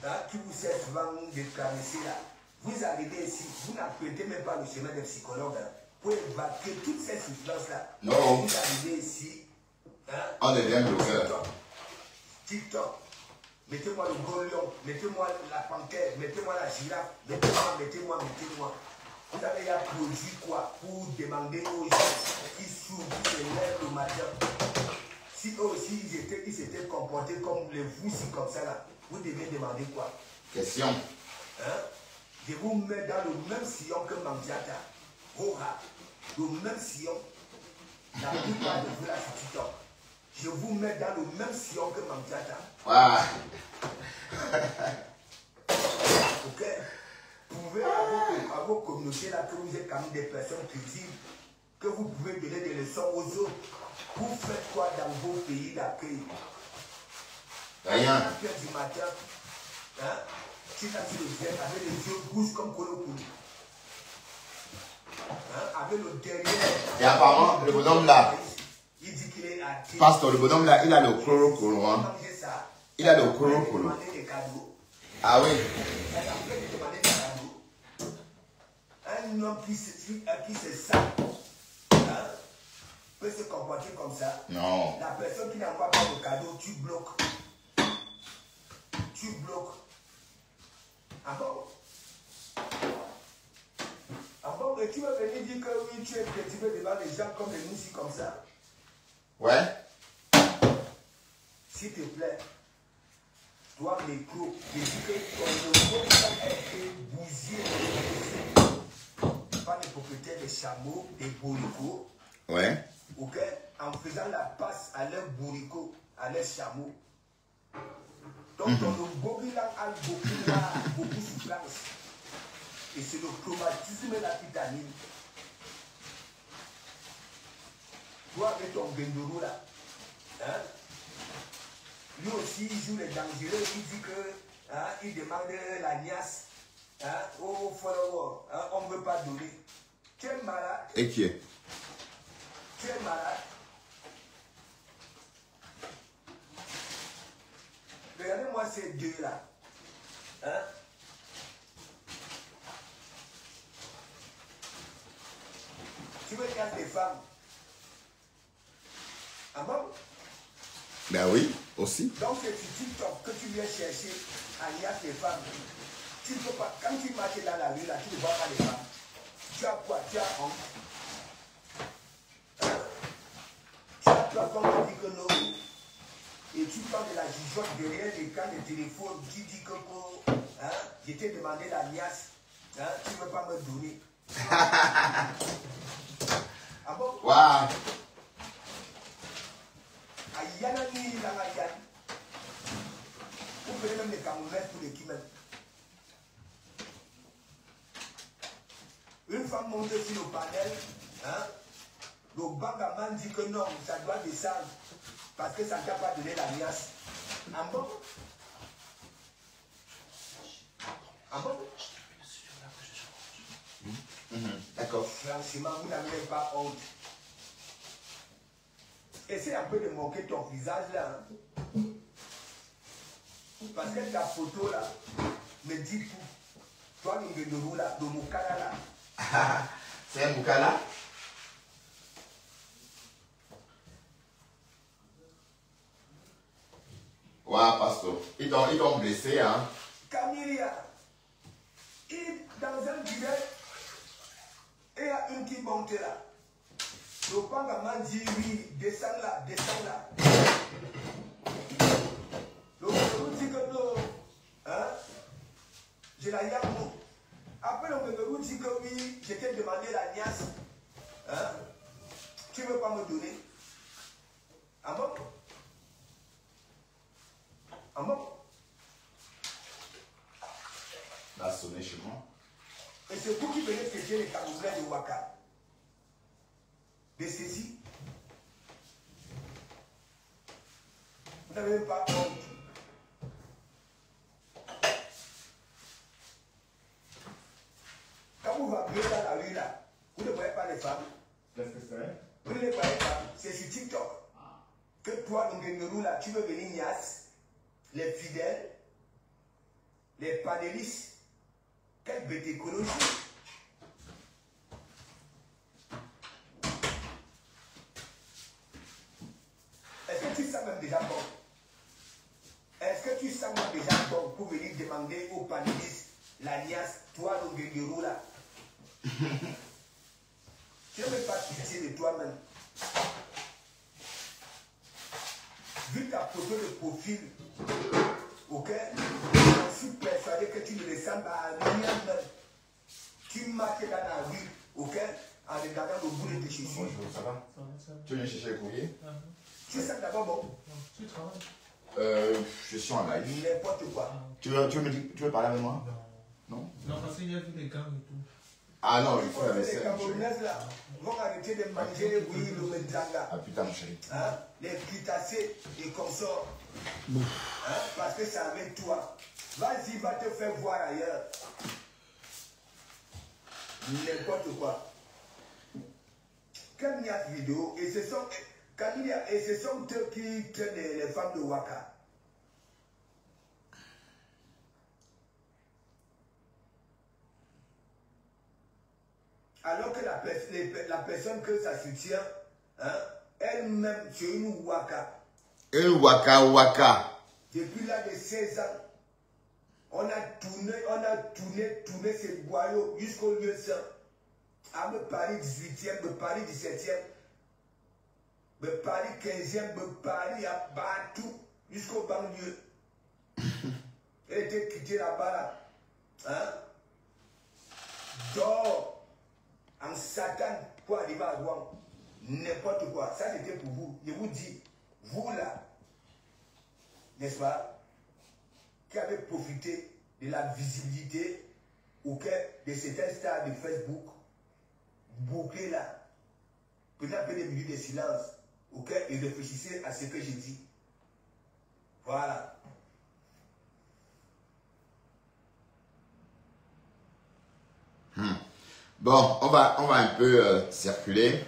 Speaker 5: hein, qui vous servent souvent de traverser là. Vous arrivez ici, vous n'empruntez même pas le chemin des psychologues hein, pour évacuer toutes ces souffrances-là.
Speaker 1: Non.
Speaker 5: Vous arrivez ici, hein,
Speaker 1: On devient bloqueur.
Speaker 5: TikTok. Mettez-moi le gros lion, mettez-moi la panthère, mettez-moi la girafe, mettez-moi. Vous avez un produit quoi pour demander aux gens qui s'ouvrent, qui se lèvent le matin. Si eux aussi ils s'étaient comportés comme les voussis comme ça là, vous devez demander quoi?
Speaker 1: Question.
Speaker 5: Hein? Je vous mets dans le même sillon que Mandiata. Le même sillon. La plupart de vous là sur TikTok. Je vous mets dans le même sillon que Mandiata.
Speaker 1: Ouais.
Speaker 5: Ok? Vous pouvez à vos communautés là que vous êtes quand même des personnes crédibles, que vous pouvez donner des leçons aux autres. Vous faites quoi dans vos pays d'accueil?
Speaker 1: Rien.
Speaker 5: À 4h du matin, hein? Tu as sur le ciel avec les yeux rouges comme Kolo Koulou. Hein? Avec le derrière.
Speaker 1: Et apparemment, le bonhomme là,
Speaker 5: Il dit qu'il est athée.
Speaker 1: pasteur, le bonhomme là, il a le chloro hein. Il a le chloro. Ah oui.
Speaker 5: Un homme qui se sent hein, peut se comporter comme ça.
Speaker 1: Non.
Speaker 5: La personne qui n'envoie pas de cadeau, tu bloques. Tu bloques. Ah bon? Ah bon, mais tu vas venir dire que oui, tu es crédible devant les gens comme les moussis comme ça.
Speaker 1: Ouais.
Speaker 5: S'il te plaît, toi, micro, je dis que ton micro a été bousillé par les propriétaires des chameaux, des bourricots.
Speaker 1: Ouais.
Speaker 5: Ok? En faisant la passe à leurs bourricots, à leurs chameaux. Donc, ton gorilla a beaucoup souffrance. Et c'est le traumatisme là qui t'anime. Toi, avec ton gendoro là, Hein? Lui aussi, il joue les dangereux. Il dit que il demande la niasse aux followers. On ne veut pas donner. Tu es malade.
Speaker 1: Et qui est?
Speaker 5: Tu es malade. Regardez-moi ces deux-là. Hein? Tu veux casser les femmes? Ah bon?
Speaker 1: Ben oui, aussi.
Speaker 5: Donc c'est sur TikTok que tu viens chercher à niasse les femmes. Tu ne peux pas, quand tu marches dans la rue là, tu ne vois pas les femmes. Tu as quoi? Tu as honte. Tu as toi quand on dit que non. Et tu parles de la jugeote derrière l'écran de téléphone. Tu dis que je t'ai demandé la niasse. Tu ne veux pas me donner. Ah bon?
Speaker 1: Waouh.
Speaker 5: Vous prenez même les Camerounais pour les Kimel. Une femme monte sur le panel, le bagaman dit que non, ça doit descendre parce que ça ne t'a pas donné la niasse. Ah bon? Ah bon?
Speaker 1: D'accord.
Speaker 5: Franchement, vous n'avez pas honte. Essaye un peu de moquer ton visage là. Parce que ta photo là me dit tout. Toi, le là, le Moukala là.
Speaker 1: C'est un Moukala? Ouais, pasteur. Ils t'ont blessé, hein?
Speaker 5: Camilia, dans un direct, il y a une qui monte là. Le Pangaman dit oui, descends là, descends là. Le Moussou dit que non, je la yamo. Après le Moussou dit que oui, je t'ai demandé la niasse. Tu ne veux pas me donner? Ah bon? Ah bon?
Speaker 1: Ça a sonné chez moi.
Speaker 5: Et c'est vous qui venez fêter les Camerounais de Ouaka. De ceci. Vous n'avez même pas honte. Quand vous voyez dans la rue là, vous ne voyez pas les femmes.
Speaker 1: Qu'est-ce que c'est?
Speaker 5: Vous ne les voyez pas. C'est sur TikTok. Que toi, Ngengerou là, tu veux venir niasse les fidèles, les panélistes. Quelle bête écologie. Est-ce que tu sens même déjà bon? Est-ce que tu sens même déjà bon pour venir demander aux panélistes la niasse, toi, le Guéguerou là? Tu ne veux pas pitié de toi-même. Vu ta photo de profil, ok? Je suis persuadé que tu ne ressembles à rien même. Tu marches dans la rue, ok? En regardant le bout de tes chaussures.
Speaker 1: Bonjour, ça va? Tu viens chercher le courrier?
Speaker 5: Tu sais d'abord bon?
Speaker 3: Tu travailles?
Speaker 1: Je suis en live.
Speaker 5: N'importe quoi.
Speaker 1: Tu veux parler avec moi?
Speaker 3: Non. Non, parce qu'il y a vu les gants et tout.
Speaker 1: Ah non, il faut la
Speaker 5: Les
Speaker 1: vaisselle.
Speaker 5: Camerounaises là vont arrêter de manger oui, le menzanga.
Speaker 1: Ah putain, mon chéri.
Speaker 5: Les critacés et consorts. Parce que c'est avec toi. Vas-y, va te faire voir ailleurs. N'importe quoi. Quand il y a cette vidéo, et ce sont eux qui traînent les femmes de Ouaka. Alors que la personne que ça soutient, elle-même, c'est une Ouaka.
Speaker 1: Une Waka.
Speaker 5: Depuis l'âge de 16 ans, on a tourné ces boyaux jusqu'au lieu saint. À me Paris 18e, me Paris 17e, me Paris 15e, me Paris à Batou, jusqu'au banlieue. Elle était quittée là-bas là. Dors en Satan pour arriver à Rouen. N'importe quoi. Ça c'était pour vous. Je vous dis, vous là, n'est-ce pas, qui avez profité de la visibilité de certains stars de Facebook, bouclés là, prenez un peu des minutes de silence. Ok? Et réfléchissez à ce que j'ai dit. Voilà.
Speaker 1: Bon, on va un peu circuler.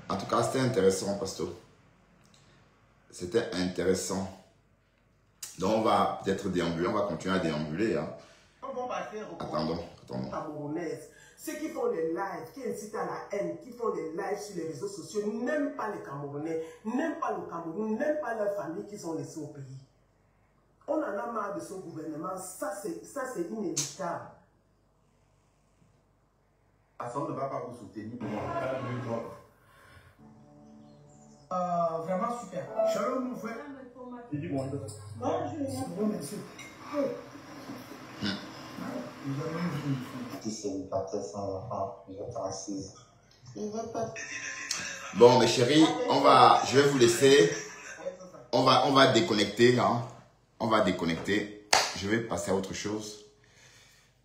Speaker 1: En tout cas, c'était intéressant, Pasto. C'était intéressant. Donc, on va peut-être déambuler. On va continuer à déambuler. Hein.
Speaker 6: On va faire
Speaker 1: Attendons.
Speaker 6: Camerounaises. Ceux qui font les lives, qui incitent à la haine, qui font des lives sur les réseaux sociaux, n'aiment pas les Camerounais, n'aiment pas le Cameroun, n'aiment pas leurs familles qui sont laissées au pays. On en a marre de ce gouvernement. Ça, c'est inévitable.
Speaker 7: On ne va pas vous soutenir.
Speaker 6: Vraiment super.
Speaker 5: Shalom, mon frère.
Speaker 7: Si célibataire sans enfant, je t'en assise.
Speaker 1: Bon, mes chéris, je vais vous laisser. On va déconnecter. Hein. On va déconnecter. Je vais passer à autre chose.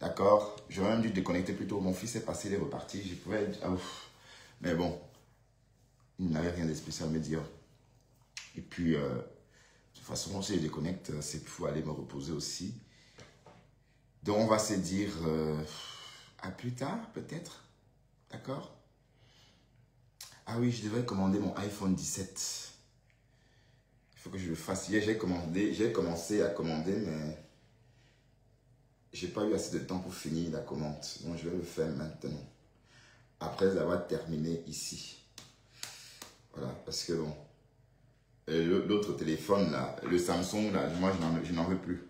Speaker 1: D'accord? J'aurais même dû déconnecter plus tôt. Mon fils est passé, il est reparti. Je pouvais... Mais bon, il n'avait rien de spécial à me dire. Et puis, de toute façon, si je déconnecte, c'est pour aller me reposer aussi. Donc, on va se dire à plus tard, peut-être. D'accord? Ah oui, je devrais commander mon iPhone 17. Il faut que je le fasse. Hier, j'ai commencé à commander, mais j'ai pas eu assez de temps pour finir la commande. Donc, je vais le faire maintenant. Après avoir terminé ici. Voilà, parce que bon, l'autre téléphone, là, le Samsung, là, moi, je n'en veux plus.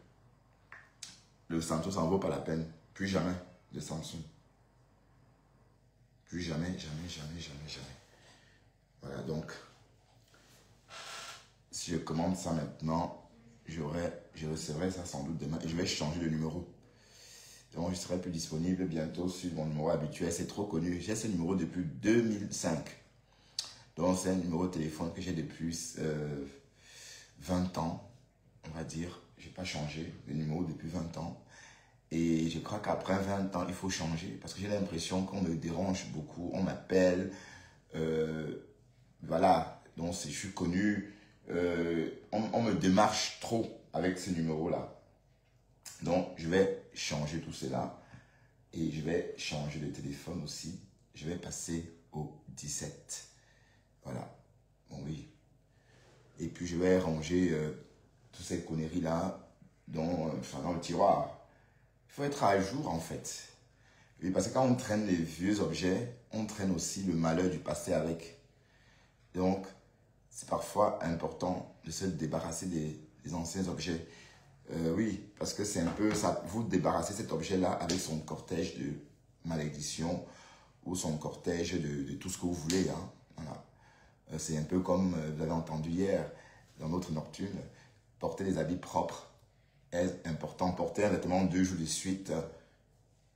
Speaker 1: Le Samsung, ça n'en vaut pas la peine. Plus jamais de Samsung. Plus jamais. Voilà, donc, si je commande ça maintenant, je recevrai ça sans doute demain et je vais changer de numéro. Donc, je serai plus disponible bientôt sur mon numéro habituel. C'est trop connu. J'ai ce numéro depuis 2005. Donc, c'est un numéro de téléphone que j'ai depuis 20 ans, on va dire. Je n'ai pas changé de numéro depuis 20 ans. Et je crois qu'après 20 ans, il faut changer. Parce que j'ai l'impression qu'on me dérange beaucoup. On m'appelle. Voilà. Donc, je suis connu. On me démarche trop avec ce numéro-là. Donc, je vais changer tout cela. Et je vais changer de téléphone aussi. Je vais passer au 17. Voilà. Bon, oui. Et puis, je vais ranger toutes ces conneries-là dans le tiroir. Il faut être à jour, en fait. Oui, parce que quand on traîne les vieux objets, on traîne aussi le malheur du passé avec. Donc, c'est parfois important de se débarrasser des anciens objets. Oui, parce que c'est un peu ça. Vous débarrassez cet objet-là avec son cortège de malédiction ou son cortège de tout ce que vous voulez. Hein. Voilà. C'est un peu comme vous avez entendu hier dans notre nocturne. Porter des habits propres est important. Porter un vêtement 2 jours de suite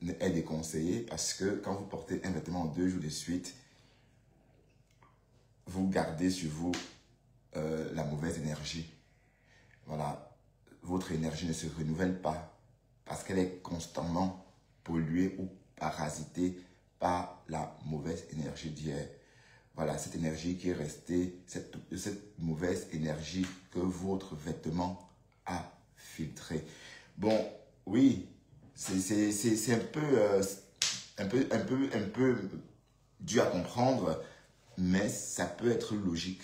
Speaker 1: est déconseillé parce que quand vous portez un vêtement 2 jours de suite, vous gardez sur vous la mauvaise énergie. Voilà. Votre énergie ne se renouvelle pas parce qu'elle est constamment polluée ou parasitée par la mauvaise énergie d'hier. Voilà, cette énergie qui est restée, cette mauvaise énergie que votre vêtement a filtrée. Bon, oui, c'est un peu dur à comprendre, mais ça peut être logique.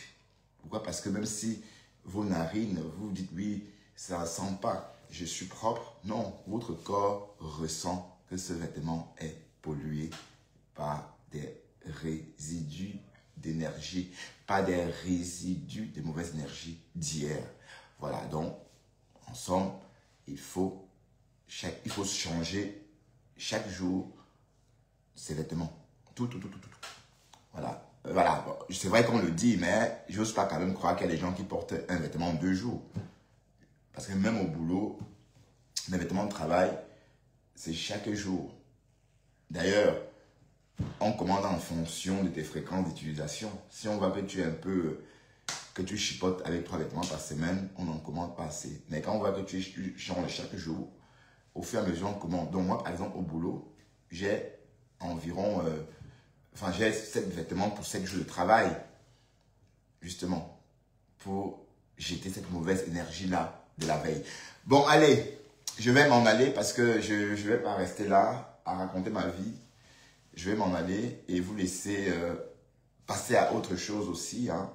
Speaker 1: Pourquoi? Parce que même si vos narines, vous dites oui, ça ne sent pas, je suis propre. Non, votre corps ressent que ce vêtement est pollué par des résidus d'énergie, pas des résidus de mauvaise énergie d'hier. Voilà, donc, en somme, il faut changer chaque jour ses vêtements. Tout. Voilà. Voilà, bon, c'est vrai qu'on le dit, mais je n'ose pas quand même croire qu'il y a des gens qui portent un vêtement 2 jours. Parce que même au boulot, les vêtements de travail, c'est chaque jour. D'ailleurs, on commande en fonction de tes fréquences d'utilisation. Si on voit que que tu chipotes avec 3 vêtements par semaine, on n'en commande pas assez. Mais quand on voit que tu changes chaque jour, au fur et à mesure, on commande. Donc moi, par exemple, au boulot, j'ai environ... j'ai 7 vêtements pour 7 jours de travail. justement, pour jeter cette mauvaise énergie-là de la veille. Bon, allez, je vais m'en aller parce que je ne vais pas rester là à raconter ma vie. Je vais m'en aller et vous laisser passer à autre chose aussi. Hein.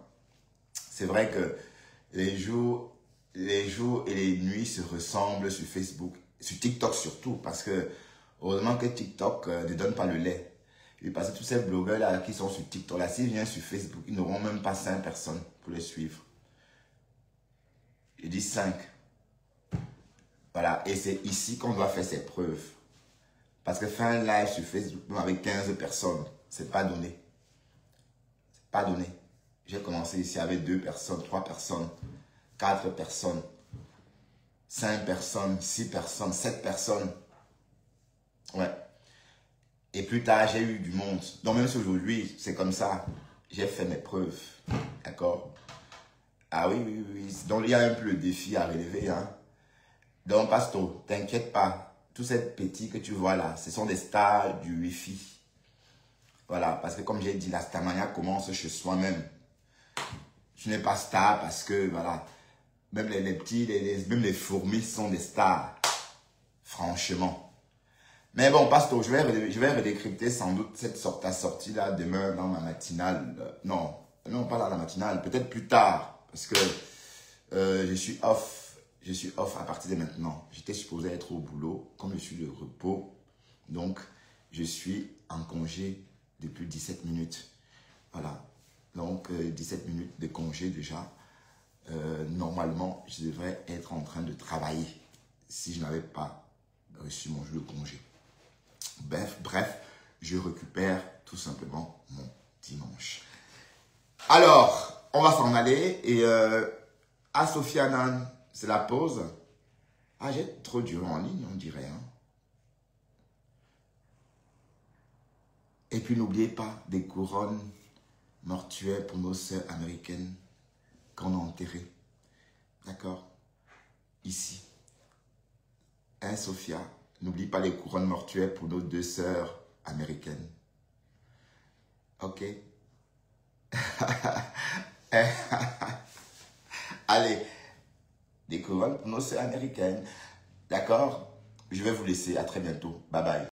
Speaker 1: C'est vrai que les jours et les nuits se ressemblent sur Facebook, sur TikTok surtout, parce que heureusement que TikTok ne donne pas le lait. Et parce que tous ces blogueurs-là qui sont sur TikTok, là, s'ils viennent sur Facebook, ils n'auront même pas 5 personnes pour les suivre. Je dis 5. Voilà, et c'est ici qu'on doit faire ses preuves. Parce que faire un live sur Facebook avec 15 personnes, c'est pas donné. C'est pas donné. J'ai commencé ici avec 2 personnes, 3 personnes, 4 personnes, 5 personnes, 6 personnes, 7 personnes. Ouais. Et plus tard, j'ai eu du monde. Donc même si aujourd'hui, c'est comme ça, j'ai fait mes preuves. D'accord? Ah oui, oui, oui. Donc il y a un peu le défi à relever. Hein? Donc Pasto, t'inquiète pas. Tous ces petits que tu vois là, ce sont des stars du Wi-Fi. Voilà, parce que comme j'ai dit, la starmania commence chez soi-même. Tu n'es pas star parce que, voilà, même les petits, même les fourmis sont des stars. Franchement. Mais bon, Pasto, je vais redécrypter sans doute cette sortie là demain dans ma matinale. Non, pas dans la matinale, peut-être plus tard. Parce que je suis off. Je suis off à partir de maintenant. J'étais supposé être au boulot, comme je suis de repos. Donc, je suis en congé depuis 17 minutes. Voilà. Donc, 17 minutes de congé déjà. Normalement, je devrais être en train de travailler si je n'avais pas reçu mon jour de congé. Bref, je récupère tout simplement mon dimanche. Alors, on va s'en aller et à Sofiane, c'est la pause. Ah, j'ai trop duré en ligne, on dirait. Hein. Et puis, n'oubliez pas des couronnes mortuaires pour nos sœurs américaines qu'on a enterrées. D'accord? Ici. Hein, Sophia? N'oublie pas les couronnes mortuaires pour nos 2 sœurs américaines. Ok? Allez. Des couronnes pour nos sœurs américaines. D'accord? Je vais vous laisser. À très bientôt. Bye bye.